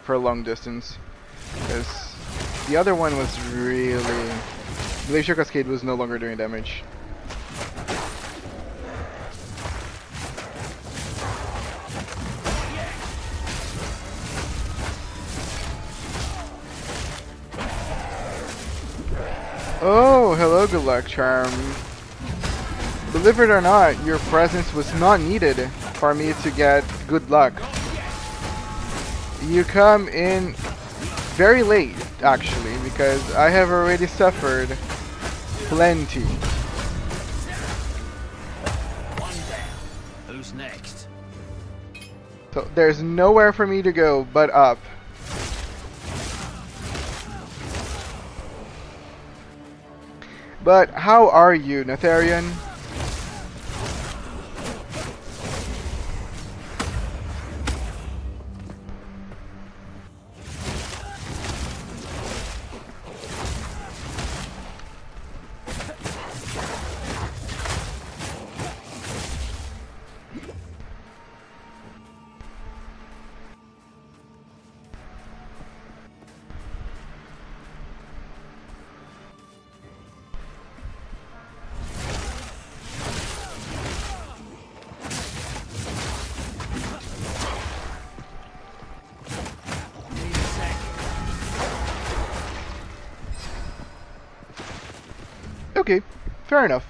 for long distance. Because the other one was really... Glacier Cascade was no longer doing damage. Oh, hello, good luck charm. Believe it or not, your presence was not needed for me to get good luck. You come in very late, actually, because I have already suffered plenty. One down. Who's next? So there's nowhere for me to go but up. But how are you, Natharian? Okay, fair enough.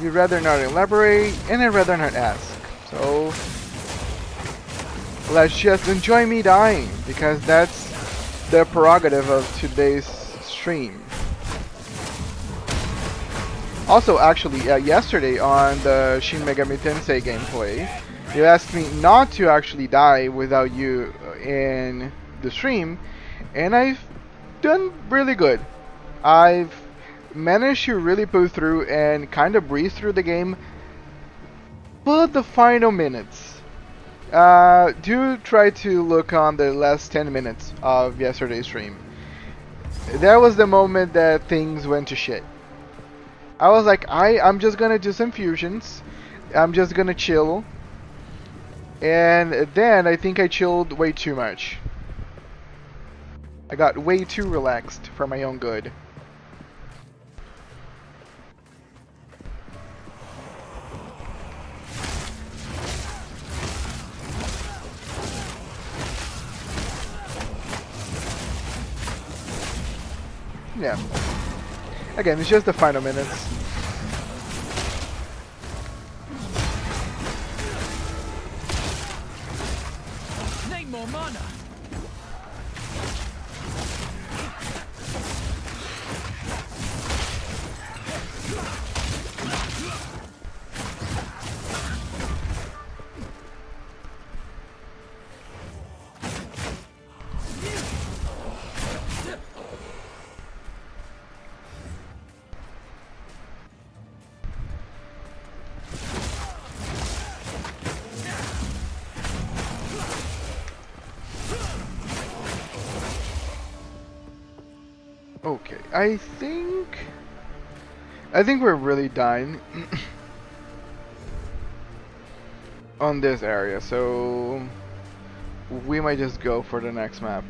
You'd rather not elaborate, and I'd rather not ask. So, let's just enjoy me dying, because that's the prerogative of today's stream. Also, actually, yesterday on the Shin Megami Tensei gameplay, you asked me not to actually die without you in the stream, and I've done really good. I've managed to really pull through and kind of breeze through the game. But the final minutes, do try to look on the last 10 minutes of yesterday's stream. That was the moment that things went to shit. I was like, I'm just gonna do some fusions, I'm just gonna chill, and then I think I chilled way too much. I got way too relaxed for my own good. Yeah. Again, it's just the final minutes. Need more mana. Okay, I think we're really dying on this area, so we might just go for the next map.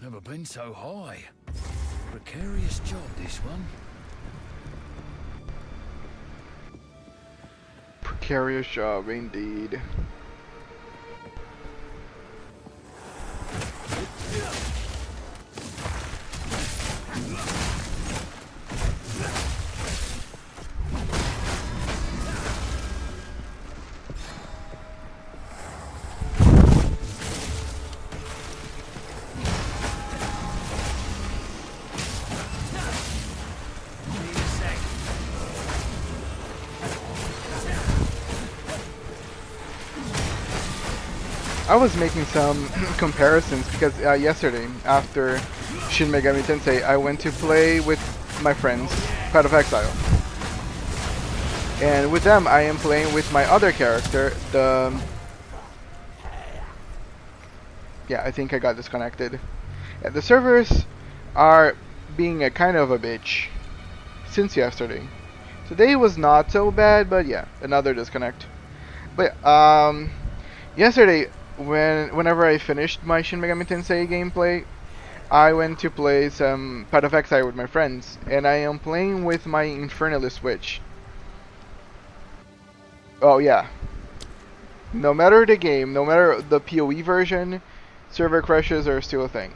Never been so high. Precarious job, this one. Precarious job, indeed. I was making some comparisons because yesterday, after Shin Megami Tensei, I went to play with my friends, Path of Exile. And with them, I am playing with my other character, the... Yeah, I think I got disconnected. Yeah, the servers are being a kind of a bitch since yesterday. Today was not so bad, but yeah, another disconnect. But yesterday, whenever I finished my Shin Megami Tensei gameplay, I went to play some Path of Exile with my friends, and I am playing with my Infernalist Witch. Oh yeah. No matter the game, no matter the PoE version, server crashes are still a thing.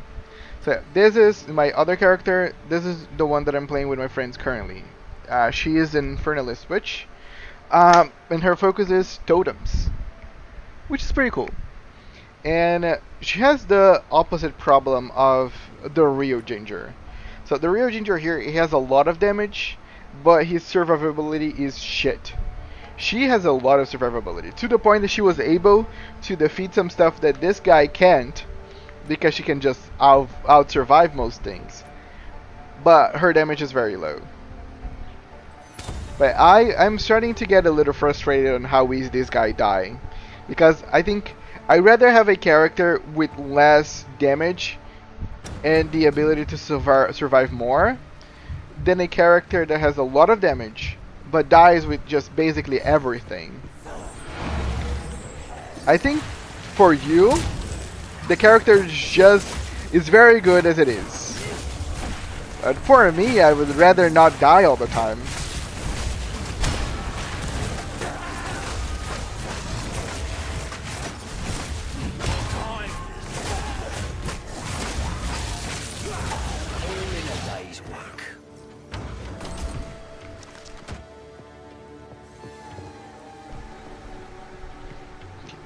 So this is my other character. This is the one that I'm playing with my friends currently. She is an Infernalist Witch, and her focus is totems, which is pretty cool. And she has the opposite problem of the Rio Ginger. So the Rio Ginger here, he has a lot of damage, but his survivability is shit. She has a lot of survivability, to the point that she was able to defeat some stuff that this guy can't, because she can just out-survive most things. But her damage is very low. But I'm starting to get a little frustrated on how easy this guy die. Because I think I'd rather have a character with less damage and the ability to survive more than a character that has a lot of damage but dies with just basically everything. I think for you, the character just is very good as it is. But for me, I would rather not die all the time.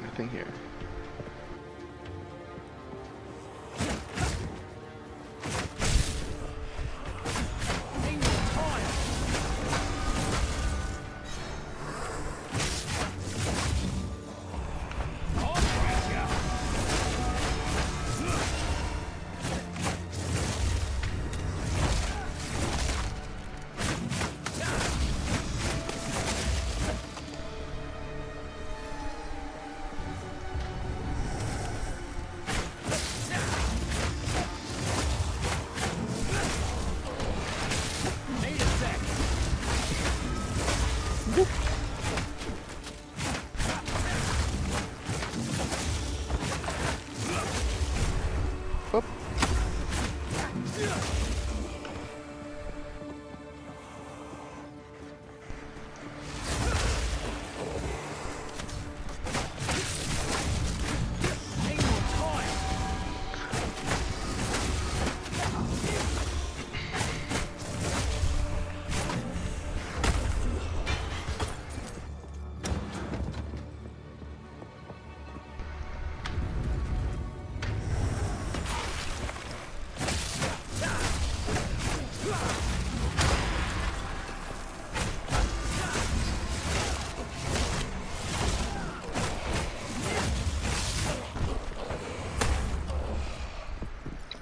Nothing here. Whoop.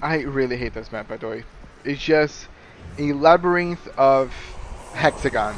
I really hate this map, by the way. It's just a labyrinth of hexagons.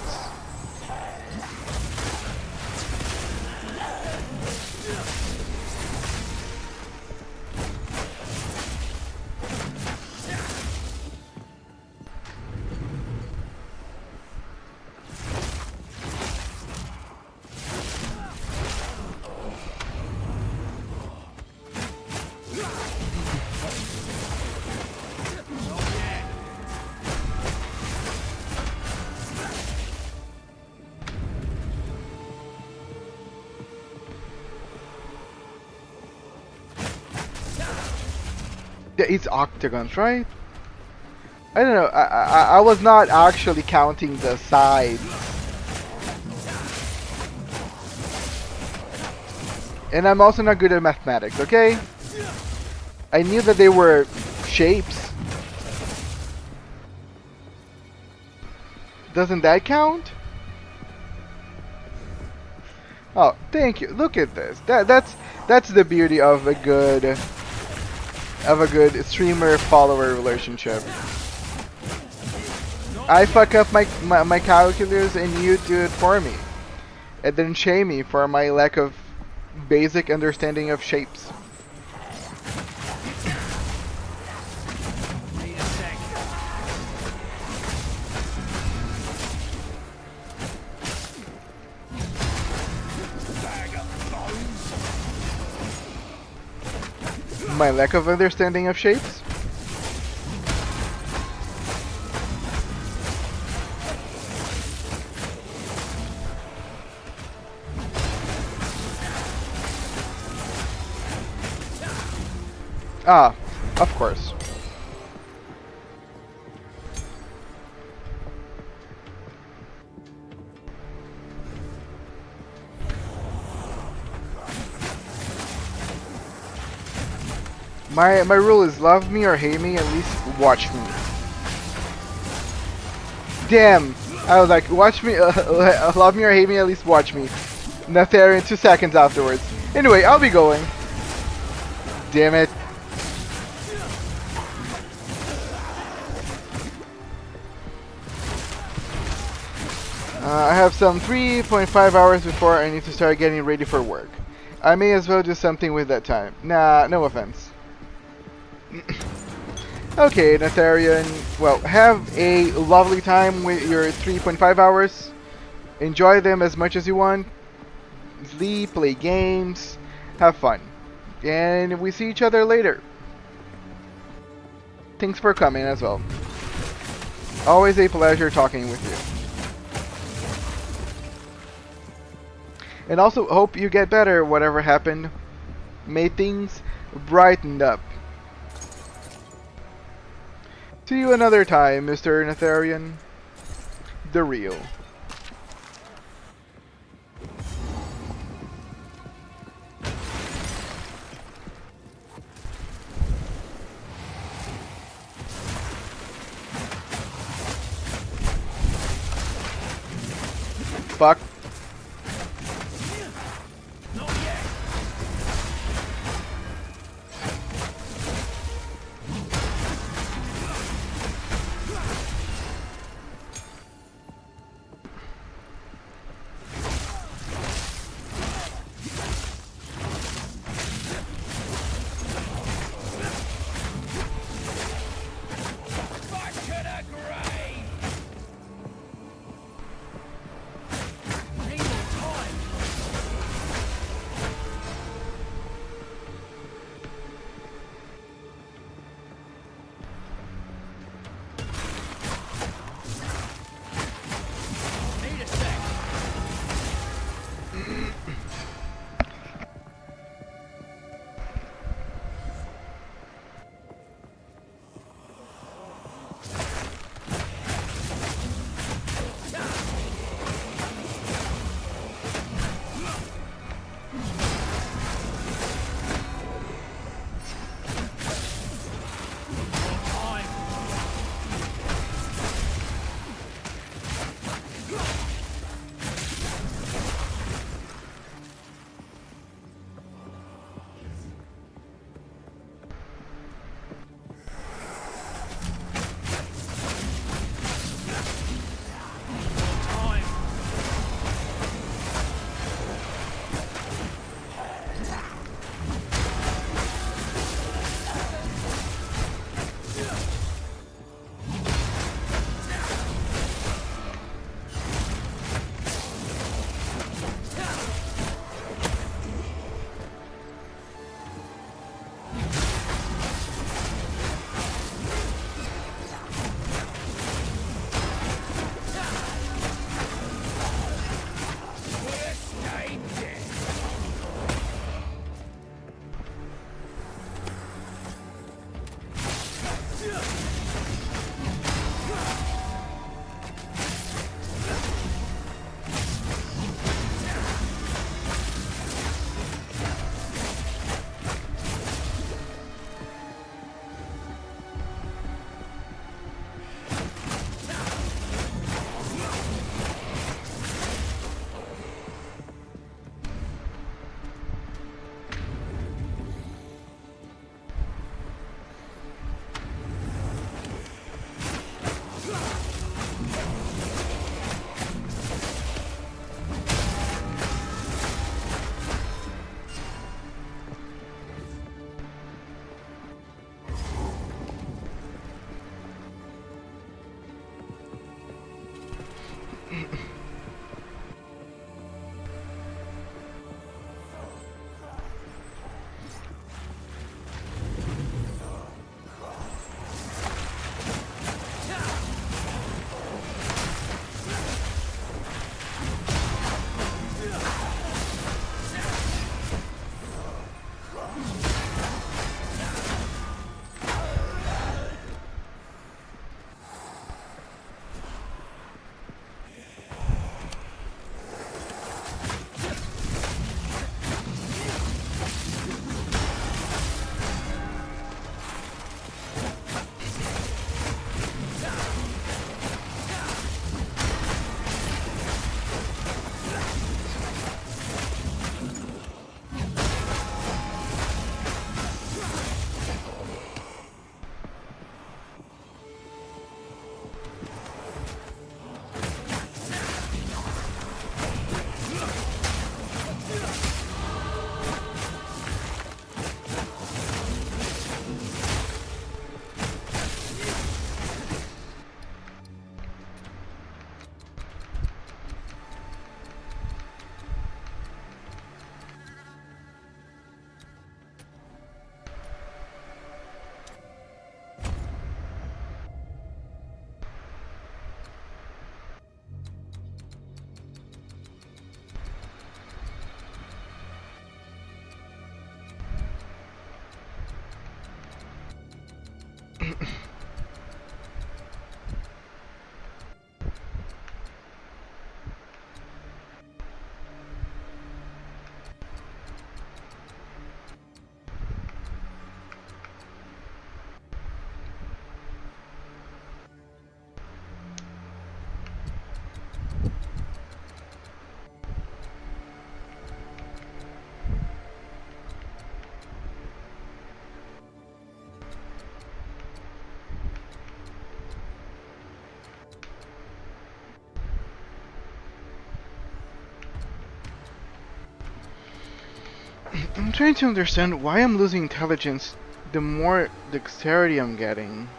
It's octagons, right? I don't know. I was not actually counting the sides. And I'm also not good at mathematics, okay? I knew that they were shapes. Doesn't that count? Oh, thank you. Look at this. That's the beauty of a good streamer follower relationship. I fuck up my calculus and you do it for me. And then shame me for my lack of basic understanding of shapes. Need a sec. Bag of bones. My lack of understanding of shapes? Ah, of course. My rule is love me or hate me, at least watch me. Damn! I was like, watch me, love me or hate me, at least watch me. Netherian 2 seconds afterwards. Anyway, I'll be going. Damn it. I have some 3.5 hours before I need to start getting ready for work. I may as well do something with that time. Nah, no offense. Okay, Netherian. Well, have a lovely time with your 3.5 hours. Enjoy them as much as you want. Sleep, play games, have fun. And we see each other later. Thanks for coming as well. Always a pleasure talking with you. And also, hope you get better, whatever happened. May things brightened up. See you another time, Mr. Netherian. The real. Fuck. I'm trying to understand why I'm losing intelligence the more dexterity I'm getting.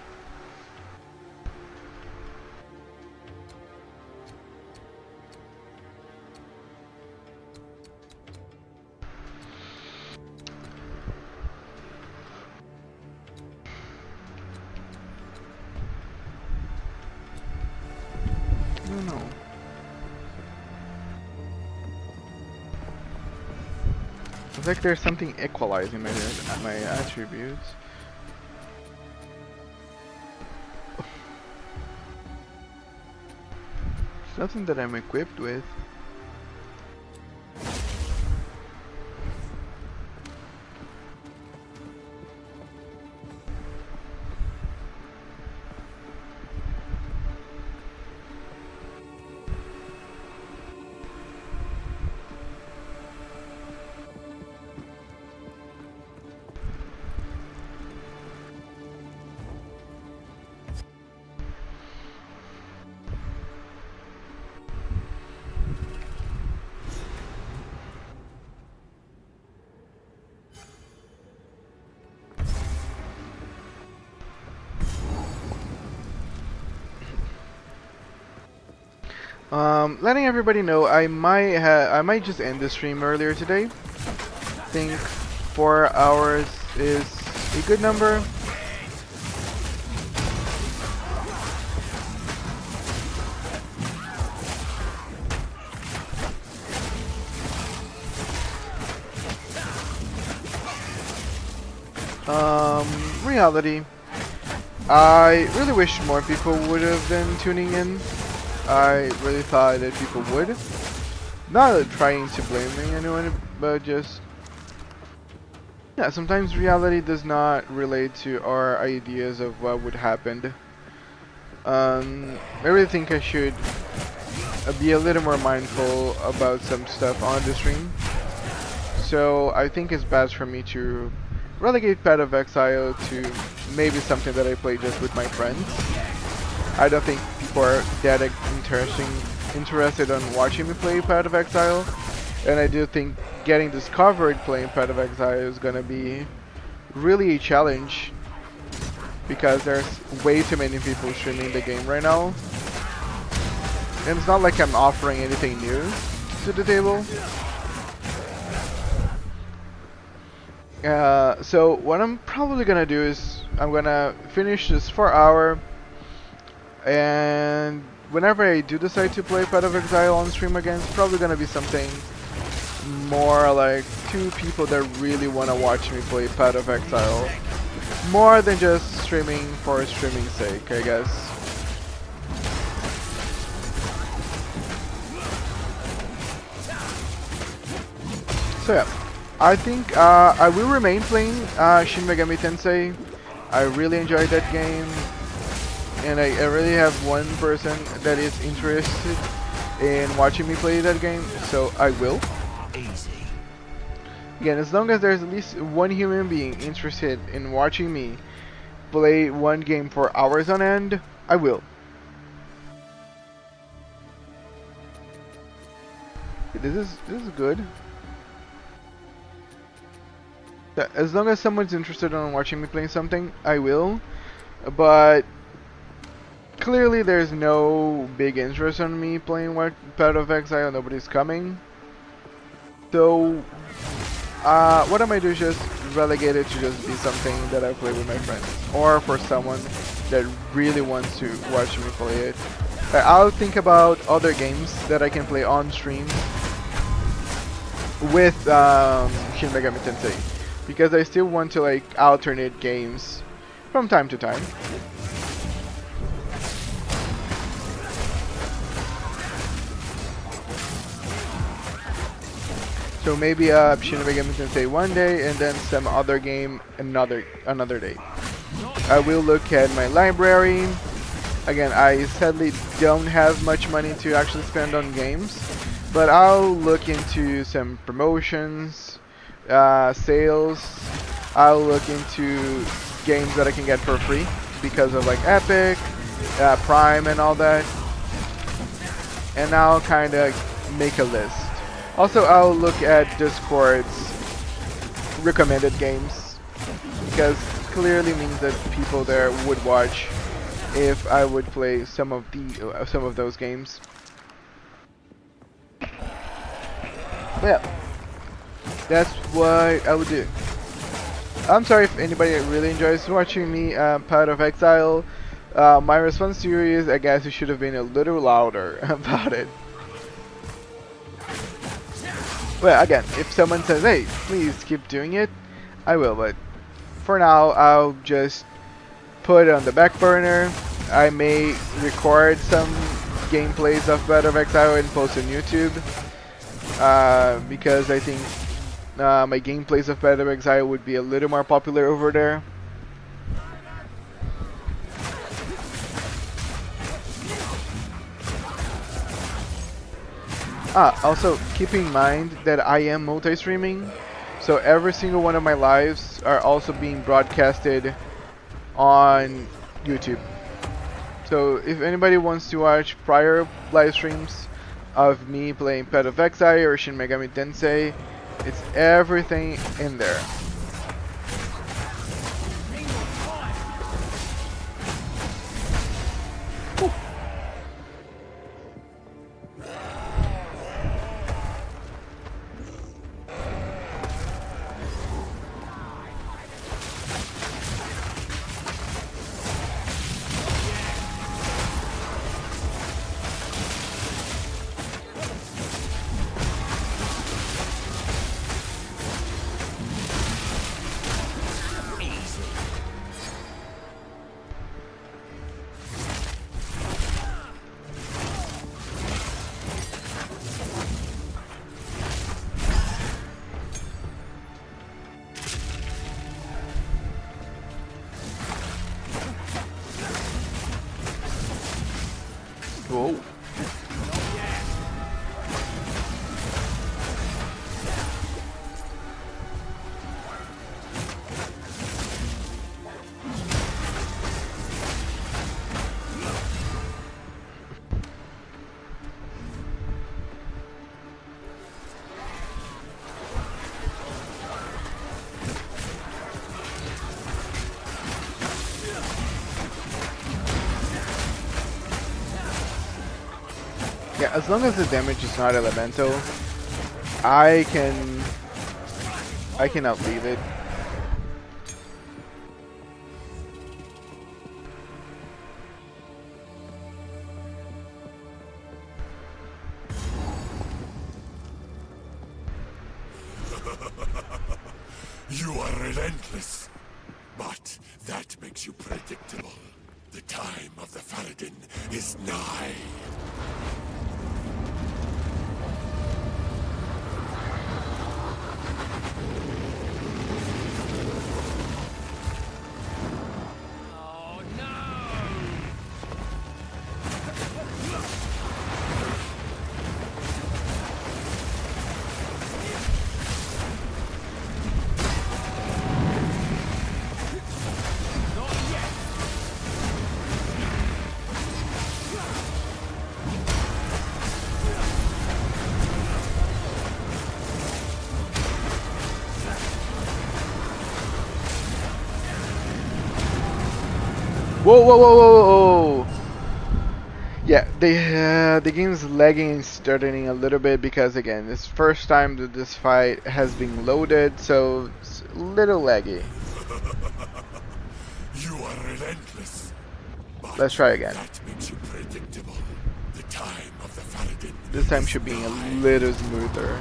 I don't know. It's like there's something equalizing my attributes. It's nothing that I'm equipped with. Letting everybody know, I might just end the stream earlier today. I think 4 hours is a good number. Reality. I really wish more people would have been tuning in. I really thought that people would. Not trying to blame anyone, but just... yeah, sometimes reality does not relate to our ideas of what would happen. I really think I should be a little more mindful about some stuff on the stream. So I think it's best for me to relegate Path of Exile to maybe something that I play just with my friends. I don't think people are that interested on watching me play Path of Exile, and I do think getting discovered playing Path of Exile is gonna be really a challenge because there's way too many people streaming the game right now, and it's not like I'm offering anything new to the table. So what I'm probably gonna do is I'm gonna finish this 4-hour, and whenever I do decide to play Path of Exile on stream again, it's probably gonna be something more like 2 people that really wanna watch me play Path of Exile, more than just streaming for streaming's sake, I guess. So yeah. I think I will remain playing Shin Megami Tensei. I really enjoyed that game, and I really have one person that is interested in watching me play that game, so I will. Easy. Again, as long as there's at least one human being interested in watching me play one game for hours on end, I will. This is good. As long as someone's interested in watching me playing something, I will. But clearly there's no big interest in me playing Path of Exile. Nobody's coming. So what I might do is just relegate it to just be something that I play with my friends, or for someone that really wants to watch me play it. I'll think about other games that I can play on stream with Shin Megami Tensei, because I still want to like alternate games from time to time. So maybe Shin Megami Tensei one day, and then some other game another day. I will look at my library. Again, I sadly don't have much money to actually spend on games, but I'll look into some promotions, sales. I'll look into games that I can get for free because of like Epic, Prime and all that, and I'll kind of make a list. Also, I'll look at Discord's recommended games, because clearly means that people there would watch if I would play some of those games. But yeah, that's what I would do. I'm sorry if anybody really enjoys watching me Path of Exile. My response to you is, I guess you should have been a little louder about it. But again, if someone says, hey, please keep doing it, I will, but for now, I'll just put it on the back burner. I may record some gameplays of Path of Exile and post on YouTube, because I think my gameplays of Path of Exile would be a little more popular over there. Also keep in mind that I am multi-streaming, so every single one of my lives are also being broadcasted on YouTube. So if anybody wants to watch prior live streams of me playing Path of Exile or Shin Megami Tensei, it's everything in there. Whoa. Yeah, as long as the damage is not elemental, I can outleave it. You are relentless, but that makes you predictable. The time of the Faradin is nigh. Whoa, whoa, whoa, whoa, whoa! Yeah, the game's lagging and stuttering a little bit because, again, it's first time that this fight has been loaded, so it's a little laggy. You are relentless. But Let's try again. that makes you predictable. The time of the Faradin This time is should be a nigh. little smoother.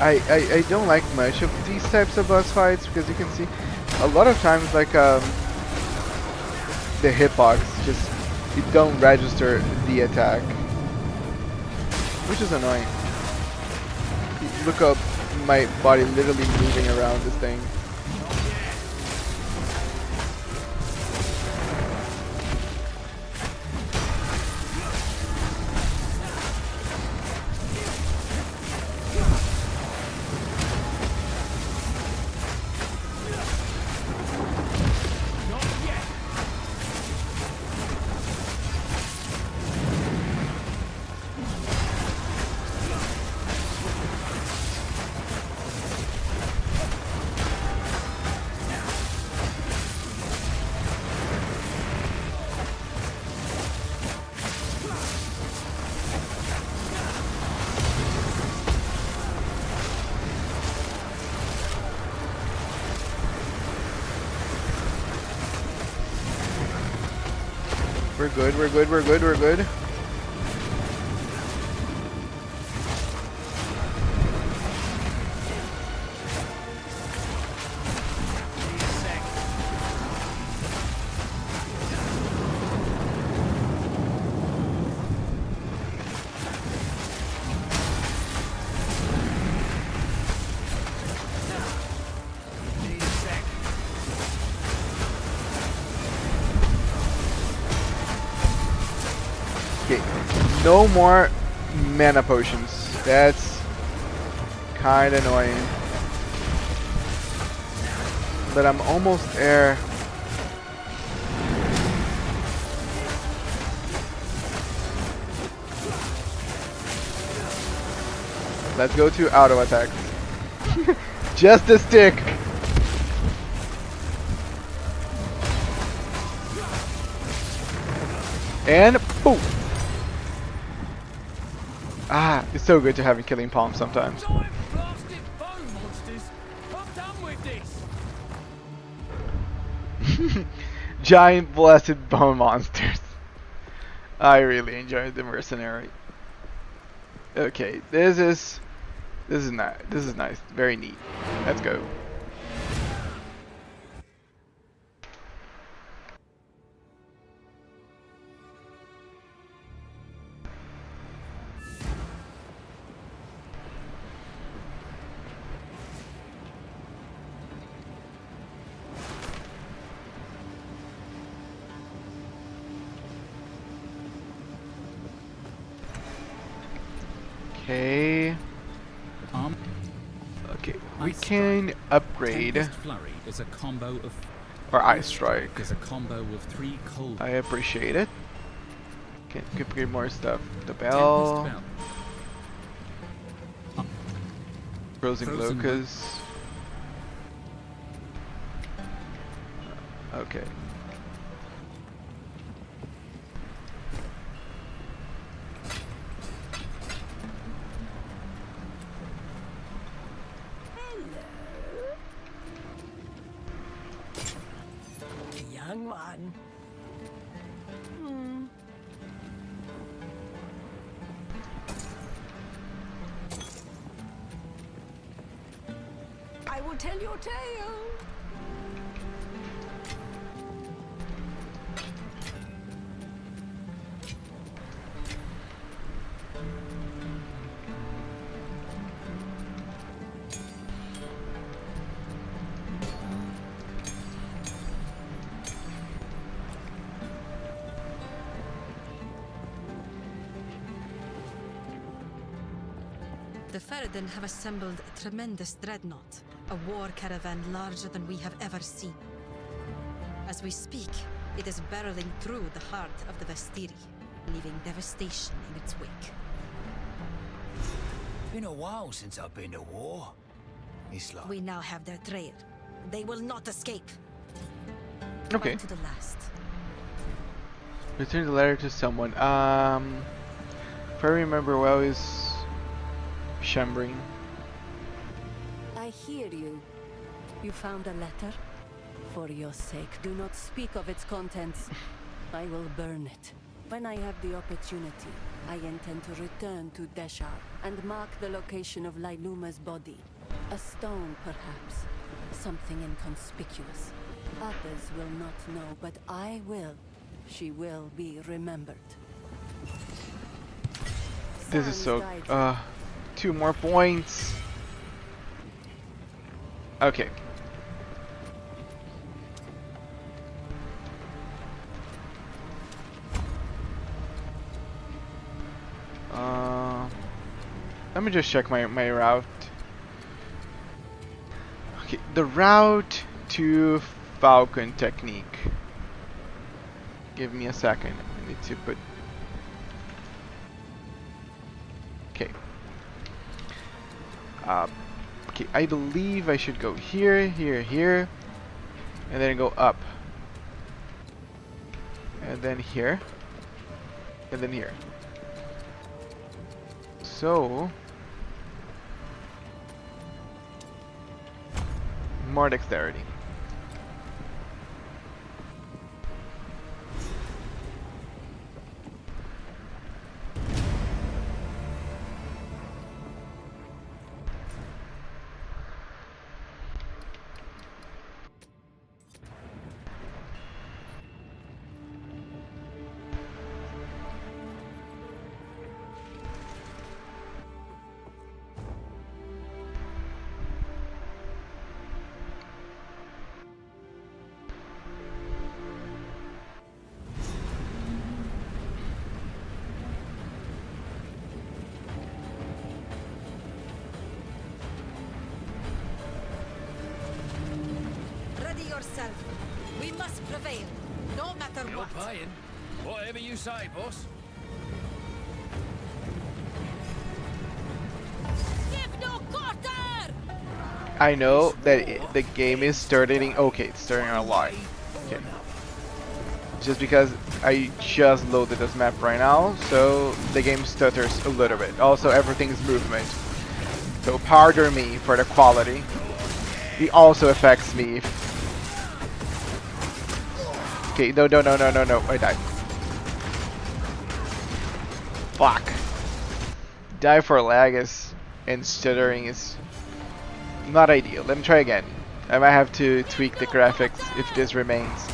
I don't like much of these types of boss fights because you can see a lot of times like the hitbox just you don't register the attack, which is annoying. Look up my body literally moving around this thing. We're good, we're good, we're good, we're good. Okay, no more mana potions. That's kind of annoying. But I'm almost there. Let's go to auto attack. Just a stick. And boom. Ah, it's so good to have a killing palm sometimes. Blasted bone monsters! I'm done with this! Giant blasted bone monsters. I really enjoyed the mercenary. Okay, this is nice. This is nice. Very neat. Let's go. Okay. Okay, we can upgrade Tempest Flurry is a combo of our Ice Strike. is a combo of 3 cold. I appreciate it. Can upgrade more stuff. The Tempest bell, Bell. Frozen Frozen Locust. Okay. Young one. I will tell your tale. The Ferryden have assembled a tremendous dreadnought, a war caravan larger than we have ever seen. As we speak, it is barreling through the heart of the Vestiri, leaving devastation in its wake. Been a while since I've been to war. It's like... We now have their trail. They will not escape. Okay. On to the last. Return the letter to someone. If I remember well, is Shambring. I hear you. You found a letter? For your sake, do not speak of its contents. I will burn it. When I have the opportunity, I intend to return to Deshar and mark the location of Lailuma's body. A stone, perhaps. Something inconspicuous. Others will not know, but I will. She will be remembered. This is Sans so... guide you. 2 more points. Okay. Let me just check my route. Okay, the route to Falcon Technique. Give me a second. I need to put... Okay. Okay, I believe I should go here, here, here, and then go up. And then here. And then here. So... more dexterity. Ready yourself. We must prevail, no matter You're what. paying. Whatever you say, boss. Give no quarter! I know that the game is starting. Okay, it's starting on a lie. Okay. Just because I just loaded this map right now, so the game stutters a little bit. Also, everything's movement. So pardon me for the quality. It also affects me. Okay, no, I died. Fuck. Die for lag is and stuttering is not ideal. Let me try again. I might have to tweak the graphics if this remains.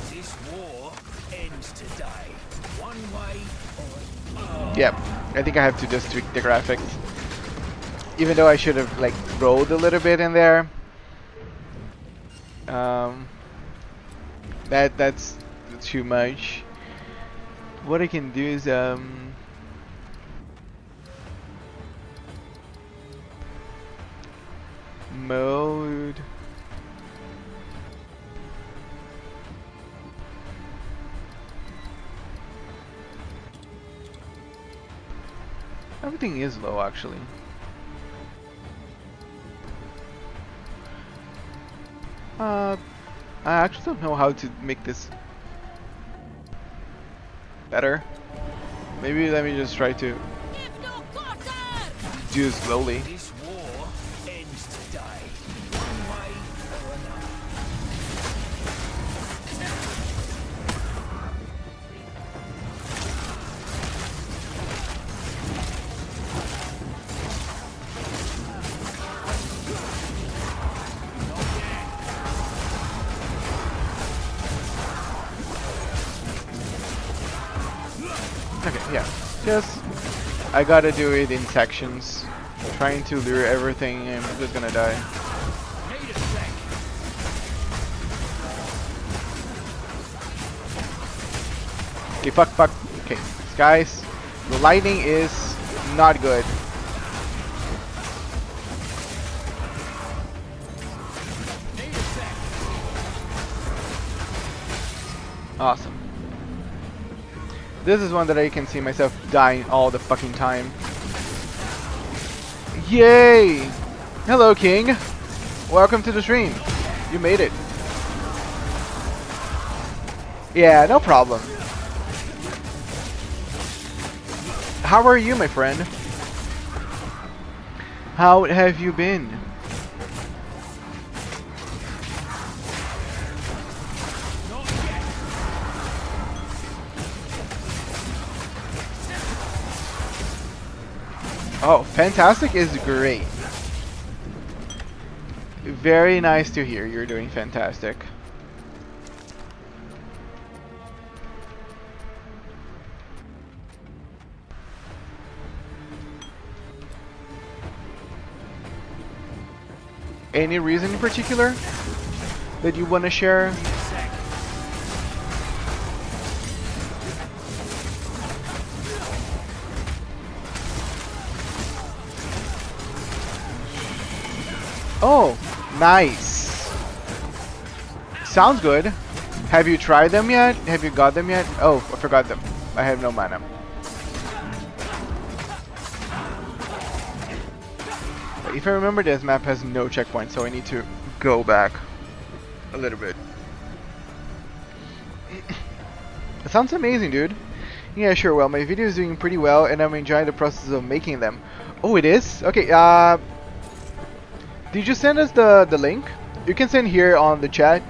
This war ends today. One way or Yep, I think I have to just tweak the graphics. Even though I should have like rolled a little bit in there. That's too much. What I can do is mode. Everything is low actually. I actually don't know how to make this better. Maybe let me just try to Give no quarter! do it slowly. this war ends today. One way or another. Okay, yeah. Just I gotta do it in sections. Trying to lure everything and I'm just gonna die. Need a sec. Okay, fuck. Okay, guys, the lighting is not good. Need a sec. Awesome. This is one that I can see myself dying all the fucking time. Yay! Hello, King. Welcome to the stream. You made it. Yeah, no problem. How are you, my friend? How have you been? Oh, fantastic is great. Very nice to hear you're doing fantastic. Any reason in particular that you want to share? Oh, nice. Sounds good. Have you tried them yet? Have you got them yet? Oh, I forgot them. I have no mana. If I remember, this map has no checkpoint, so I need to go back a little bit. It sounds amazing, dude. Yeah, sure. Well, my video is doing pretty well, and I'm enjoying the process of making them. Oh, it is? Okay, did you send us the link? You can send here on the chat,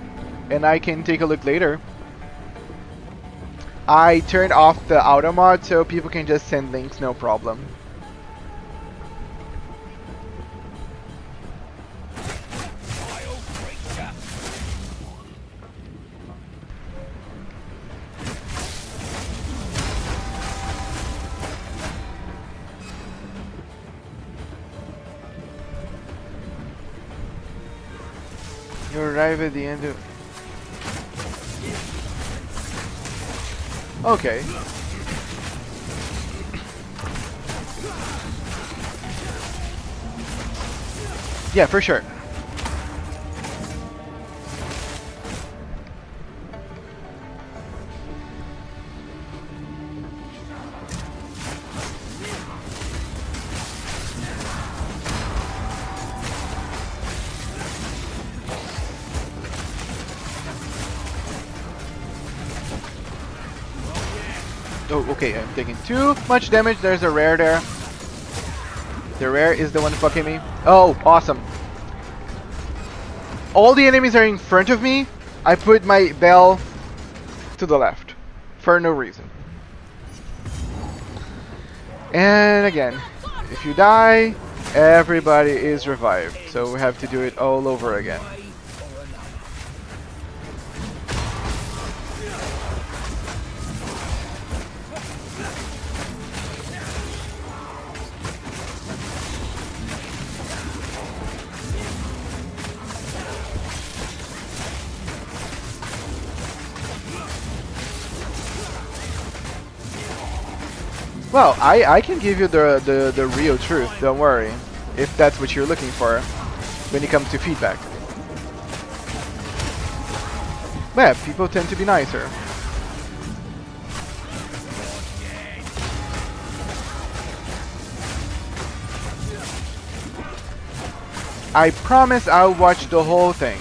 and I can take a look later. I turned off the auto mod, so people can just send links, no problem. You arrive at the end of... Okay. Yeah, for sure. Oh, okay, I'm taking too much damage. There's a rare there. The rare is the one fucking me. Oh, awesome. All the enemies are in front of me. I put my bell to the left for no reason. And again, if you die, everybody is revived. So we have to do it all over again. Well, I can give you the real truth, don't worry, if that's what you're looking for when it comes to feedback. Yeah, people tend to be nicer. I promise I'll watch the whole thing.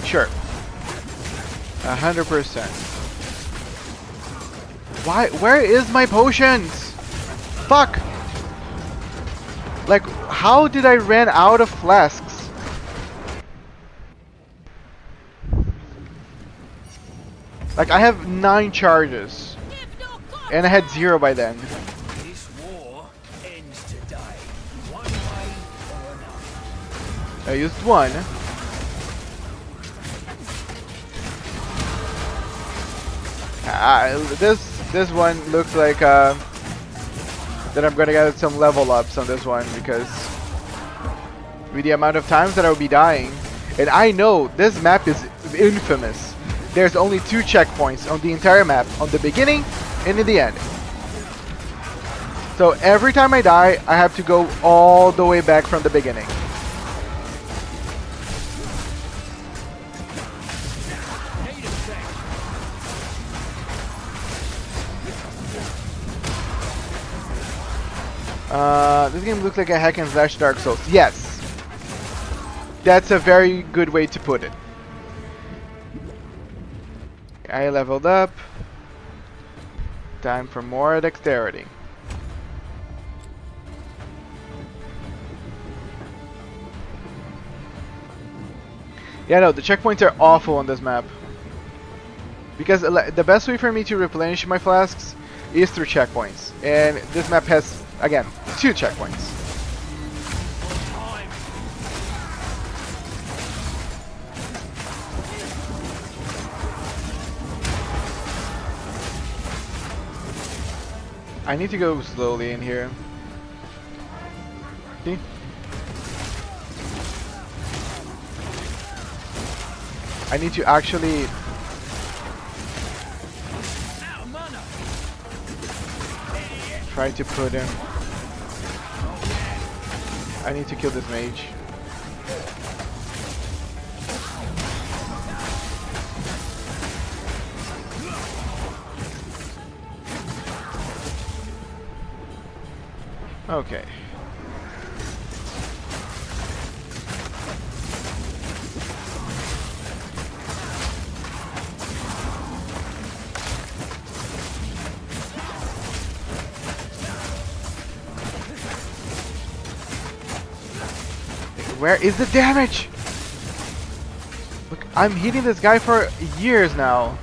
Sure. 100%. Why? Where is my potions? Fuck! Like, how did I run out of flasks? Like, I have 9 charges. And I had 0 by then. This war ends today, one way or another. I used 1. This one looks like that I'm gonna get some level ups on this one, because with the amount of times that I will be dying, and I know this map is infamous. There's only 2 checkpoints on the entire map, on the beginning and in the end. So every time I die, I have to go all the way back from the beginning. This game looks like a hack and slash Dark Souls. Yes. That's a very good way to put it. I leveled up. time for more dexterity. Yeah, no, the checkpoints are awful on this map. Because the best way for me to replenish my flasks is through checkpoints. And this map has, again, 2 checkpoints. I need to go slowly in here. See? I need to actually... try to put him... I need to kill this mage. Okay. Where is the damage? Look, I'm hitting this guy for years now.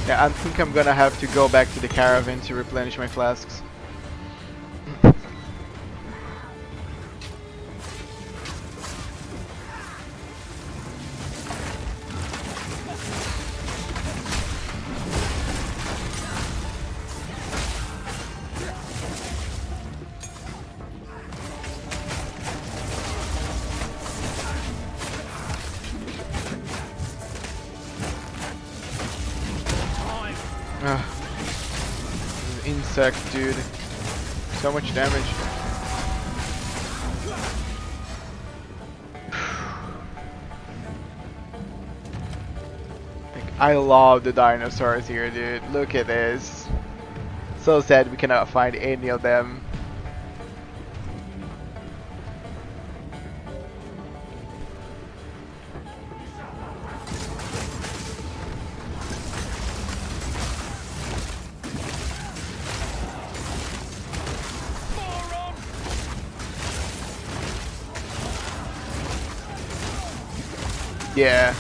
Yeah, I think I'm gonna have to go back to the caravan to replenish my flasks. Insect, dude. So much damage. Like, I love the dinosaurs here, dude. Look at this. So sad we cannot find any of them. Yeah.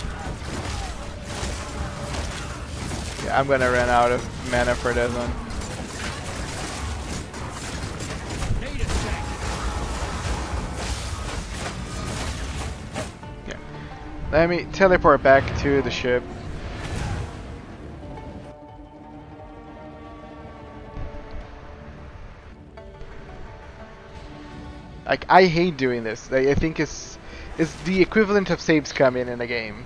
Yeah, I'm gonna run out of mana for this one. Yeah. Let me teleport back to the ship. Like, I hate doing this. Like, I think it's the equivalent of saves coming in a game.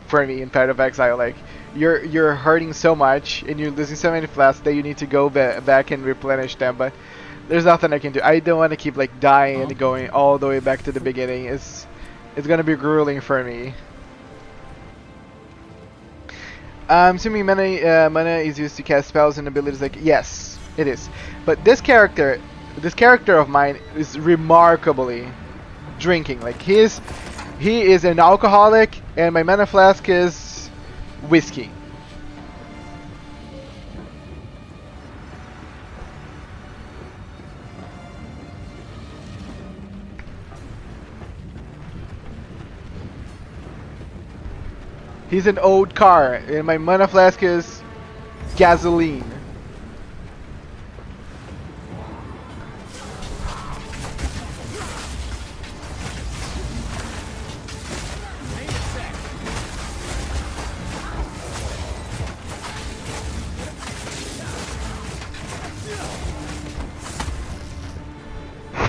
For me, in Path of Exile, like you're hurting so much and you're losing so many flasks that you need to go back and replenish them. But there's nothing I can do. I don't want to keep like dying and going all the way back to the beginning. It's gonna be grueling for me. Assuming mana is used to cast spells and abilities. Like, yes, it is. But this character of mine is remarkably drinking. Like, he is an alcoholic and my mana flask is whiskey. He's an old car and my mana flask is gasoline.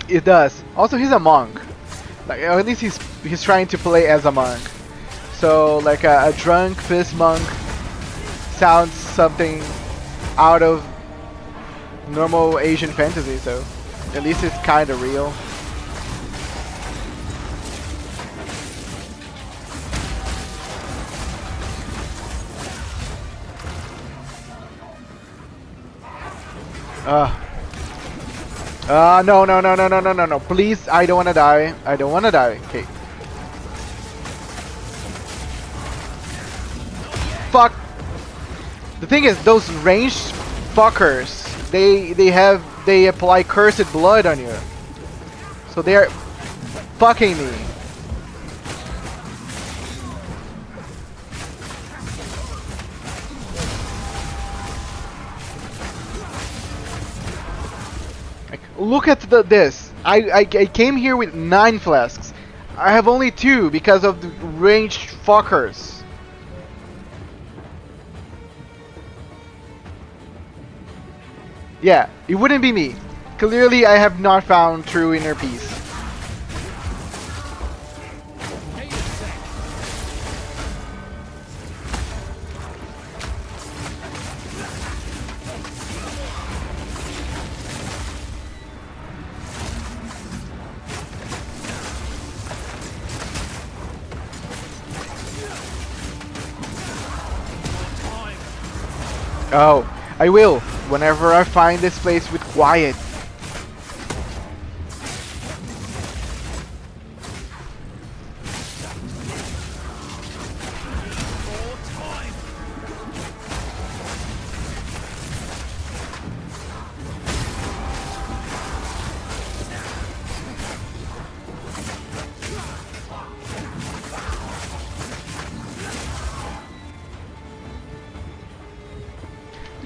It does. Also, he's a monk. Like, or at least he's trying to play as a monk. So like a drunk fist monk sounds something out of normal Asian fantasy. So at least it's kind of real. No. Please, I don't wanna die. I don't wanna die. Okay. Fuck. The thing is, those ranged fuckers, they apply cursed blood on you. So they're fucking me. Look at this. I came here with 9 flasks. I have only 2 because of the ranged fuckers. Yeah, it wouldn't be me. Clearly, I have not found true inner peace. Oh, I will, whenever I find this place with quiet.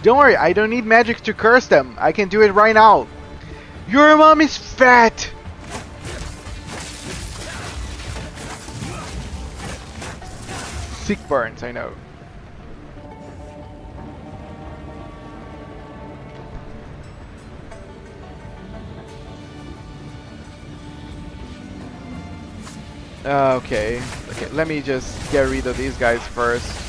Don't worry, I don't need magic to curse them. I can do it right now. Your mom is fat! Sick burns, I know. Okay, let me just get rid of these guys first.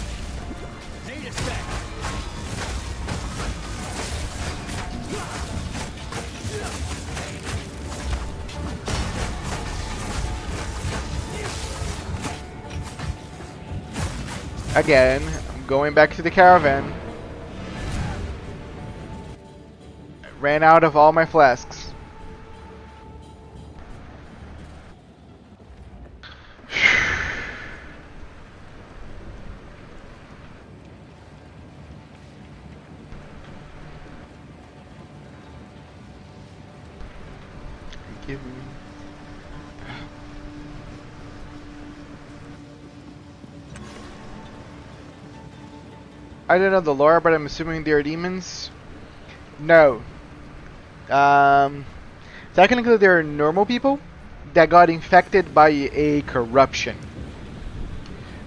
Again, I'm going back to the caravan. I ran out of all my flasks. Give me. I don't know the lore, but I'm assuming they are demons. No. Technically, they're normal people that got infected by a corruption.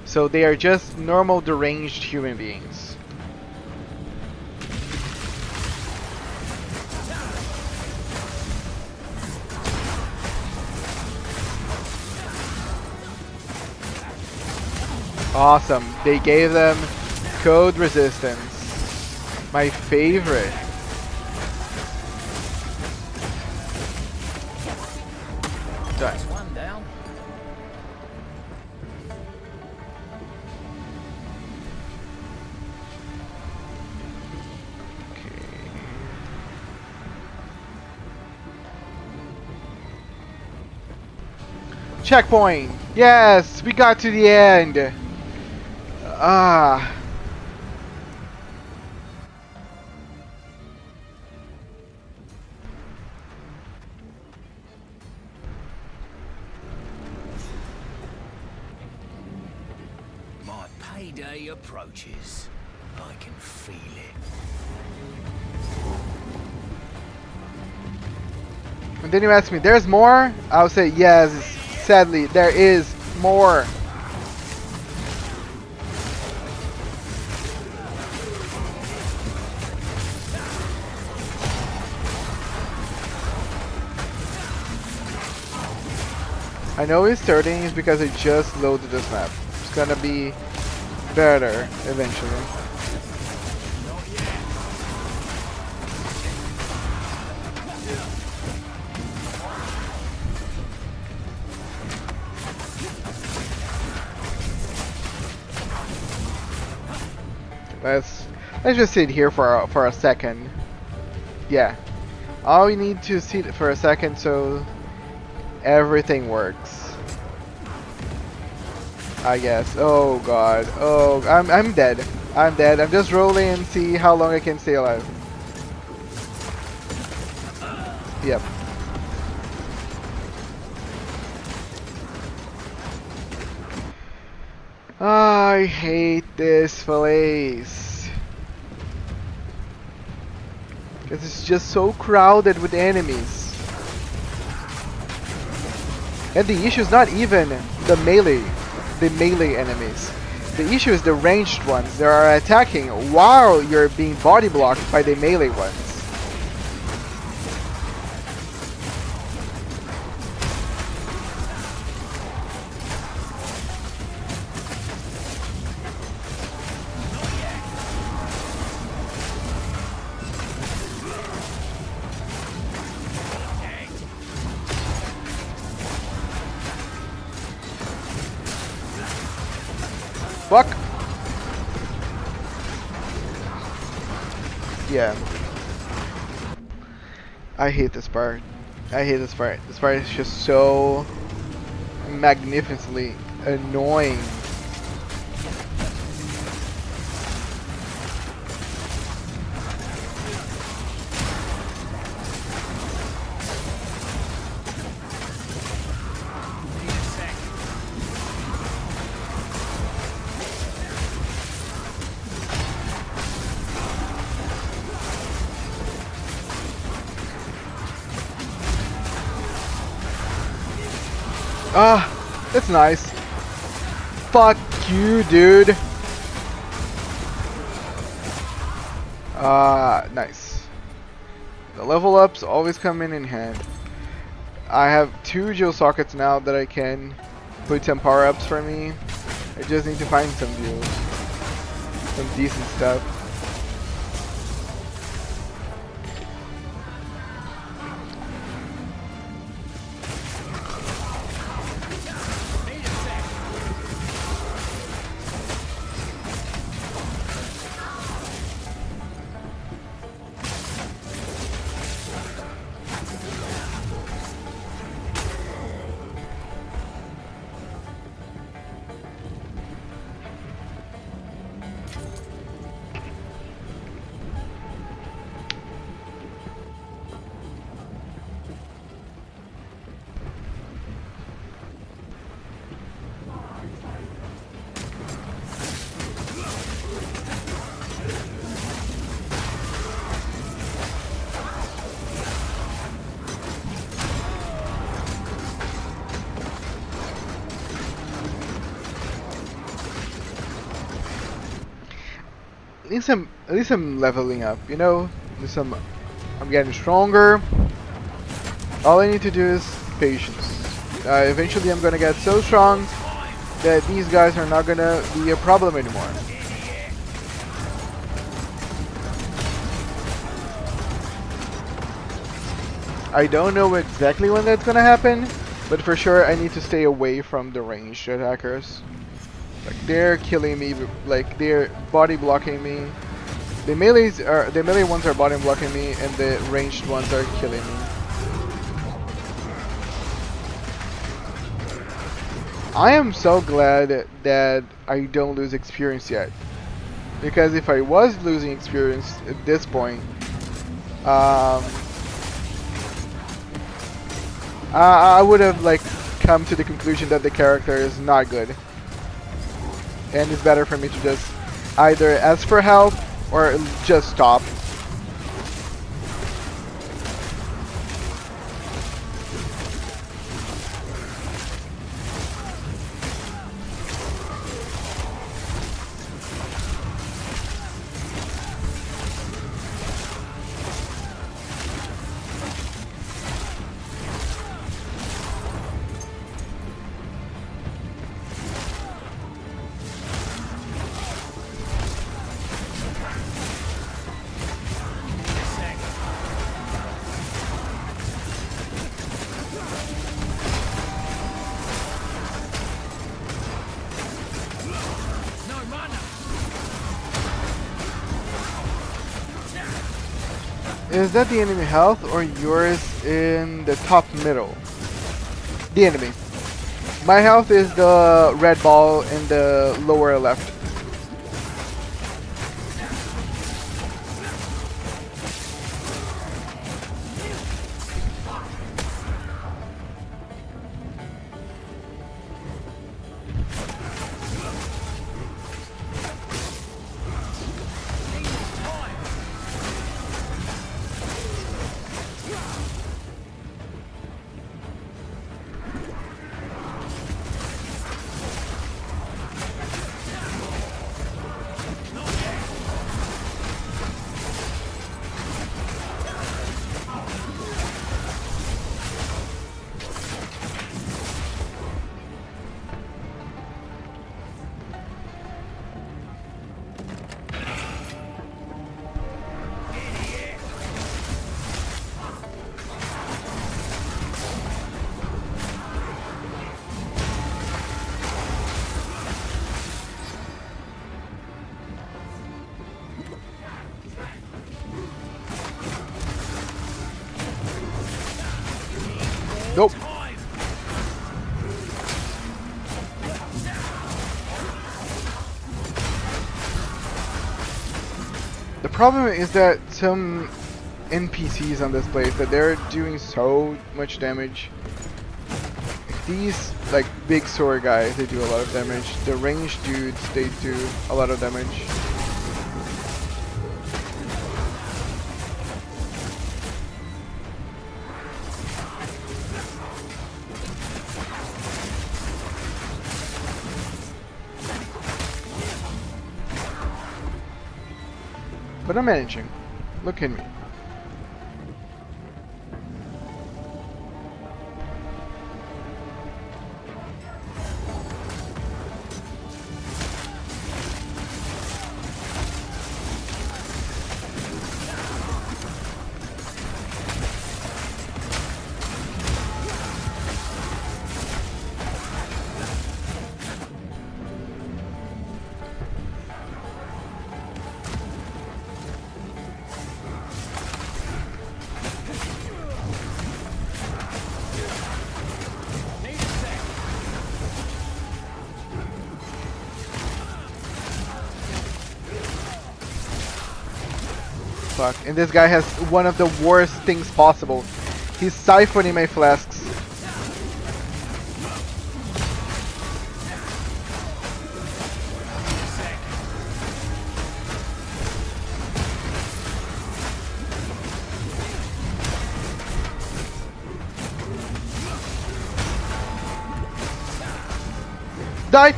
So they are just normal deranged human beings. Awesome. They gave them code resistance. My favorite. Done. One down. Checkpoint! Yes! We got to the end! Ah. My payday approaches. I can feel it. And then you ask me, there's more? I'll say, yes, sadly, there is more. I know it's starting is because I just loaded this map. It's gonna be better eventually. Let's just sit here for a second. Yeah, all we need to sit for a second so everything works. I guess. Oh god. Oh, I'm dead. I'm dead. I'm just rolling and see how long I can stay alive. Yep. I hate this place. Because it's just so crowded with enemies. And the issue is not even the melee enemies. The issue is the ranged ones that are attacking while you're being body blocked by the melee ones. Fuck! Yeah. I hate this part. I hate this part. This part is just so magnificently annoying. Ah, that's nice. Fuck you, dude. Nice. The level ups always come in hand. I have 2 jewel sockets now that I can put some power ups for me. I just need to find some jewels. Some decent stuff. At least I'm leveling up, you know? I'm getting stronger. All I need to do is patience. Eventually I'm gonna get so strong that these guys are not gonna be a problem anymore. I don't know exactly when that's gonna happen, but for sure I need to stay away from the ranged attackers. Like they're killing me, like they're body blocking me. The melee ones are body blocking me, and the ranged ones are killing me. I am so glad that I don't lose experience yet, because if I was losing experience at this point, I would have like come to the conclusion that the character is not good. And it's better for me to just either ask for help or just stop. Is that the enemy health or yours in the top middle? The enemy. My health is the red ball in the lower left. Nope. The problem is that some NPCs on this place that they're doing so much damage. These like big sword guys, they do a lot of damage. The ranged dudes, they do a lot of damage. But I'm managing. Look at me. Fuck. And this guy has one of the worst things possible. He's siphoning my flasks. Die!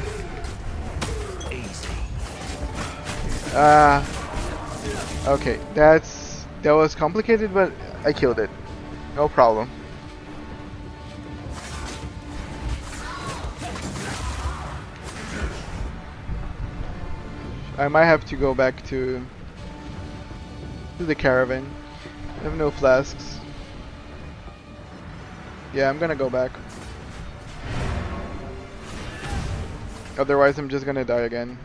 Okay, that was complicated, but I killed it. No problem. I might have to go back to the caravan. I have no flasks. Yeah, I'm gonna go back. Otherwise, I'm just gonna die again.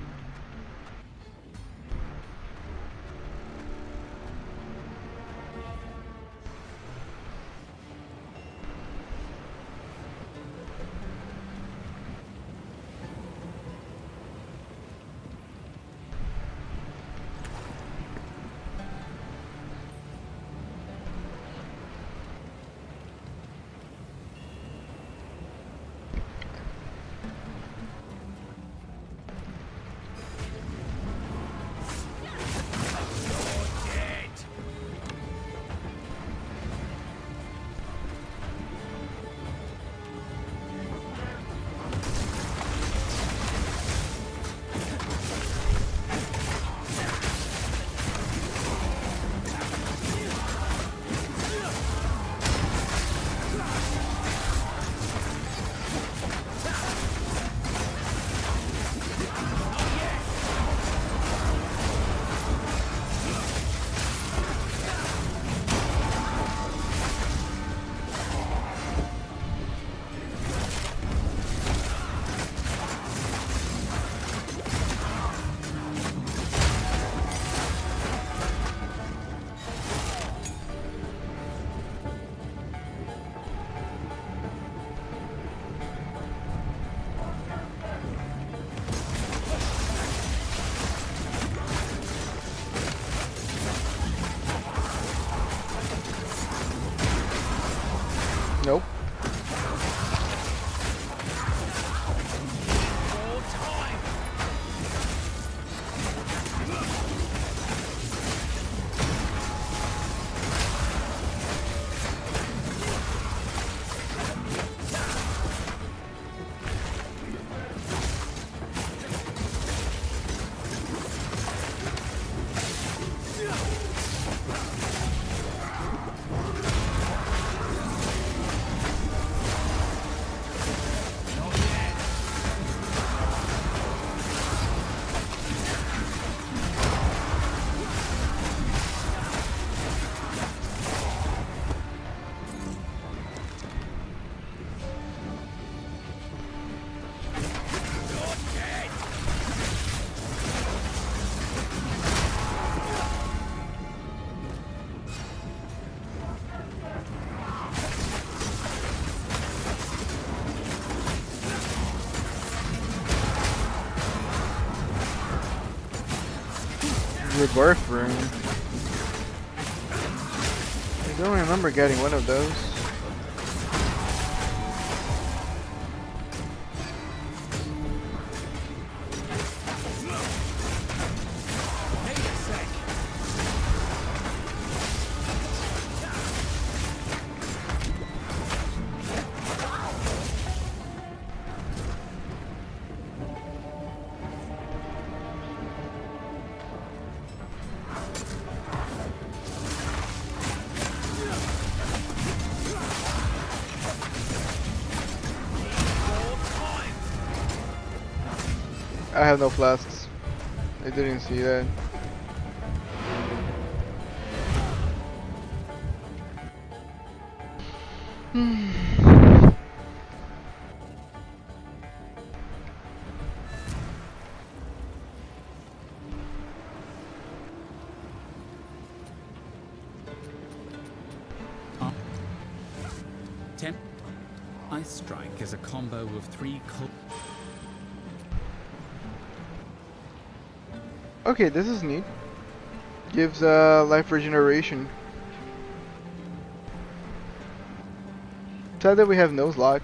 Rebirth Rune. I don't remember getting one of those. I have no flasks. I didn't see that. Ice Strike is a combo of 3 cold. Okay, this is neat. Gives life regeneration. Tell that we have no slot.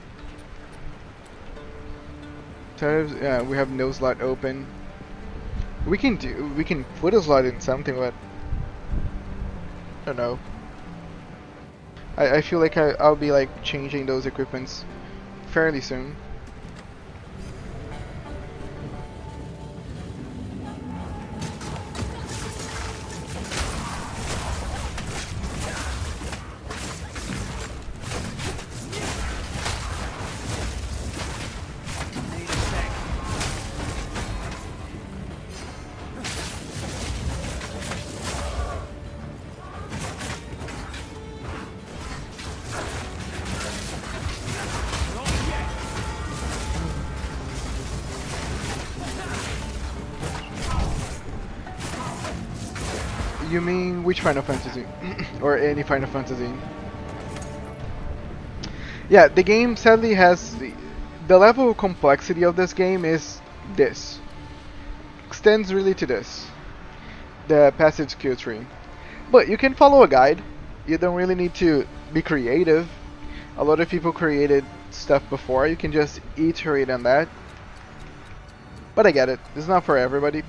Yeah, we have no slot open. We can put a slot in something, but I don't know. I feel like I'll be like changing those equipments fairly soon. You mean which Final Fantasy? Or any Final Fantasy? Yeah, the game sadly has the level of complexity of this game is this. Extends really to this. The passive skill tree. But you can follow a guide. You don't really need to be creative. A lot of people created stuff before. You can just iterate on that. But I get it. It's not for everybody.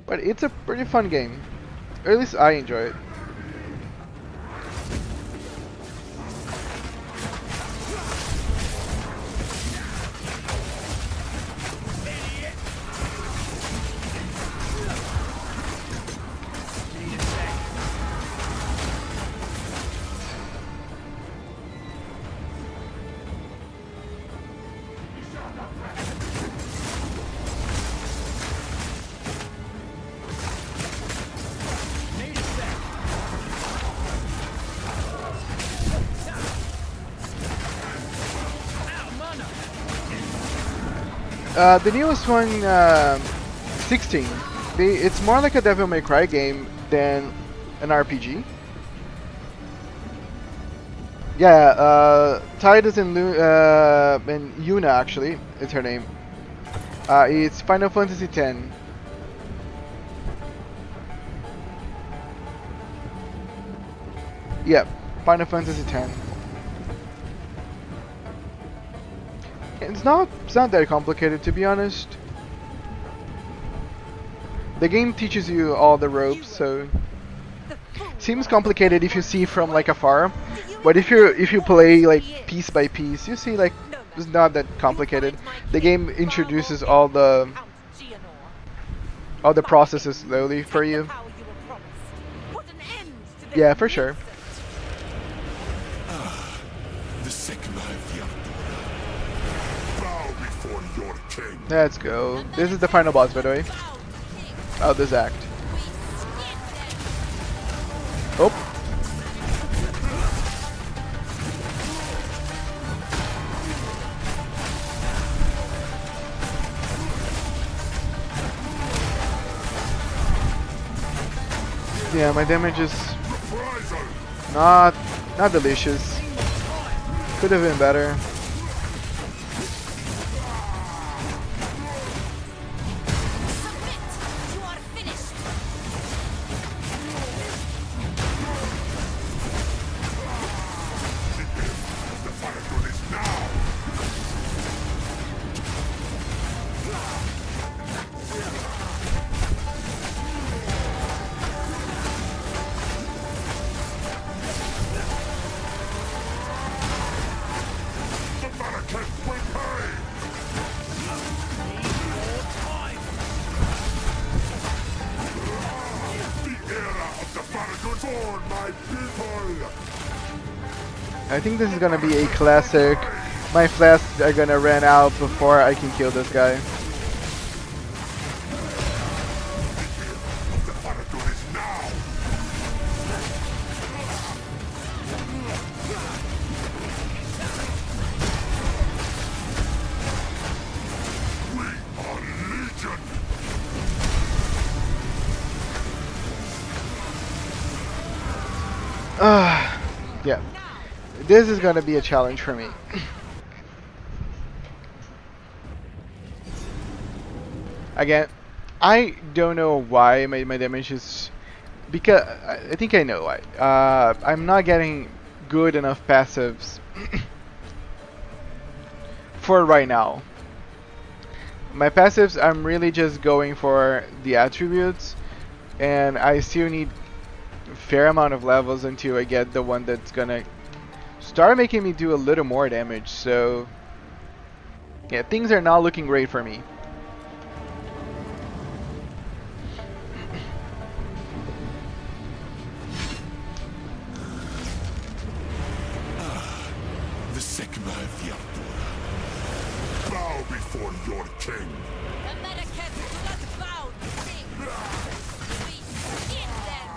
But it's a pretty fun game. Or at least I enjoy it. The newest one, 16. It's more like a Devil May Cry game than an RPG. Yeah, Tidus and Yuna actually is her name. It's Final Fantasy X. Yep, Final Fantasy X. It's not that complicated, to be honest. The game teaches you all the ropes, so seems complicated if you see from like afar. But if you play like piece by piece, you see like it's not that complicated. The game introduces all the processes slowly for you. Yeah, for sure. The second bow before your king. Let's go. This is the final boss, by the way. Oh, this act. Oh. Yeah, my damage is not delicious. Could have been better. Malekith will pay! The era of the Barracuda for my people! I think this is gonna be a classic. My flasks are gonna run out before I can kill this guy. The Barracuda is now! We are Legion! Yeah. This is gonna be a challenge for me. Again, I don't know why my damage is... Because I think I know why. I'm not getting good enough passives for right now. My passives, I'm really just going for the attributes, and I still need a fair amount of levels until I get the one that's gonna start making me do a little more damage. So yeah, things are not looking great for me. The Sigma of the Artura. Bow before your king. The Malekith blood bound thing. We eat them.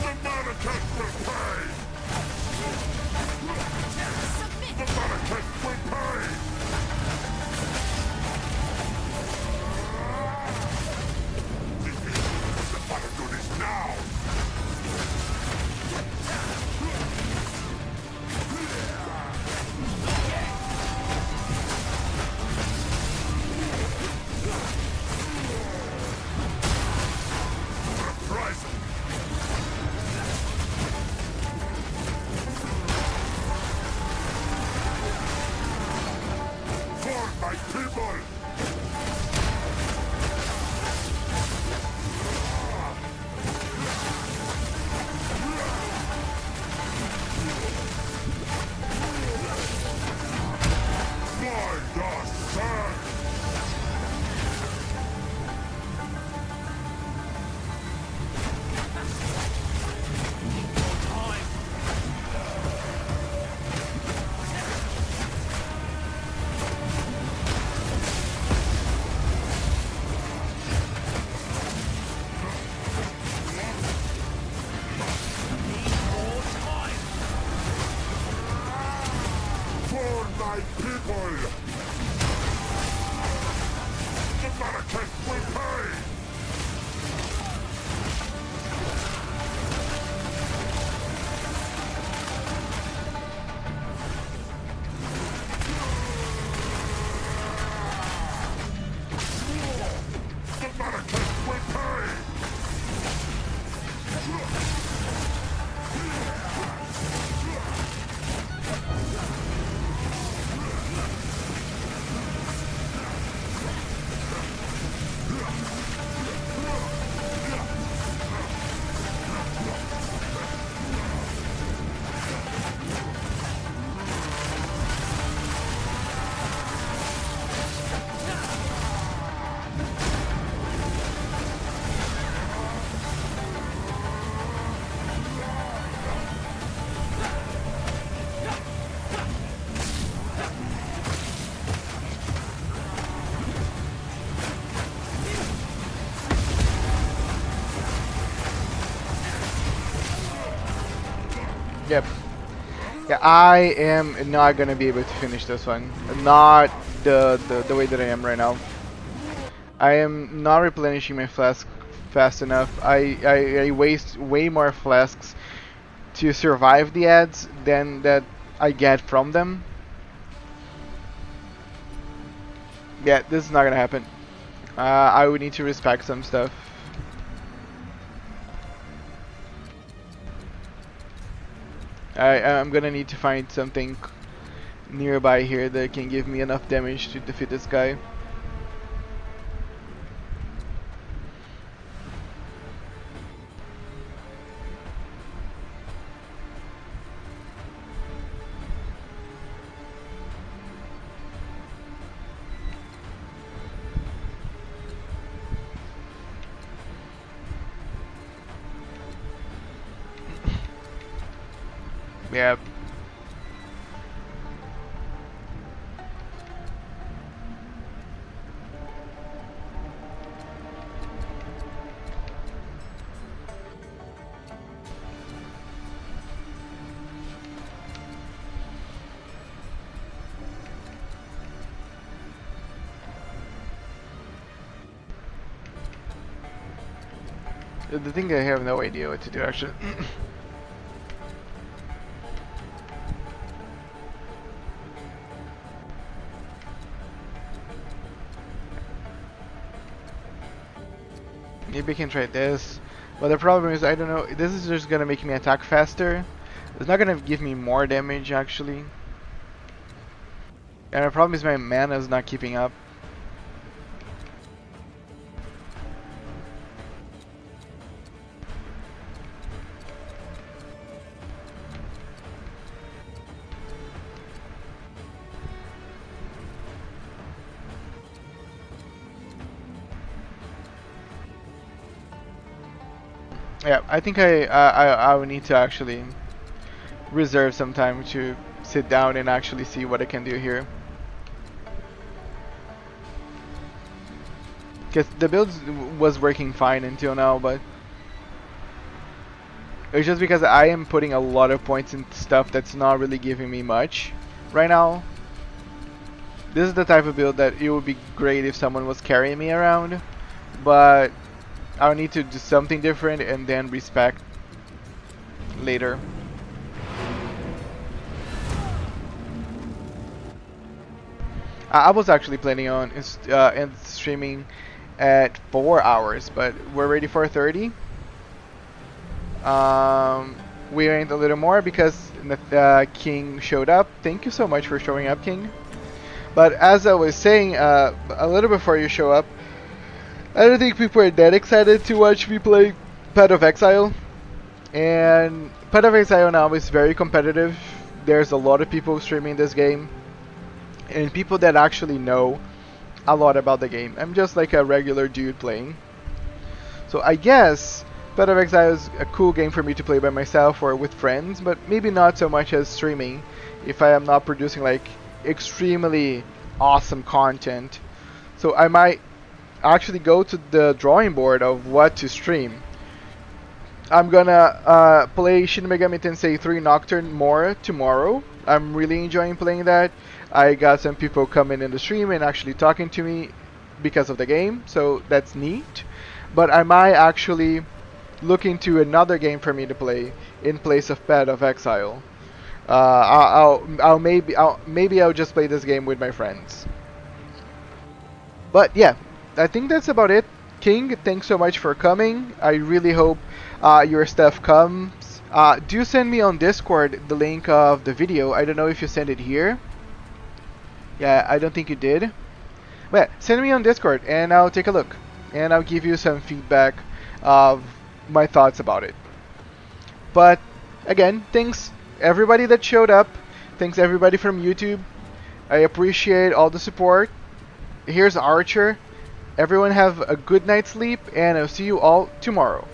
The Malekith will pay! The Malekith will pay! The Barracuda is now! Reprisal! For my people! My God, sir! For my people! The Malekith will pay! The Malekith will pay! Yep. Yeah, I am not gonna be able to finish this one. Not the way that I am right now. I am not replenishing my flask fast enough. I waste way more flasks to survive the ads than that I get from them. Yeah, this is not gonna happen. I would need to respec some stuff. I'm gonna need to find something nearby here that can give me enough damage to defeat this guy. Yep. The thing I have no idea what to do actually. Maybe I can try this, but the problem is I don't know. This is just gonna make me attack faster. It's not gonna give me more damage actually. And the problem is my mana is not keeping up. Yeah, I think I will need to actually reserve some time to sit down and actually see what I can do here. Because the build was working fine until now, but it's just because I am putting a lot of points in stuff that's not really giving me much right now. This is the type of build that it would be great if someone was carrying me around, but I'll need to do something different and then respec later. I was actually planning on streaming at 4 hours, but we're ready for 30. We went a little more because King showed up. Thank you so much for showing up, King. But as I was saying a little before you show up, I don't think people are that excited to watch me play Path of Exile. And Path of Exile now is very competitive. There's a lot of people streaming this game, and people that actually know a lot about the game. I'm just like a regular dude playing. So I guess Path of Exile is a cool game for me to play by myself or with friends, but maybe not so much as streaming if I am not producing like extremely awesome content. So I might actually go to the drawing board of what to stream. I'm gonna play Shin Megami Tensei 3 Nocturne more tomorrow. I'm really enjoying playing that. I got some people coming in the stream and actually talking to me because of the game, so that's neat. But I might actually look into another game for me to play in place of Path of Exile. Maybe I'll just play this game with my friends. But yeah, I think that's about it. King, thanks so much for coming. I really hope your stuff comes. Do send me on Discord the link of the video. I don't know if you sent it here. Yeah, I don't think you did. But send me on Discord and I'll take a look. And I'll give you some feedback of my thoughts about it. But again, thanks everybody that showed up. Thanks everybody from YouTube. I appreciate all the support. Here's Archer. Everyone have a good night's sleep, and I'll see you all tomorrow.